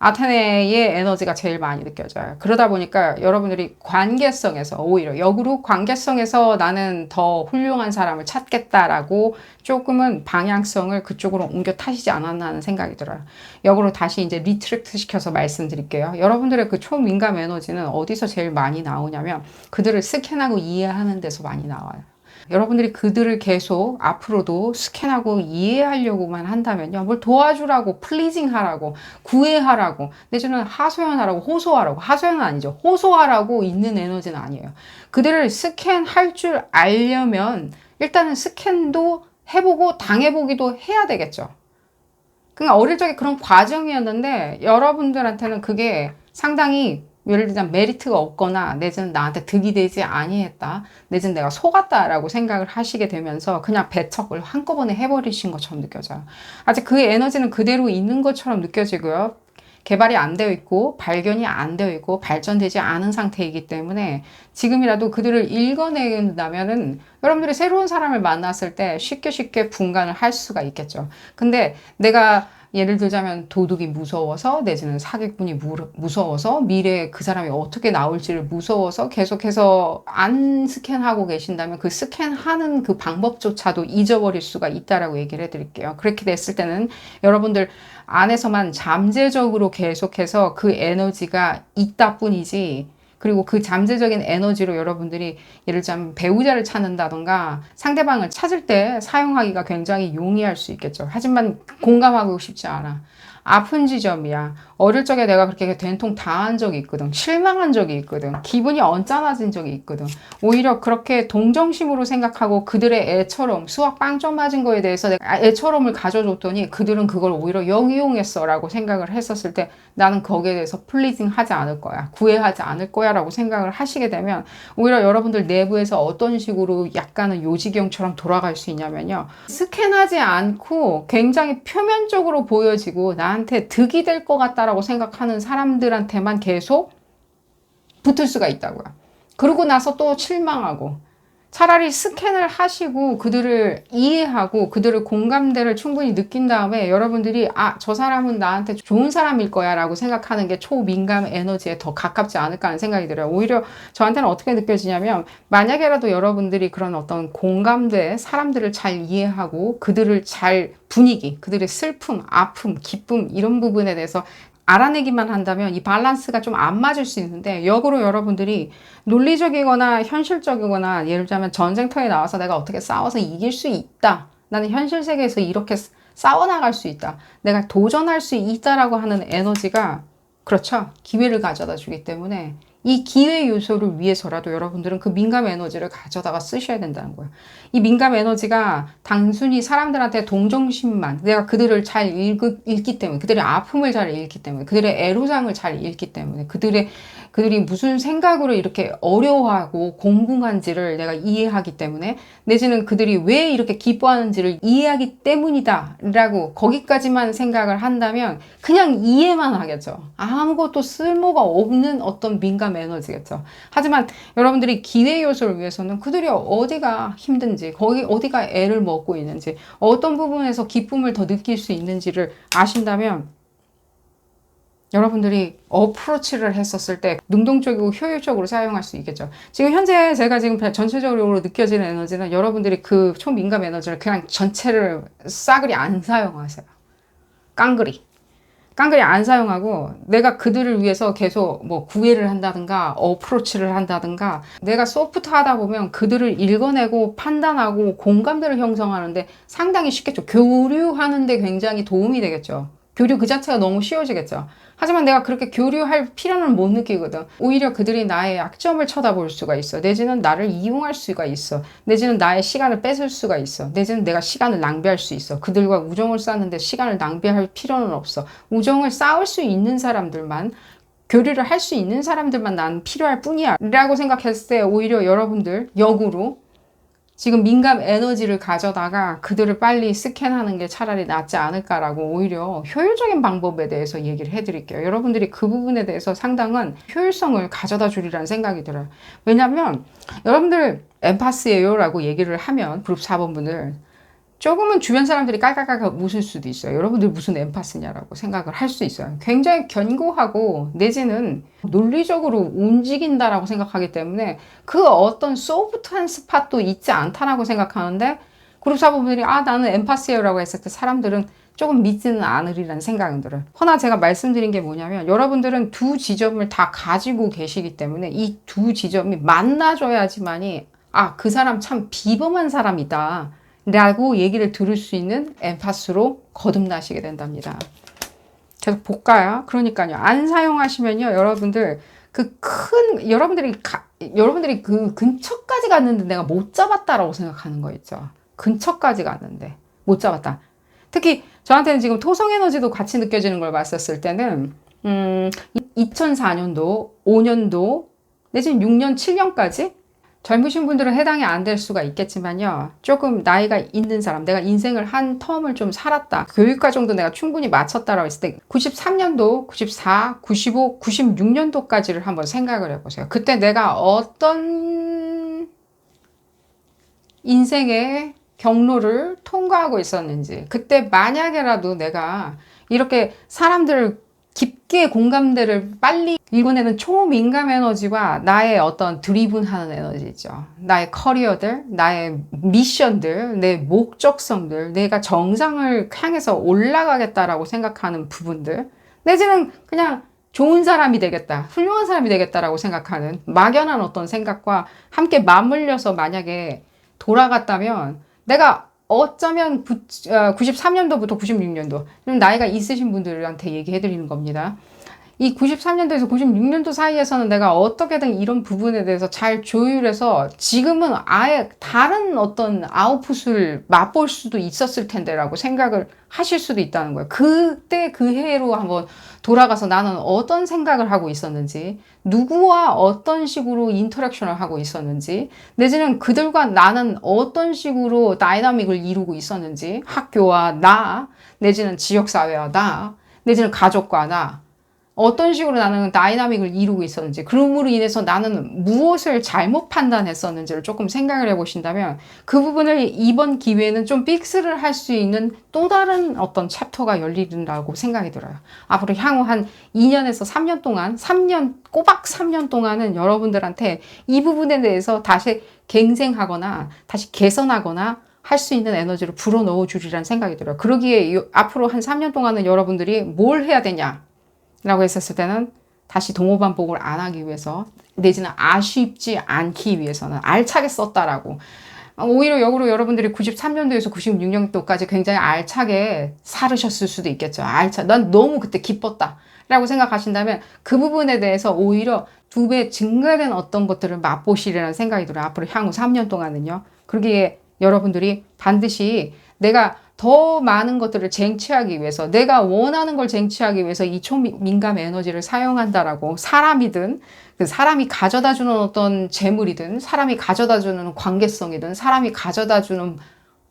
아테네의 에너지가 제일 많이 느껴져요. 그러다 보니까 여러분들이 관계성에서, 오히려 역으로 관계성에서 나는 더 훌륭한 사람을 찾겠다라고 조금은 방향성을 그쪽으로 옮겨 타시지 않았나 하는 생각이 들어요. 역으로 다시 이제 리트랙트 시켜서 말씀드릴게요. 여러분들의 그 초민감 에너지는 어디서 제일 많이 나오냐면 그들을 스캔하고 이해하는 데서 많이 나와요. 여러분들이 그들을 계속 앞으로도 스캔하고 이해하려고만 한다면요, 뭘 도와주라고, 플리징하라고, 구애하라고, 내지는 하소연하라고, 호소하라고, 하소연은 아니죠, 호소하라고 있는 에너지는 아니에요. 그들을 스캔할 줄 알려면 일단은 스캔도 해보고 당해보기도 해야 되겠죠. 그러니까 어릴 적에 그런 과정이었는데 여러분들한테는 그게 상당히 예를 들자면 메리트가 없거나 내지는 나한테 득이 되지 아니했다, 내지는 내가 속았다라고 생각을 하시게 되면서 그냥 배척을 한꺼번에 해버리신 것처럼 느껴져요. 아직 그 에너지는 그대로 있는 것처럼 느껴지고요. 개발이 안 되어 있고 발견이 안 되어 있고 발전되지 않은 상태이기 때문에 지금이라도 그들을 읽어낸다면은 여러분들이 새로운 사람을 만났을 때 쉽게 분간을 할 수가 있겠죠. 근데 내가 예를 들자면 도둑이 무서워서 내지는 사기꾼이 무서워서 미래에 그 사람이 어떻게 나올지를 무서워서 계속해서 안 스캔하고 계신다면 그 스캔하는 그 방법조차도 잊어버릴 수가 있다라고 얘기를 해드릴게요. 그렇게 됐을 때는 여러분들 안에서만 잠재적으로 계속해서 그 에너지가 있다 뿐이지, 그리고 그 잠재적인 에너지로 여러분들이 예를 들자면 배우자를 찾는다던가 상대방을 찾을 때 사용하기가 굉장히 용이할 수 있겠죠. 하지만 공감하고 싶지 않아. 아픈 지점이야. 어릴 적에 내가 그렇게 된통 당한 적이 있거든. 실망한 적이 있거든. 기분이 언짢아진 적이 있거든. 오히려 그렇게 동정심으로 생각하고 그들의 애처럼, 수학 빵점 맞은 거에 대해서 내가 애처럼을 가져줬더니 그들은 그걸 오히려 역이용했어 라고 생각을 했었을 때 나는 거기에 대해서 플리징 하지 않을 거야, 구애하지 않을 거야 라고 생각을 하시게 되면 오히려 여러분들 내부에서 어떤 식으로 약간은 요지경처럼 돌아갈 수 있냐면요, 스캔하지 않고 굉장히 표면적으로 보여지고 나한테 득이 될 것 같다라고 생각하는 사람들한테만 계속 붙을 수가 있다고요. 그러고 나서 또 실망하고, 차라리 스캔을 하시고 그들을 이해하고 그들의 공감대를 충분히 느낀 다음에 여러분들이 저 사람은 나한테 좋은 사람일 거야 라고 생각하는 게 초민감 에너지에 더 가깝지 않을까 하는 생각이 들어요. 오히려 저한테는 어떻게 느껴지냐면, 만약에라도 여러분들이 그런 어떤 공감대, 사람들을 잘 이해하고 그들을 잘 분위기, 그들의 슬픔, 아픔, 기쁨 이런 부분에 대해서 알아내기만 한다면 이 밸런스가 좀 안 맞을 수 있는데, 역으로 여러분들이 논리적이거나 현실적이거나 예를 들자면 전쟁터에 나와서 내가 어떻게 싸워서 이길 수 있다, 나는 현실 세계에서 이렇게 싸워나갈 수 있다, 내가 도전할 수 있다라고 하는 에너지가, 그렇죠, 기회를 가져다 주기 때문에 이 기회 요소를 위해서라도 여러분들은 그 민감 에너지를 가져다가 쓰셔야 된다는 거예요. 이 민감 에너지가 단순히 사람들한테 동정심만, 내가 그들을 잘 읽기 때문에, 그들의 아픔을 잘 읽기 때문에, 그들의 애로사항을 잘 읽기 때문에, 그들이 무슨 생각으로 이렇게 어려워하고 공분한지를 내가 이해하기 때문에, 내지는 그들이 왜 이렇게 기뻐하는지를 이해하기 때문이다 라고 거기까지만 생각을 한다면 그냥 이해만 하겠죠. 아무것도 쓸모가 없는 어떤 민감 에너지겠죠. 하지만 여러분들이 기회 요소를 위해서는 그들이 어디가 힘든지, 거기 어디가 애를 먹고 있는지, 어떤 부분에서 기쁨을 더 느낄 수 있는지를 아신다면 여러분들이 어프로치를 했었을 때 능동적이고 효율적으로 사용할 수 있겠죠. 지금 현재 제가 지금 전체적으로 느껴지는 에너지는 여러분들이 그 초민감 에너지를 그냥 전체를 싸그리 안 사용하세요. 깡그리 안 사용하고 내가 그들을 위해서 계속 뭐 구애를 한다든가 어프로치를 한다든가, 내가 소프트하다 보면 그들을 읽어내고 판단하고 공감대를 형성하는데 상당히 쉽겠죠. 교류하는데 굉장히 도움이 되겠죠. 교류 그 자체가 너무 쉬워지겠죠. 하지만 내가 그렇게 교류할 필요는 못 느끼거든. 오히려 그들이 나의 약점을 쳐다볼 수가 있어. 내지는 나를 이용할 수가 있어. 내지는 나의 시간을 뺏을 수가 있어. 내지는 내가 시간을 낭비할 수 있어. 그들과 우정을 쌓는데 시간을 낭비할 필요는 없어. 우정을 쌓을 수 있는 사람들만, 교류를 할 수 있는 사람들만 난 필요할 뿐이야 라고 생각했을 때 오히려 여러분들 역으로 지금 민감 에너지를 가져다가 그들을 빨리 스캔하는 게 차라리 낫지 않을까라고 오히려 효율적인 방법에 대해서 얘기를 해드릴게요. 여러분들이 그 부분에 대해서 상당한 효율성을 가져다 주리라는 생각이 들어요. 왜냐면 여러분들 엠파스예요 라고 얘기를 하면 그룹 4번분들 조금은 주변 사람들이 깔깔깔 웃을 수도 있어요. 여러분들 무슨 엠파스냐라고 생각을 할 수 있어요. 굉장히 견고하고 내지는 논리적으로 움직인다라고 생각하기 때문에 그 어떤 소프트한 스팟도 있지 않다라고 생각하는데, 그룹 사분들이 나는 엠파스예요라고 했을 때 사람들은 조금 믿지는 않으리라는 생각이 들어요. 허나 제가 말씀드린 게 뭐냐면, 여러분들은 두 지점을 다 가지고 계시기 때문에 이 두 지점이 만나줘야지만이 그 사람 참 비범한 사람이다 라고 얘기를 들을 수 있는 엠파스로 거듭나시게 된답니다. 계속 볼까요? 그러니까요. 안 사용하시면요, 여러분들 여러분들이 그 근처까지 갔는데 내가 못 잡았다라고 생각하는 거 있죠. 근처까지 갔는데 못 잡았다. 특히 저한테는 지금 토성 에너지도 같이 느껴지는 걸 봤었을 때는 2004년도, 5년도, 내지는 6년, 7년까지 젊으신 분들은 해당이 안 될 수가 있겠지만요. 조금 나이가 있는 사람, 내가 인생을 한 텀을 좀 살았다. 교육과 정도 내가 충분히 마쳤다라고 했을 때 93년도, 94, 95, 96년도까지를 한번 생각을 해보세요. 그때 내가 어떤 인생의 경로를 통과하고 있었는지, 그때 만약에라도 내가 이렇게 사람들을 깊게 공감대를 빨리 읽어내는 초민감 에너지와 나의 어떤 드리븐하는 에너지죠. 나의 커리어들, 나의 미션들, 내 목적성들, 내가 정상을 향해서 올라가겠다라고 생각하는 부분들, 내지는 그냥 좋은 사람이 되겠다, 훌륭한 사람이 되겠다라고 생각하는 막연한 어떤 생각과 함께 맞물려서 만약에 돌아갔다면 내가 어쩌면 93년도부터 96년도 좀 나이가 있으신 분들한테 얘기해 드리는 겁니다. 이 93년도에서 96년도 사이에서는 내가 어떻게든 이런 부분에 대해서 잘 조율해서 지금은 아예 다른 어떤 아웃풋을 맛볼 수도 있었을 텐데 라고 생각을 하실 수도 있다는 거예요. 그때 그 해로 한번 돌아가서 나는 어떤 생각을 하고 있었는지, 누구와 어떤 식으로 인터랙션을 하고 있었는지, 내지는 그들과 나는 어떤 식으로 다이나믹을 이루고 있었는지, 학교와 나, 내지는 지역사회와 나, 내지는 가족과 나, 어떤 식으로 나는 다이나믹을 이루고 있었는지, 그럼으로 인해서 나는 무엇을 잘못 판단했었는지를 조금 생각을 해보신다면 그 부분을 이번 기회에는 좀 픽스를 할 수 있는 또 다른 어떤 챕터가 열리는다고 생각이 들어요. 앞으로 향후 한 2년에서 3년 동안, 꼬박 3년 동안은 여러분들한테 이 부분에 대해서 다시 갱생하거나 다시 개선하거나 할 수 있는 에너지를 불어넣어 주리라는 생각이 들어요. 그러기에 앞으로 한 3년 동안은 여러분들이 뭘 해야 되냐 라고 했었을 때는 다시 동호반복을 안 하기 위해서, 내지는 아쉽지 않기 위해서는 알차게 썼다라고. 오히려 역으로 여러분들이 93년도에서 96년도까지 굉장히 알차게 살으셨을 수도 있겠죠. 난 너무 그때 기뻤다 라고 생각하신다면 그 부분에 대해서 오히려 2배 증가된 어떤 것들을 맛보시리라는 생각이 들어요. 앞으로 향후 3년 동안은요. 그러기에 여러분들이 반드시 내가 더 많은 것들을 쟁취하기 위해서, 내가 원하는 걸 쟁취하기 위해서 이 초민감 에너지를 사용한다라고, 사람이든 그 사람이 가져다주는 어떤 재물이든 사람이 가져다주는 관계성이든 사람이 가져다주는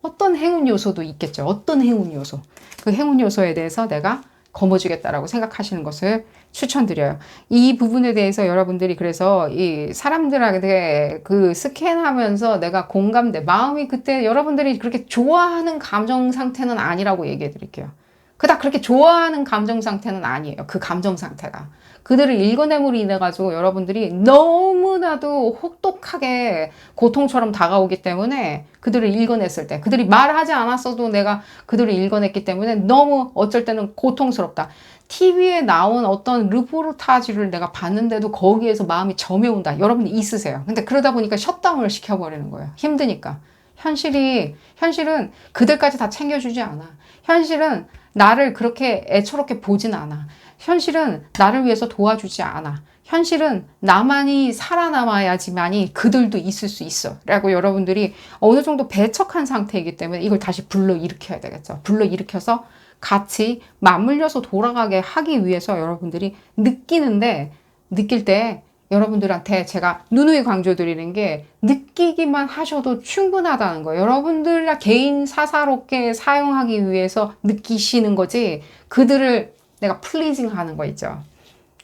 어떤 행운 요소도 있겠죠. 어떤 행운 요소, 그 행운 요소에 대해서 내가 거머쥐겠다라고 생각하시는 것을 추천드려요. 이 부분에 대해서 여러분들이 그래서 이 사람들한테 그 스캔하면서 내가 공감대, 마음이 그때 여러분들이 그렇게 좋아하는 감정 상태는 아니라고 얘기해 드릴게요. 그닥 그렇게 좋아하는 감정 상태는 아니에요. 그 감정 상태가. 그들을 읽어냄으로 인해 가지고 여러분들이 너무나도 혹독하게 고통처럼 다가오기 때문에, 그들을 읽어냈을 때, 그들이 말하지 않았어도 내가 그들을 읽어냈기 때문에 너무 어쩔 때는 고통스럽다. TV에 나온 어떤 르포르타지를 내가 봤는데도 거기에서 마음이 점여온다. 여러분이 있으세요. 근데 그러다 보니까 셧다운을 시켜버리는 거예요. 힘드니까. 현실은 그들까지 다 챙겨주지 않아. 현실은 나를 그렇게 애처롭게 보진 않아. 현실은 나를 위해서 도와주지 않아. 현실은 나만이 살아남아야지만이 그들도 있을 수 있어 라고 여러분들이 어느 정도 배척한 상태이기 때문에 이걸 다시 불러일으켜야 되겠죠. 불러일으켜서 같이 맞물려서 돌아가게 하기 위해서 여러분들이 느낄 때 여러분들한테 제가 누누이 강조드리는 게, 느끼기만 하셔도 충분하다는 거예요. 여러분들 개인 사사롭게 사용하기 위해서 느끼시는 거지, 그들을 내가 플리징 하는 거 있죠.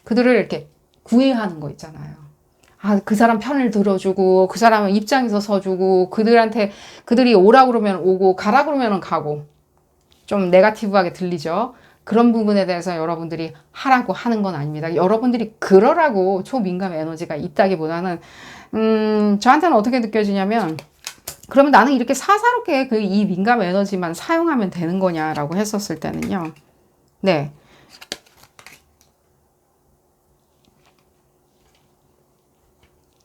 그들을 이렇게 구애하는 거 있잖아요. 그 사람 편을 들어주고, 그 사람 입장에서 서주고, 그들이 오라 그러면 오고, 가라 그러면 가고. 좀 네거티브하게 들리죠? 그런 부분에 대해서 여러분들이 하라고 하는 건 아닙니다. 여러분들이 그러라고 초민감 에너지가 있다기보다는, 저한테는 어떻게 느껴지냐면, 그러면 나는 이렇게 사사롭게 이 민감 에너지만 사용하면 되는 거냐라고 했었을 때는요. 네.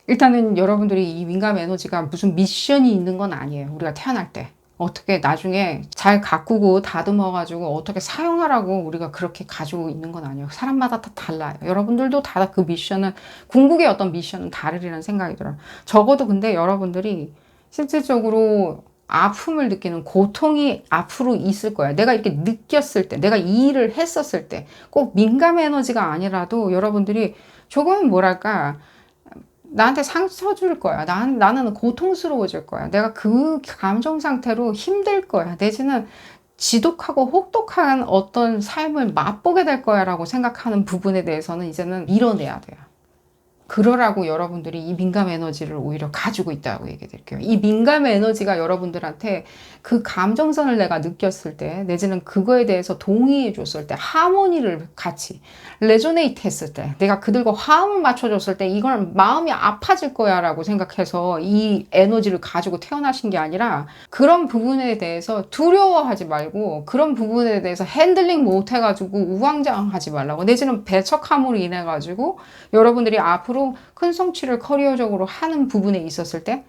일단은 여러분들이 이 민감 에너지가 무슨 미션이 있는 건 아니에요. 우리가 태어날 때. 어떻게 나중에 잘 가꾸고 다듬어가지고 어떻게 사용하라고 우리가 그렇게 가지고 있는 건 아니에요. 사람마다 다 달라요. 여러분들도 다 그 미션은, 궁극의 어떤 미션은 다르리라는 생각이 들어요. 적어도 근데 여러분들이 실질적으로 아픔을 느끼는 고통이 앞으로 있을 거야. 내가 이렇게 느꼈을 때, 내가 이 일을 했었을 때, 꼭 민감 에너지가 아니라도 여러분들이 조금 뭐랄까, 나한테 상처 줄 거야. 나는 고통스러워질 거야. 내가 그 감정 상태로 힘들 거야. 내지는 지독하고 혹독한 어떤 삶을 맛보게 될 거야 라고 생각하는 부분에 대해서는 이제는 밀어내야 돼요. 그러라고 여러분들이 이 민감 에너지를 오히려 가지고 있다고 얘기 드릴게요. 이 민감 에너지가 여러분들한테 그 감정선을 내가 느꼈을 때, 내지는 그거에 대해서 동의해 줬을 때, 하모니를 같이 레조네이트 했을 때, 내가 그들과 화음을 맞춰줬을 때 이건 마음이 아파질 거야 라고 생각해서 이 에너지를 가지고 태어나신 게 아니라, 그런 부분에 대해서 두려워하지 말고, 그런 부분에 대해서 핸들링 못 해가지고 우왕좌왕하지 말라고, 내지는 배척함으로 인해 가지고 여러분들이 앞으로 큰 성취를 커리어적으로 하는 부분에 있었을 때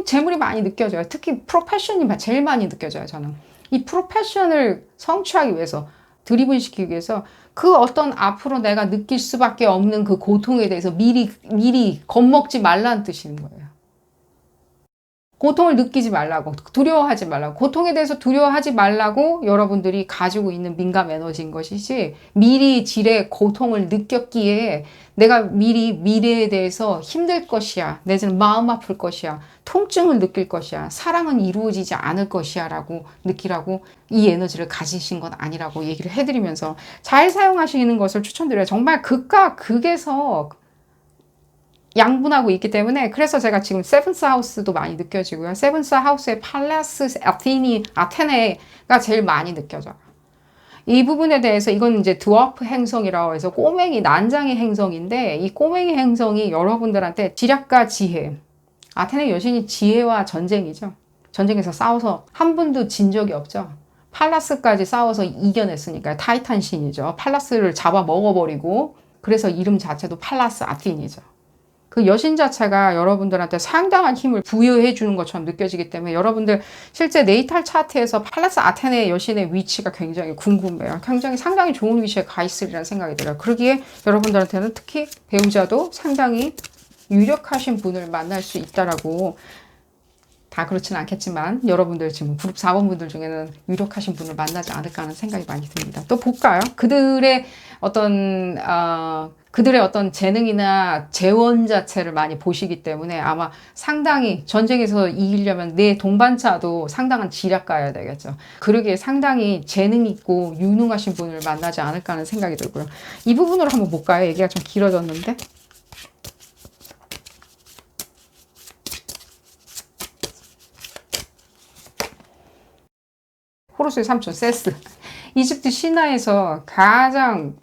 재물이 많이 느껴져요. 특히 프로페션이 제일 많이 느껴져요. 저는 이 프로페션을 성취하기 위해서, 드리븐시키기 위해서 그 어떤 앞으로 내가 느낄 수밖에 없는 그 고통에 대해서 미리 겁먹지 말라는 뜻인 거예요. 고통을 느끼지 말라고, 두려워하지 말라고, 고통에 대해서 두려워하지 말라고 여러분들이 가지고 있는 민감 에너지인 것이지, 미리 질의 고통을 느꼈기에 내가 미리 미래에 대해서 힘들 것이야, 내지는 마음 아플 것이야, 통증을 느낄 것이야, 사랑은 이루어지지 않을 것이야 라고 느끼라고 이 에너지를 가지신 건 아니라고 얘기를 해드리면서 잘 사용하시는 것을 추천드려요. 정말 극과 극에서 양분하고 있기 때문에, 그래서 제가 지금 세븐스 하우스도 많이 느껴지고요. 세븐스 하우스의 팔라스 아테네가 제일 많이 느껴져요. 이 부분에 대해서, 이건 이제 드워프 행성이라고 해서 꼬맹이 난장의 행성인데, 이 꼬맹이 행성이 여러분들한테 지략과 지혜, 아테네 여신이 지혜와 전쟁이죠. 전쟁에서 싸워서 한 분도 진 적이 없죠. 팔라스까지 싸워서 이겨냈으니까 타이탄 신이죠. 팔라스를 잡아 먹어버리고, 그래서 이름 자체도 팔라스 아틴이죠. 그 여신 자체가 여러분들한테 상당한 힘을 부여해 주는 것처럼 느껴지기 때문에, 여러분들 실제 네이탈 차트에서 팔라스 아테네 여신의 위치가 굉장히 궁금해요. 굉장히 상당히 좋은 위치에 가 있으리라는 생각이 들어요. 그러기에 여러분들한테는 특히 배우자도 상당히 유력하신 분을 만날 수 있다라고, 다 그렇지는 않겠지만 여러분들 지금 그룹 4번 분들 중에는 유력하신 분을 만나지 않을까 하는 생각이 많이 듭니다. 또 볼까요? 그들의 어떤 재능이나 재원 자체를 많이 보시기 때문에 아마 상당히 전쟁에서 이기려면 내 동반자도 상당한 지략가여야 되겠죠. 그러기에 상당히 재능 있고 유능하신 분을 만나지 않을까 하는 생각이 들고요. 이 부분으로 한번 볼까요? 얘기가 좀 길어졌는데. 호루스의 삼촌 세스. 이집트 신화에서 가장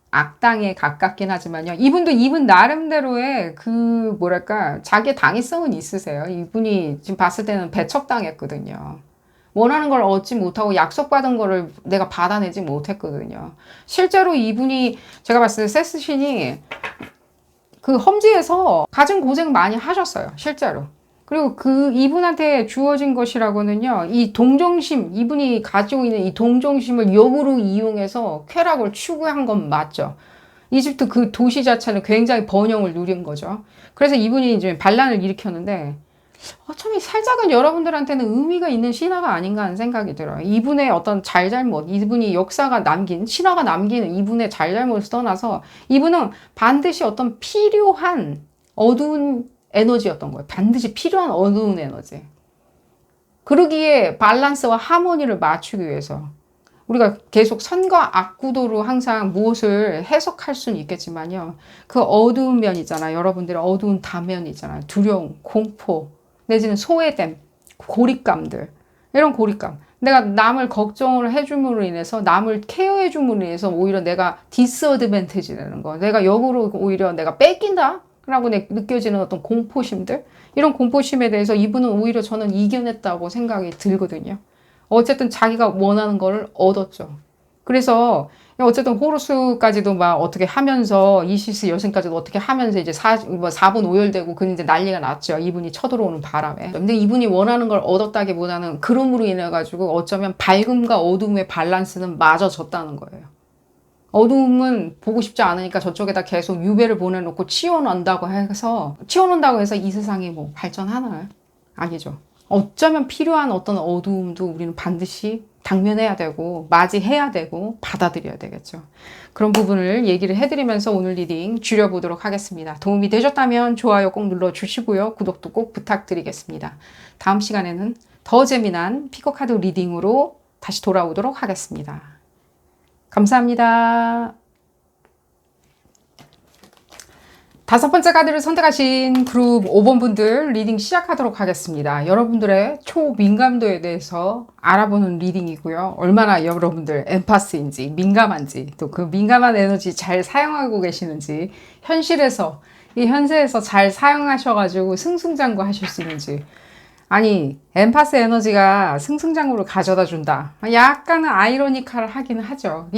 악당에 가깝긴 하지만요. 이분 나름대로의 그 뭐랄까 자기의 당위성은 있으세요. 이분이 지금 봤을 때는 배척당했거든요. 원하는 걸 얻지 못하고 약속받은 거를 내가 받아내지 못했거든요. 실제로 이분이, 제가 봤을 때 세스 신이 그 험지에서 가진 고생 많이 하셨어요. 실제로. 그리고 이분한테 주어진 것이라고는요, 이 동정심, 이분이 가지고 있는 이 동정심을 역으로 이용해서 쾌락을 추구한 건 맞죠. 이집트 그 도시 자체는 굉장히 번영을 누린 거죠. 그래서 이분이 이제 반란을 일으켰는데, 어쩌면 살짝은 여러분들한테는 의미가 있는 신화가 아닌가 하는 생각이 들어요. 이분의 어떤 잘잘못, 이분이 역사가 남긴, 신화가 남기는 이분의 잘잘못을 떠나서 이분은 반드시 어떤 필요한 어두운 에너지였던 거예요. 반드시 필요한 어두운 에너지. 그러기에 밸런스와 하모니를 맞추기 위해서 우리가 계속 선과 악 구도로 항상 무엇을 해석할 수는 있겠지만요. 그 어두운 면 있잖아요. 여러분들의 어두운 단면 있잖아요. 두려움, 공포, 내지는 소외됨, 고립감들. 이런 고립감. 내가 남을 걱정을 해줌으로 인해서, 남을 케어해줌으로 인해서 오히려 내가 디스어드밴티지 되는 거. 내가 역으로 오히려 내가 뺏긴다? 라고 느껴지는 어떤 공포심들, 이런 공포심에 대해서 이분은 오히려 저는 이겨냈다고 생각이 들거든요. 어쨌든 자기가 원하는 걸 얻었죠. 그래서 어쨌든 호루스까지도 막 어떻게 하면서, 이시스 여신까지도 어떻게 하면서 이제 4분 오열되고 그 이제 난리가 났죠. 이분이 쳐들어오는 바람에. 근데 이분이 원하는 걸 얻었다기보다는 그럼으로 인해 가지고 어쩌면 밝음과 어둠의 밸런스는 맞아졌다는 거예요. 어두움은 보고 싶지 않으니까 저쪽에다 계속 유배를 보내놓고 치워놓는다고 해서 이 세상이 뭐 발전하나요? 아니죠. 어쩌면 필요한 어떤 어두움도 우리는 반드시 당면해야 되고 맞이해야 되고 받아들여야 되겠죠. 그런 부분을 얘기를 해드리면서 오늘 리딩 줄여보도록 하겠습니다. 도움이 되셨다면 좋아요 꼭 눌러주시고요. 구독도 꼭 부탁드리겠습니다. 다음 시간에는 더 재미난 피코카드 리딩으로 다시 돌아오도록 하겠습니다. 감사합니다. 다섯 번째 카드를 선택하신 그룹 5번 분들 리딩 시작하도록 하겠습니다. 여러분들의 초민감도에 대해서 알아보는 리딩이고요. 얼마나 여러분들 엠파스인지 민감한지 또 그 민감한 에너지 잘 사용하고 계시는지 현실에서 이 현세에서 잘 사용하셔가지고 승승장구 하실 수 있는지 아니 엠파스 에너지가 승승장구를 가져다 준다. 약간은 아이러니컬하긴 하죠.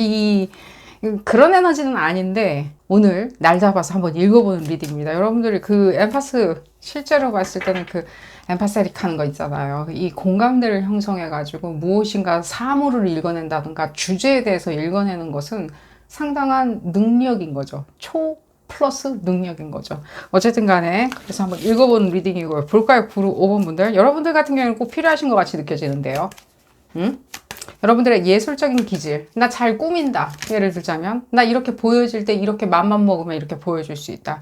그런 에너지는 아닌데 오늘 날 잡아서 한번 읽어보는 리딩입니다. 여러분들이 그 엠파스 실제로 봤을 때는 그 엠파세릭 하는 거 있잖아요. 이 공감대를 형성해가지고 무엇인가 사물을 읽어낸다든가 주제에 대해서 읽어내는 것은 상당한 능력인 거죠. 초 플러스 능력인 거죠. 어쨌든 간에 그래서 한번 읽어보는 리딩이고요. 볼까요? 그룹 5번 분들. 여러분들 같은 경우는 꼭 필요하신 것 같이 느껴지는데요. 여러분들의 예술적인 기질, 나 잘 꾸민다. 예를 들자면, 나 이렇게 보여질 때 이렇게 맘만 먹으면 이렇게 보여줄 수 있다.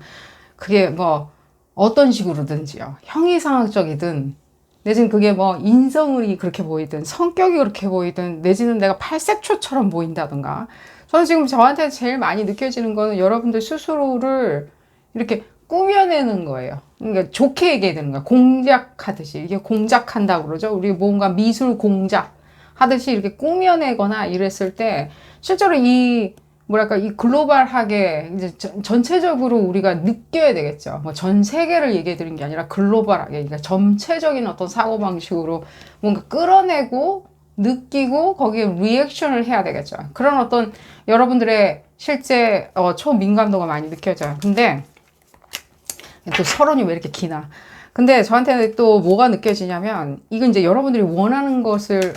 그게 뭐, 어떤 식으로든지요. 형이상학적이든, 내지는 그게 뭐, 인성이 그렇게 보이든, 성격이 그렇게 보이든, 내지는 내가 팔색초처럼 보인다든가. 저는 지금 저한테 제일 많이 느껴지는 거는 여러분들 스스로를 이렇게 꾸며내는 거예요. 그러니까 좋게 얘기해야 되는 거야. 공작하듯이. 이게 공작한다고 그러죠. 우리 뭔가 미술 공작. 하듯이 이렇게 꾸며내거나 이랬을 때 실제로 이 뭐랄까 이 글로벌하게 이제 전체적으로 우리가 느껴야 되겠죠. 뭐 전 세계를 얘기해 드린 게 아니라 글로벌하게 그러니까 전체적인 어떤 사고 방식으로 뭔가 끌어내고 느끼고 거기에 리액션을 해야 되겠죠. 그런 어떤 여러분들의 실제 초민감도가 많이 느껴져요. 근데 또 서론이 왜 이렇게 기나? 근데 저한테는 또 뭐가 느껴지냐면 이건 이제 여러분들이 원하는 것을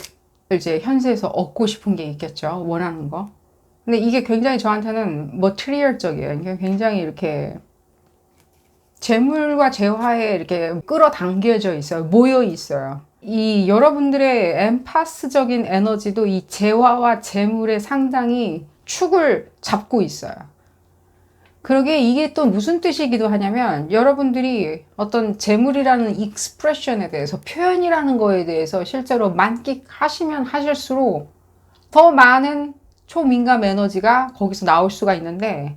이제 현세에서 얻고 싶은 게 있겠죠. 원하는 거. 근데 이게 굉장히 저한테는 머티리얼적이에요. 이게 굉장히 이렇게 재물과 재화에 이렇게 끌어당겨져 있어요. 모여 있어요. 이 여러분들의 엠파스적인 에너지도 이 재화와 재물에 상당히 축을 잡고 있어요. 그러게 이게 또 무슨 뜻이기도 하냐면 여러분들이 어떤 재물이라는 익스프레션에 대해서 표현이라는 거에 대해서 실제로 만끽하시면 하실수록 더 많은 초민감 에너지가 거기서 나올 수가 있는데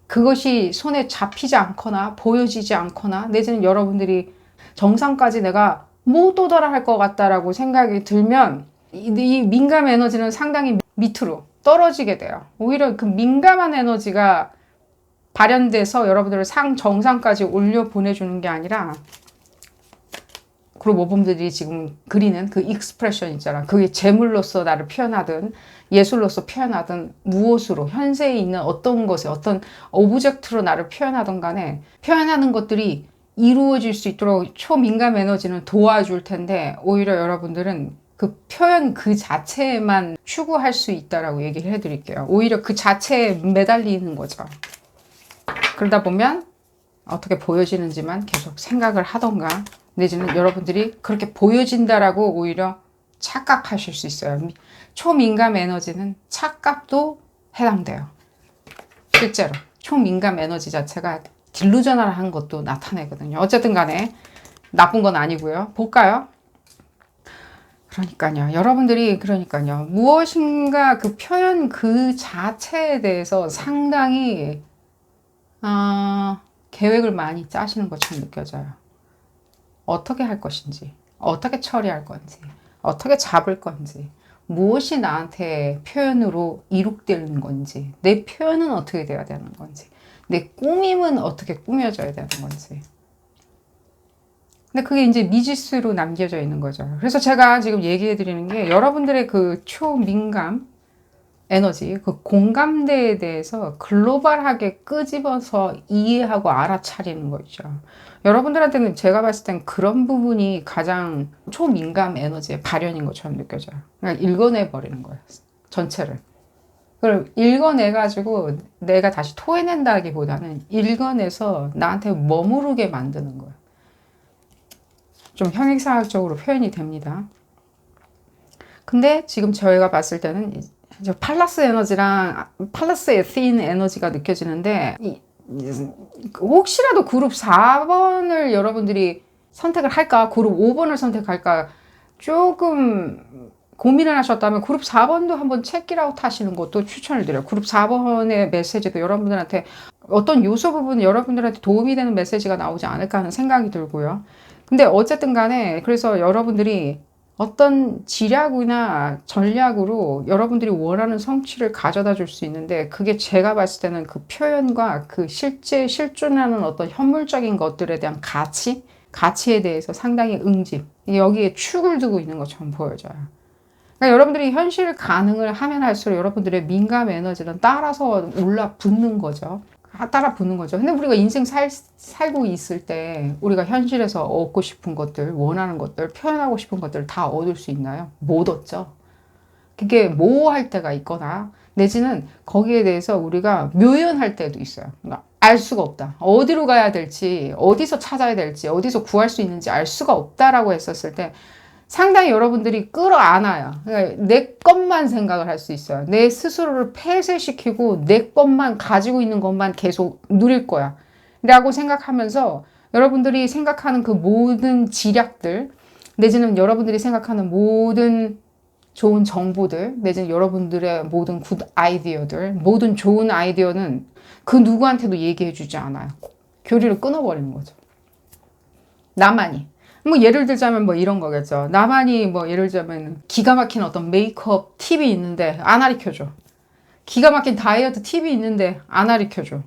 그것이 손에 잡히지 않거나 보여지지 않거나 내지는 여러분들이 정상까지 내가 못 도달할 것 같다라고 생각이 들면 이 민감 에너지는 상당히 밑으로 떨어지게 돼요. 오히려 그 민감한 에너지가 발현돼서 여러분들을 정상까지 올려 보내주는 게 아니라 그룹 모범들이 지금 그리는 그 익스프레션 있잖아. 그게 재물로서 나를 표현하든 예술로서 표현하든 무엇으로 현세에 있는 어떤 것에 어떤 오브젝트로 나를 표현하든 간에 표현하는 것들이 이루어질 수 있도록 초민감 에너지는 도와줄 텐데 오히려 여러분들은 그 표현 그 자체에만 추구할 수 있다라고 얘기를 해드릴게요. 오히려 그 자체에 매달리는 거죠. 그러다 보면 어떻게 보여지는지만 계속 생각을 하던가 내지는 여러분들이 그렇게 보여진다라고 오히려 착각하실 수 있어요. 초민감 에너지는 착각도 해당돼요. 실제로 초민감 에너지 자체가 딜루저널한 것도 나타내거든요. 어쨌든 간에 나쁜 건 아니고요. 볼까요? 그러니까요. 여러분들이 그러니까요. 무엇인가 그 표현 그 자체에 대해서 상당히 계획을 많이 짜시는 것처럼 느껴져요. 어떻게 할 것인지, 어떻게 처리할 건지, 어떻게 잡을 건지, 무엇이 나한테 표현으로 이룩되는 건지, 내 표현은 어떻게 돼야 되는 건지, 내 꾸밈은 어떻게 꾸며져야 되는 건지. 근데 그게 이제 미지수로 남겨져 있는 거죠. 그래서 제가 지금 얘기해 드리는 게 여러분들의 그 초민감 에너지, 그 공감대에 대해서 글로벌하게 끄집어서 이해하고 알아차리는 거 있죠. 여러분들한테는 제가 봤을 땐 그런 부분이 가장 초민감 에너지의 발현인 것처럼 느껴져요. 그냥 읽어내버리는 거예요. 전체를. 그걸 읽어내가지고 내가 다시 토해낸다기보다는 읽어내서 나한테 머무르게 만드는 거예요. 좀 형이상학적으로 표현이 됩니다. 근데 지금 저희가 봤을 때는 팔라스 에너지랑 팔라스 에틴 에너지가 느껴지는데 혹시라도 그룹 4번을 여러분들이 선택을 할까, 그룹 5번을 선택할까 조금 고민을 하셨다면 그룹 4번도 한번 체크아웃 하시는 것도 추천을 드려요. 그룹 4번의 메시지도 여러분들한테 어떤 요소 부분 여러분들한테 도움이 되는 메시지가 나오지 않을까 하는 생각이 들고요. 근데 어쨌든 간에 그래서 여러분들이 어떤 지략이나 전략으로 여러분들이 원하는 성취를 가져다 줄 수 있는데 그게 제가 봤을 때는 그 표현과 그 실제 실존하는 어떤 현물적인 것들에 대한 가치에 대해서 상당히 응집, 여기에 축을 두고 있는 것처럼 보여져요. 그러니까 여러분들이 현실 가능을 하면 할수록 여러분들의 민감 에너지는 따라서 올라 붙는 거죠. 따라 붙는 거죠. 근데 우리가 인생 살고 있을 때 우리가 현실에서 얻고 싶은 것들, 원하는 것들, 표현하고 싶은 것들을 다 얻을 수 있나요? 못 얻죠. 그게 모호할 때가 있거나 내지는 거기에 대해서 우리가 묘연할 때도 있어요. 그러니까 알 수가 없다. 어디로 가야 될지, 어디서 찾아야 될지, 어디서 구할 수 있는지 알 수가 없다라고 했었을 때 상당히 여러분들이 끌어안아요. 그러니까 내 것만 생각을 할 수 있어요. 내 스스로를 폐쇄시키고 내 것만 가지고 있는 것만 계속 누릴 거야. 라고 생각하면서 여러분들이 생각하는 그 모든 지략들, 내지는 여러분들이 생각하는 모든 좋은 정보들, 내지는 여러분들의 모든 굿 아이디어들, 모든 좋은 아이디어는 그 누구한테도 얘기해 주지 않아요. 교류를 끊어버리는 거죠. 나만이. 뭐 예를 들자면 뭐 이런 거겠죠. 나만이 뭐 예를 들자면 기가 막힌 어떤 메이크업 팁이 있는데 안 가르쳐줘. 기가 막힌 다이어트 팁이 있는데 안 가르쳐줘.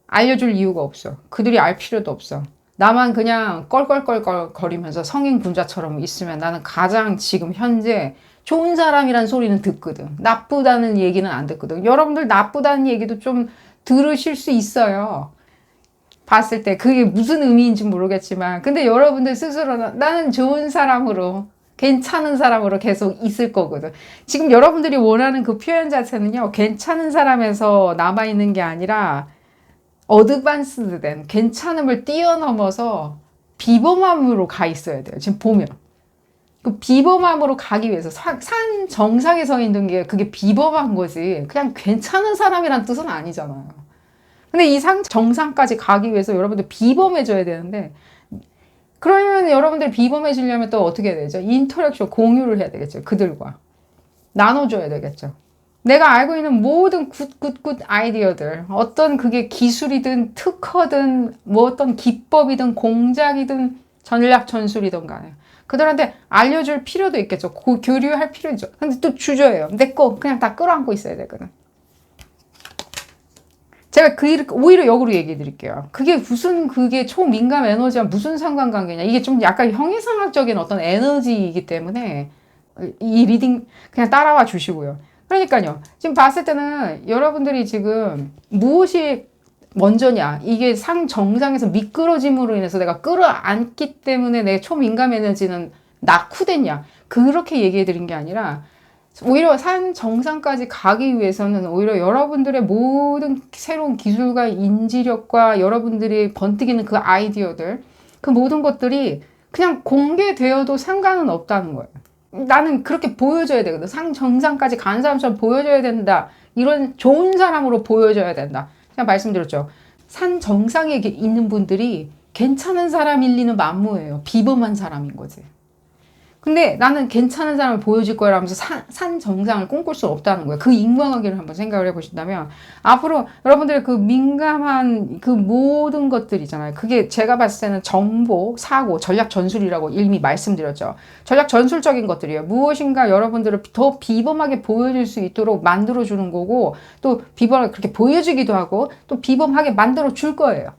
알려줄 이유가 없어. 그들이 알 필요도 없어. 나만 그냥 껄껄껄껄 거리면서 성인 군자처럼 있으면 나는 가장 지금 현재 좋은 사람이란 소리는 듣거든. 나쁘다는 얘기는 안 듣거든. 여러분들 나쁘다는 얘기도 좀 들으실 수 있어요. 봤을 때 그게 무슨 의미인지 모르겠지만 근데 여러분들 스스로는 나는 좋은 사람으로 괜찮은 사람으로 계속 있을 거거든. 지금 여러분들이 원하는 그 표현 자체는요, 괜찮은 사람에서 남아있는 게 아니라 어드밴스드된 괜찮음을 뛰어넘어서 비범함으로 가 있어야 돼요. 지금 보면 그 비범함으로 가기 위해서 산 정상에 서 있는 게 그게 비범한 거지 그냥 괜찮은 사람이란 뜻은 아니잖아요. 근데 이 정상까지 가기 위해서 여러분들 비범해져야 되는데 그러면 여러분들 비범해지려면 또 어떻게 해야 되죠? 인터랙션, 공유를 해야 되겠죠. 그들과 나눠줘야 되겠죠. 내가 알고 있는 모든 굿 아이디어들, 어떤 그게 기술이든 특허든 뭐 어떤 기법이든 공작이든 전략 전술이든 간에 그들한테 알려줄 필요도 있겠죠. 교류할 필요죠. 근데 또 주저해요. 내 거 그냥 다 끌어안고 있어야 되거든. 제가 오히려 역으로 얘기해 드릴게요. 그게 초민감 에너지와 무슨 상관관계냐. 이게 좀 약간 형이상학적인 어떤 에너지이기 때문에 이 리딩 그냥 따라와 주시고요. 그러니까요. 지금 봤을 때는 여러분들이 지금 무엇이 먼저냐. 이게 정상에서 미끄러짐으로 인해서 내가 끌어안기 때문에 내 초민감 에너지는 낙후됐냐. 그렇게 얘기해 드린 게 아니라 오히려 정상까지 가기 위해서는 오히려 여러분들의 모든 새로운 기술과 인지력과 여러분들이 번뜩이는 그 아이디어들, 그 모든 것들이 그냥 공개되어도 상관은 없다는 거예요. 나는 그렇게 보여줘야 되거든. 정상까지 간 사람처럼 보여줘야 된다. 이런 좋은 사람으로 보여줘야 된다. 제가 말씀드렸죠. 정상에 있는 분들이 괜찮은 사람일 리는 만무예요. 비범한 사람인 거지. 근데 나는 괜찮은 사람을 보여줄 거야 라면서 산 정상을 꿈꿀 수 없다는 거예요. 그 인과관계를 한번 생각을 해보신다면 앞으로 여러분들의 그 민감한 그 모든 것들 있잖아요. 그게 제가 봤을 때는 정보, 사고, 전략 전술이라고 이미 말씀드렸죠. 전략 전술적인 것들이에요. 무엇인가 여러분들을 더 비범하게 보여줄 수 있도록 만들어주는 거고 또 비범하게 그렇게 보여주기도 하고 또 비범하게 만들어줄 거예요.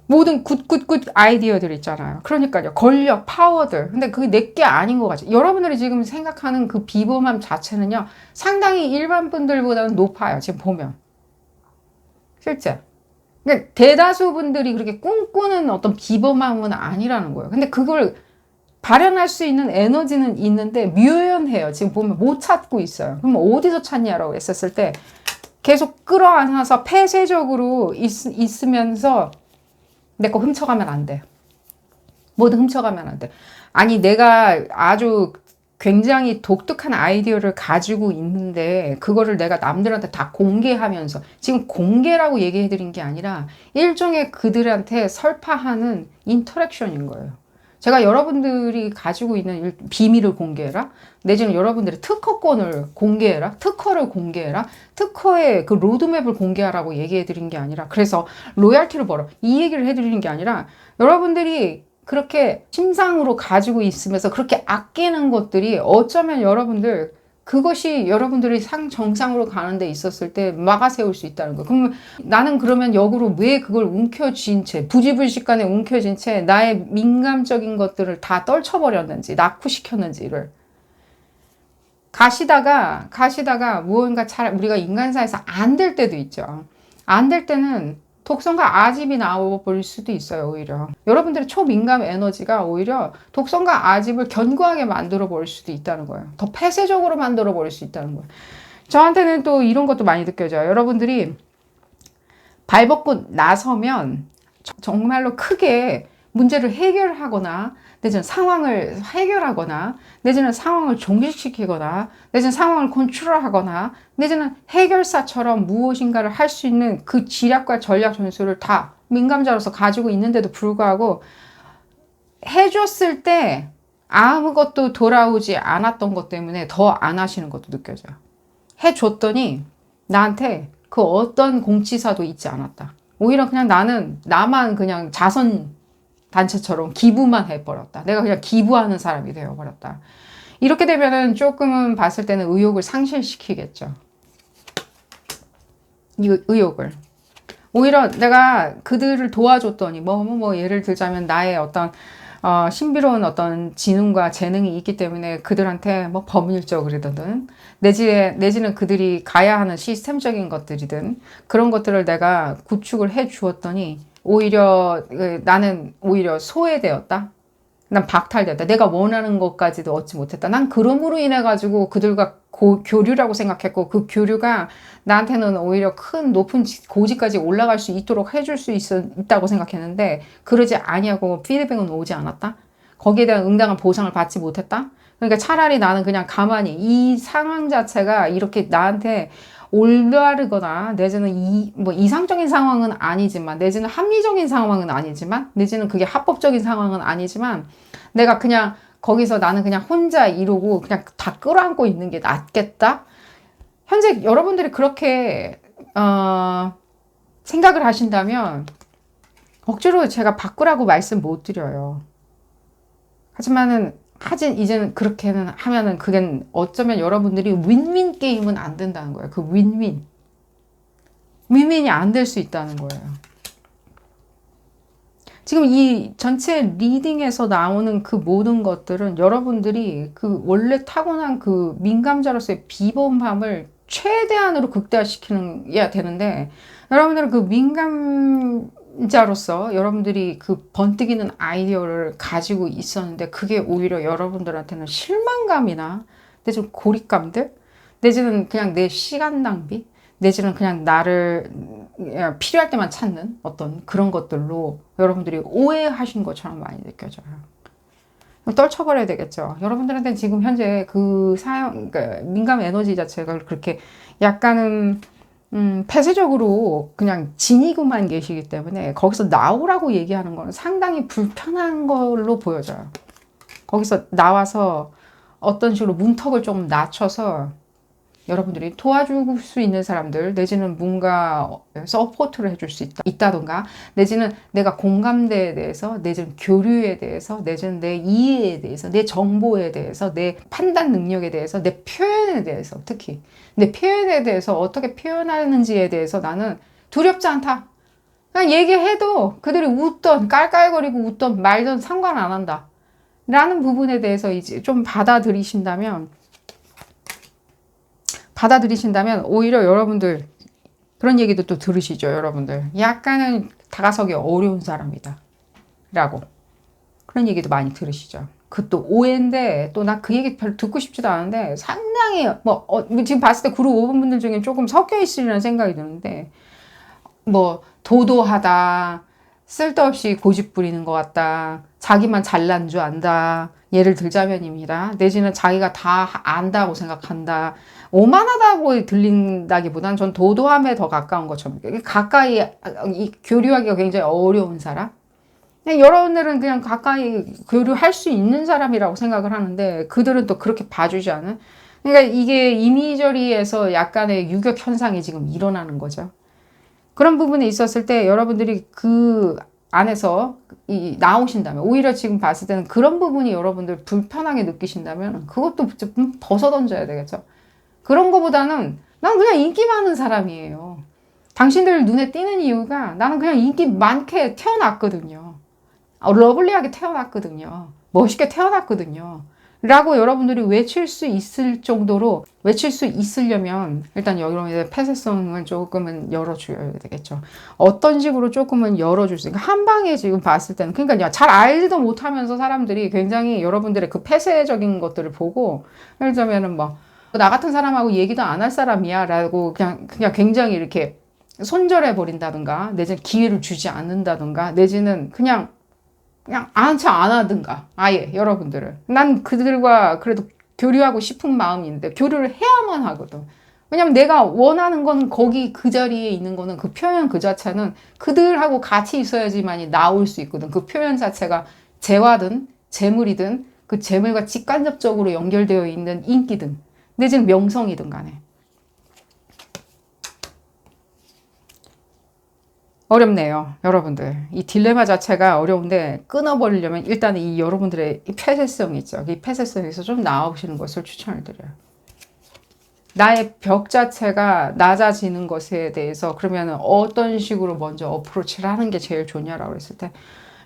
모든 굿 아이디어들 있잖아요. 그러니까요. 권력, 파워들. 근데 그게 내게 아닌 것 같아요. 여러분들이 지금 생각하는 그 비범함 자체는요. 상당히 일반 분들보다는 높아요. 지금 보면. 실제. 그러니까 대다수 분들이 그렇게 꿈꾸는 어떤 비범함은 아니라는 거예요. 근데 그걸 발현할 수 있는 에너지는 있는데 묘연해요. 지금 보면 못 찾고 있어요. 그럼 어디서 찾냐라고 했었을 때 계속 끌어안아서 폐쇄적으로 있으면서 내 거 훔쳐가면 안 돼. 뭐든 훔쳐가면 안 돼. 아니, 내가 아주 굉장히 독특한 아이디어를 가지고 있는데 그거를 내가 남들한테 다 공개하면서, 지금 공개라고 얘기해 드린 게 아니라 일종의 그들한테 설파하는 인터랙션인 거예요. 제가 여러분들이 가지고 있는 비밀을 공개해라, 내지는 여러분들의 특허권을 공개해라, 특허를 공개해라, 특허의 그 로드맵을 공개하라고 얘기해 드린 게 아니라, 그래서 로얄티를 벌어, 이 얘기를 해 드리는 게 아니라, 여러분들이 그렇게 심상으로 가지고 있으면서 그렇게 아끼는 것들이 어쩌면 여러분들, 그것이 여러분들이 정상으로 가는 데 있었을 때 막아 세울 수 있다는 거예요. 그러면 나는 그러면 역으로 왜 그걸 움켜쥔 채, 부지불식간에 움켜쥔 채 나의 민감적인 것들을 다 떨쳐버렸는지, 낙후시켰는지를 가시다가 무언가 우리가 인간사에서 안 될 때도 있죠. 안 될 때는 독성과 아집이 나와버릴 수도 있어요. 오히려 여러분들의 초민감 에너지가 오히려 독성과 아집을 견고하게 만들어 버릴 수도 있다는 거예요. 더 폐쇄적으로 만들어 버릴 수 있다는 거예요. 저한테는 또 이런 것도 많이 느껴져요. 여러분들이 발벗고 나서면 정말로 크게 문제를 해결하거나, 내지는 상황을 해결하거나, 내지는 상황을 종식시키거나, 내지는 상황을 컨트롤하거나, 내지는 해결사처럼 무엇인가를 할 수 있는 그 지략과 전략 전술을 다 민감자로서 가지고 있는데도 불구하고 해줬을 때 아무것도 돌아오지 않았던 것 때문에 더 안 하시는 것도 느껴져요. 해줬더니 나한테 그 어떤 공치사도 있지 않았다. 오히려 그냥 나만 그냥 자선 단체처럼 기부만 해버렸다. 내가 그냥 기부하는 사람이 되어버렸다. 이렇게 되면은 조금은 봤을 때는 의욕을 상실시키겠죠. 이 의욕을. 오히려 내가 그들을 도와줬더니, 예를 들자면 나의 어떤, 신비로운 어떤 지능과 재능이 있기 때문에 그들한테 법률적이든, 내지는 그들이 가야 하는 시스템적인 것들이든, 그런 것들을 내가 구축을 해 주었더니, 오히려 나는 오히려 소외되었다. 난 박탈되었다. 내가 원하는 것까지도 얻지 못했다. 난 그럼으로 인해 가지고 그들과 교류라고 생각했고, 그 교류가 나한테는 오히려 큰 높은 고지까지 올라갈 수 있도록 해줄 수 있다고 생각했는데, 그러지 아니하고 피드백은 오지 않았다. 거기에 대한 응당한 보상을 받지 못했다. 그러니까 차라리 나는 그냥 가만히, 이 상황 자체가 이렇게 나한테 올바르거나, 내지는 이상적인 상황은 아니지만, 내지는 합리적인 상황은 아니지만, 내지는 그게 합법적인 상황은 아니지만, 내가 그냥 거기서 나는 그냥 혼자 이루고 그냥 다 끌어안고 있는 게 낫겠다. 현재 여러분들이 그렇게 생각을 하신다면 억지로 제가 바꾸라고 말씀 못 드려요. 하지만은 이제는 그렇게는 하면은 그게 어쩌면 여러분들이 윈윈 게임은 안 된다는 거예요. 그 윈윈이 안 될 수 있다는 거예요. 지금 이 전체 리딩에서 나오는 그 모든 것들은 여러분들이 그 원래 타고난 그 민감자로서의 비범함을 최대한으로 극대화시키는 되는데, 여러분들은 그 민감자로서 여러분들이 그 번뜩이는 아이디어를 가지고 있었는데, 그게 오히려 여러분들한테는 실망감이나 내지는 고립감들, 내지는 그냥 내 시간 낭비, 내지는 그냥 나를 필요할 때만 찾는 어떤 그런 것들로 여러분들이 오해하신 것처럼 많이 느껴져요. 떨쳐버려야 되겠죠. 여러분들한테 지금 현재 그러니까 민감 에너지 자체가 그렇게 약간은 폐쇄적으로 그냥 지니고만 계시기 때문에 거기서 나오라고 얘기하는 건 상당히 불편한 걸로 보여져요. 거기서 나와서 어떤 식으로 문턱을 조금 낮춰서 여러분들이 도와줄 수 있는 사람들, 내지는 뭔가 서포트를 해줄 수 있다던가, 내지는 내가 공감대에 대해서, 내지는 교류에 대해서, 내지는 내 이해에 대해서, 내 정보에 대해서, 내 판단 능력에 대해서, 내 표현에 대해서, 특히 내 표현에 대해서 어떻게 표현하는지에 대해서 나는 두렵지 않다. 그냥 얘기해도 그들이 웃던, 깔깔거리고 웃던 말던 상관 안 한다. 라는 부분에 대해서 이제 좀 받아들이신다면 오히려 여러분들 그런 얘기도 또 들으시죠. 여러분들 약간은 다가서기 어려운 사람이다 라고 그런 얘기도 많이 들으시죠. 그것도 오해인데 또 나 그 얘기 별로 듣고 싶지도 않은데 상당히 지금 봤을 때 그룹 5번 분들 중에 조금 섞여 있으리라는 생각이 드는데, 도도하다, 쓸데없이 고집 부리는 것 같다. 자기만 잘난 줄 안다. 예를 들자면입니다. 내지는 자기가 다 안다고 생각한다. 오만하다고 들린다기보다는 전 도도함에 더 가까운 것처럼 가까이 교류하기가 굉장히 어려운 사람. 그냥 여러분들은 그냥 가까이 교류할 수 있는 사람이라고 생각을 하는데 그들은 또 그렇게 봐주지 않은. 그러니까 이게 이미저리에서 약간의 유격 현상이 지금 일어나는 거죠. 그런 부분이 있었을 때 여러분들이 그 안에서 나오신다면 오히려 지금 봤을 때는 그런 부분이 여러분들 불편하게 느끼신다면 그것도 좀 벗어던져야 되겠죠. 그런 거보다는 난 그냥 인기 많은 사람이에요. 당신들 눈에 띄는 이유가 나는 그냥 인기 많게 태어났거든요. 러블리하게 태어났거든요. 멋있게 태어났거든요. 라고 여러분들이 외칠 수 있을 정도로 외칠 수 있으려면 일단 여러분의 폐쇄성을 조금은 열어줘야 되겠죠. 어떤 식으로 조금은 열어줄 수 있을까? 한 방에 지금 봤을 때는 그러니까 잘 알지도 못하면서 사람들이 굉장히 여러분들의 그 폐쇄적인 것들을 보고 예를 들면은 뭐 나 같은 사람하고 얘기도 안 할 사람이야 라고 그냥 굉장히 이렇게 손절해 버린다든가 내지는 기회를 주지 않는다든가 내지는 그냥 아는 안 하든가 아예 여러분들은 난 그들과 그래도 교류하고 싶은 마음인데 교류를 해야만 하거든. 왜냐면 내가 원하는 건 거기 그 자리에 있는 거는 그 표현 그 자체는 그들하고 같이 있어야지만이 나올 수 있거든. 그 표현 자체가 재화든 재물이든 그 재물과 직간접적으로 연결되어 있는 인기든 내지는 명성이든 간에 어렵네요. 여러분들. 이 딜레마 자체가 어려운데 끊어버리려면 일단 이 여러분들의 이 폐쇄성 있죠. 이 폐쇄성에서 좀 나오시는 것을 추천을 드려요. 나의 벽 자체가 낮아지는 것에 대해서 그러면 어떤 식으로 먼저 어프로치를 하는 게 제일 좋냐라고 했을 때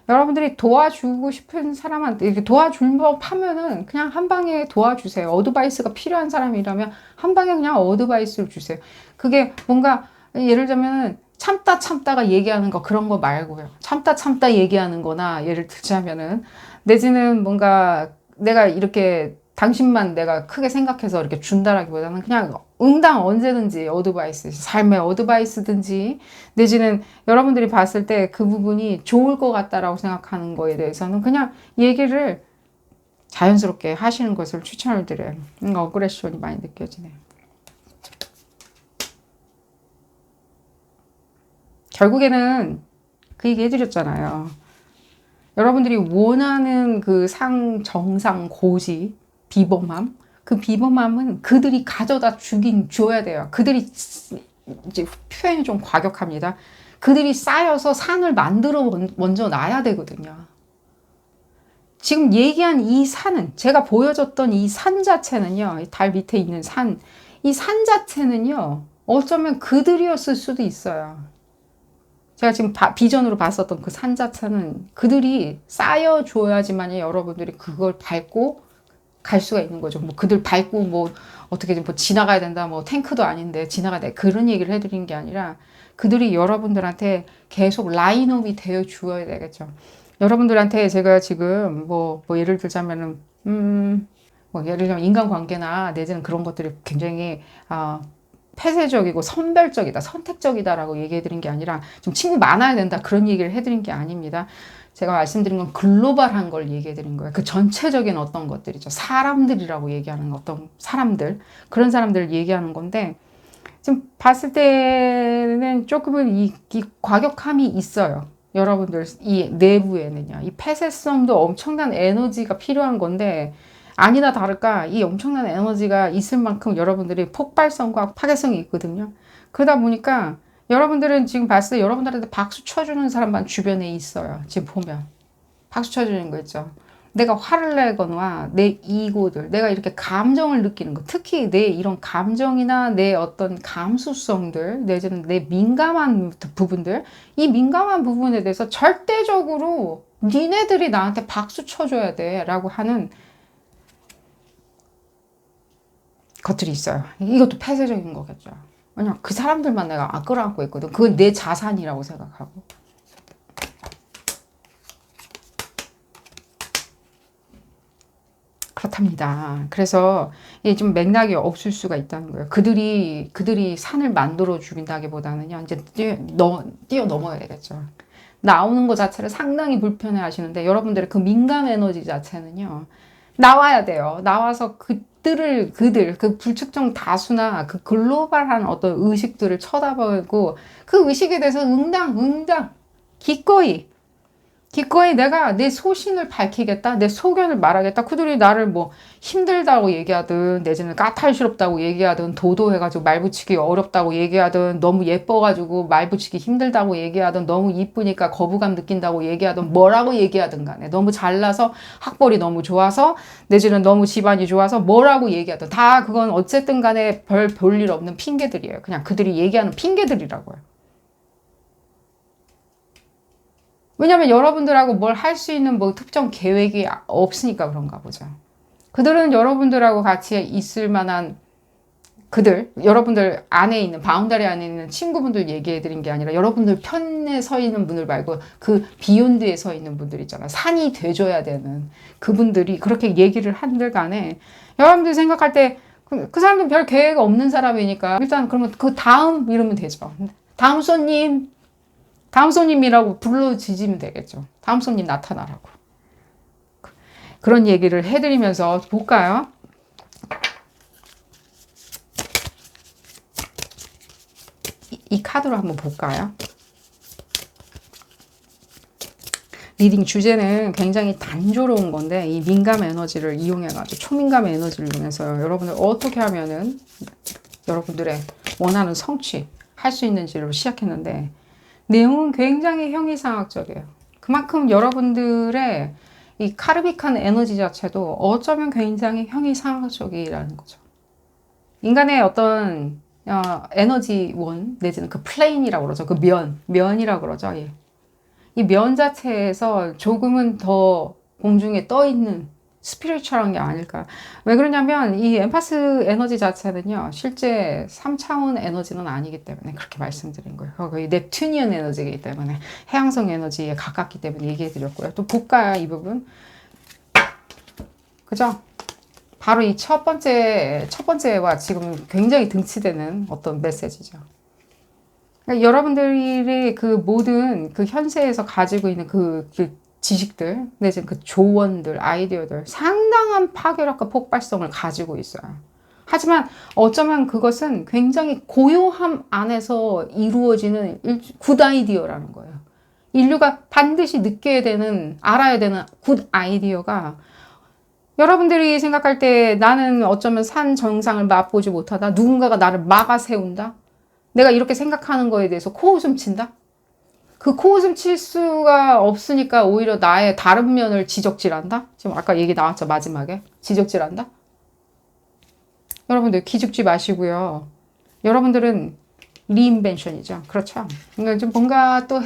여러분들이 도와주고 싶은 사람한테 이렇게 도와줄 법하면은 그냥 한 방에 도와주세요. 어드바이스가 필요한 사람이라면 한 방에 그냥 어드바이스를 주세요. 그게 뭔가 예를 들면 참다가 얘기하는 거 그런 거 말고요. 참다 얘기하는 거나 예를 들자면은 내지는 뭔가 내가 이렇게 당신만 내가 크게 생각해서 이렇게 준다라기보다는 그냥 응당 언제든지 어드바이스, 삶의 어드바이스든지 내지는 여러분들이 봤을 때 그 부분이 좋을 것 같다라고 생각하는 거에 대해서는 그냥 얘기를 자연스럽게 하시는 것을 추천을 드려요. 어그레션이 많이 느껴지네요. 결국에는 그 얘기 해드렸잖아요. 여러분들이 원하는 그 정상, 고지, 비범함, 그 비범함은 그들이 가져다 줘야 돼요. 그들이 이제 표현이 좀 과격합니다. 그들이 쌓여서 산을 만들어 먼저 놔야 되거든요. 지금 얘기한 이 산은 제가 보여줬던 이 산 자체는요. 달 밑에 있는 산, 이 산 자체는요. 어쩌면 그들이었을 수도 있어요. 제가 지금 비전으로 봤었던 그 산 자체는 그들이 쌓여줘야지만 여러분들이 그걸 밟고 갈 수가 있는 거죠. 뭐 그들 밟고 뭐 어떻게 뭐 지나가야 된다, 뭐 탱크도 아닌데 지나가야 돼. 그런 얘기를 해드린 게 아니라 그들이 여러분들한테 계속 라인업이 되어 주어야 되겠죠. 여러분들한테 제가 지금 뭐 예를 들자면은 뭐 예를 들면 인간관계나 내지는 그런 것들이 굉장히 폐쇄적이고 선별적이다, 선택적이다라고 얘기해드린 게 아니라 좀 친구 많아야 된다 그런 얘기를 해드린 게 아닙니다. 제가 말씀드린 건 글로벌한 걸 얘기해드린 거예요. 그 전체적인 어떤 것들이죠. 사람들이라고 얘기하는 어떤 사람들, 그런 사람들을 얘기하는 건데 지금 봤을 때는 조금은 이 과격함이 있어요. 여러분들 이 내부에는요. 이 폐쇄성도 엄청난 에너지가 필요한 건데 아니나 다를까 이 엄청난 에너지가 있을 만큼 여러분들이 폭발성과 파괴성이 있거든요. 그러다 보니까 여러분들은 지금 봤을 때 여러분들한테 박수 쳐주는 사람만 주변에 있어요. 지금 보면 박수 쳐주는 거 있죠. 내가 화를 내거나 내 이고들, 내가 이렇게 감정을 느끼는 거, 특히 내 이런 감정이나 내 어떤 감수성들, 내지는 내 민감한 부분들, 이 민감한 부분에 대해서 절대적으로 니네들이 나한테 박수 쳐줘야 돼 라고 하는 것들이 있어요. 이것도 폐쇄적인 거겠죠. 왜냐면 그 사람들만 내가 끌어안고 있거든. 그건 내 자산이라고 생각하고. 그렇답니다. 그래서 이게 좀 맥락이 없을 수가 있다는 거예요. 그들이 산을 만들어 주긴다기보다는요, 이제 뛰어넘어야 되겠죠. 나오는 것 자체를 상당히 불편해 하시는데 여러분들의 그 민감 에너지 자체는요. 나와야 돼요. 나와서 그들, 그 불특정 다수나 그 글로벌한 어떤 의식들을 쳐다보고 그 의식에 대해서 응당, 기꺼이 내가 내 소신을 밝히겠다, 내 소견을 말하겠다. 그들이 나를 뭐 힘들다고 얘기하든, 내지는 까탈스럽다고 얘기하든, 도도해가지고 말 붙이기 어렵다고 얘기하든, 너무 예뻐가지고 말 붙이기 힘들다고 얘기하든, 너무 이쁘니까 거부감 느낀다고 얘기하든, 뭐라고 얘기하든 간에, 너무 잘나서 학벌이 너무 좋아서, 내지는 너무 집안이 좋아서 뭐라고 얘기하든, 다 그건 어쨌든 간에 별 볼 일 없는 핑계들이에요. 그냥 그들이 얘기하는 핑계들이라고요. 왜냐면 여러분들하고 뭘 할 수 있는 뭐 특정 계획이 없으니까 그런가 보죠. 그들은 여러분들하고 같이 있을 만한 여러분들 안에 있는, 바운다리 안에 있는 친구분들 얘기해 드린 게 아니라 여러분들 편에 서 있는 분들 말고 그 비욘드에 서 있는 분들 있잖아. 산이 돼줘야 되는 그분들이 그렇게 얘기를 한들 간에 여러분들 생각할 때 그 사람들은 별 계획 없는 사람이니까 일단 그러면 그 다음 이러면 되죠. 다음 손님이라고 불러주시면 되겠죠. 다음 손님 나타나라고. 그런 얘기를 해드리면서 볼까요? 이 카드로 한번 볼까요? 리딩 주제는 굉장히 단조로운 건데 이 민감 에너지를 이용해가지고 초민감 에너지를 이용해서 여러분들 어떻게 하면은 여러분들의 원하는 성취할 수 있는지를 시작했는데 내용은 굉장히 형이상학적이에요. 그만큼 여러분들의 이 카르빅한 에너지 자체도 어쩌면 굉장히 형이상학적이라는 거죠. 인간의 어떤 에너지원 내지는 그 플레인이라고 그러죠. 그 면이라고 그러죠. 예. 이 면 자체에서 조금은 더 공중에 떠 있는 스피리추얼한 게 아닐까. 왜 그러냐면 이 엠파스 에너지 자체는요. 실제 3차원 에너지는 아니기 때문에 그렇게 말씀드린 거예요. 거의 넵튜니언 에너지이기 때문에 해양성 에너지에 가깝기 때문에 얘기해 드렸고요. 또 볼까요? 이 부분. 그죠? 바로 이 첫 번째와 지금 굉장히 등치되는 어떤 메시지죠. 그러니까 여러분들이 그 모든 그 현세에서 가지고 있는 그 지식들, 내지는 그 조언들, 아이디어들, 상당한 파괴력과 폭발성을 가지고 있어요. 하지만 어쩌면 그것은 굉장히 고요함 안에서 이루어지는 굿 아이디어라는 거예요. 인류가 반드시 느껴야 되는, 알아야 되는 굿 아이디어가 여러분들이 생각할 때 나는 어쩌면 산 정상을 맛보지 못하다. 누군가가 나를 막아 세운다. 내가 이렇게 생각하는 거에 대해서 코웃음 친다. 그 코웃음 칠 수가 없으니까 오히려 나의 다른 면을 지적질한다. 지금 아까 얘기 나왔죠. 마지막에. 지적질한다. 여러분들 기죽지 마시고요. 여러분들은 리인벤션이죠. 그렇죠. 그러니까 좀 뭔가 또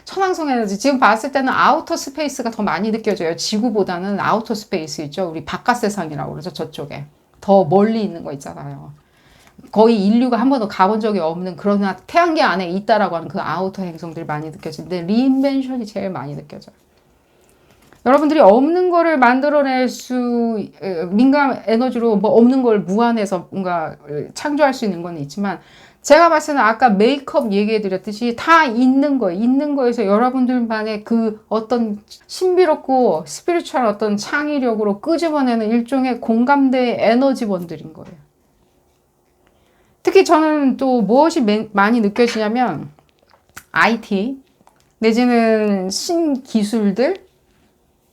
천왕성 에너지. 지금 봤을 때는 아우터 스페이스가 더 많이 느껴져요. 지구보다는 아우터 스페이스 있죠. 우리 바깥 세상이라고 그러죠. 저쪽에. 더 멀리 있는 거 있잖아요. 거의 인류가 한 번도 가본 적이 없는 그러나 태양계 안에 있다라고 하는 그 아우터 행성들이 많이 느껴지는데 리인벤션이 제일 많이 느껴져요. 여러분들이 없는 거를 만들어낼 민감 에너지로 뭐 없는 걸 무한해서 뭔가 창조할 수 있는 건 있지만 제가 봤을 때는 아까 메이크업 얘기해 드렸듯이 다 있는 거에서 여러분들만의 그 어떤 신비롭고 스피리추얼 어떤 창의력으로 끄집어내는 일종의 공감대의 에너지원들인 거예요. 특히 저는 또 무엇이 많이 느껴지냐면 IT 내지는 신기술들,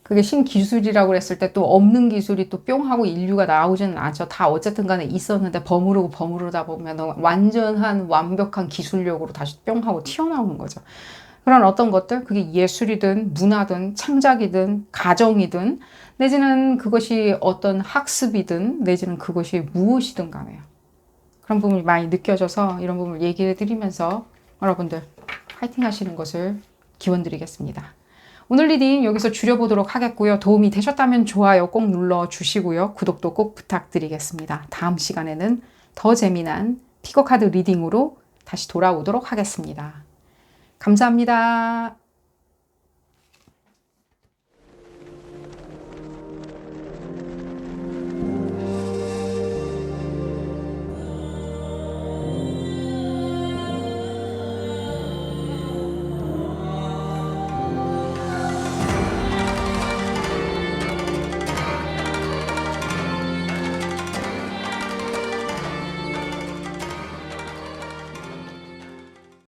그게 신기술이라고 했을 때 또 없는 기술이 또 뿅 하고 인류가 나오지는 않죠. 다 어쨌든 간에 있었는데 버무르다 보면 완벽한 기술력으로 다시 뿅 하고 튀어나오는 거죠. 그런 어떤 것들, 그게 예술이든 문화든 창작이든 가정이든 내지는 그것이 어떤 학습이든 내지는 그것이 무엇이든 간에요. 그런 부분이 많이 느껴져서 이런 부분을 얘기해 드리면서 여러분들 파이팅 하시는 것을 기원 드리겠습니다. 오늘 리딩 여기서 줄여보도록 하겠고요. 도움이 되셨다면 좋아요 꼭 눌러주시고요. 구독도 꼭 부탁드리겠습니다. 다음 시간에는 더 재미난 피거카드 리딩으로 다시 돌아오도록 하겠습니다. 감사합니다.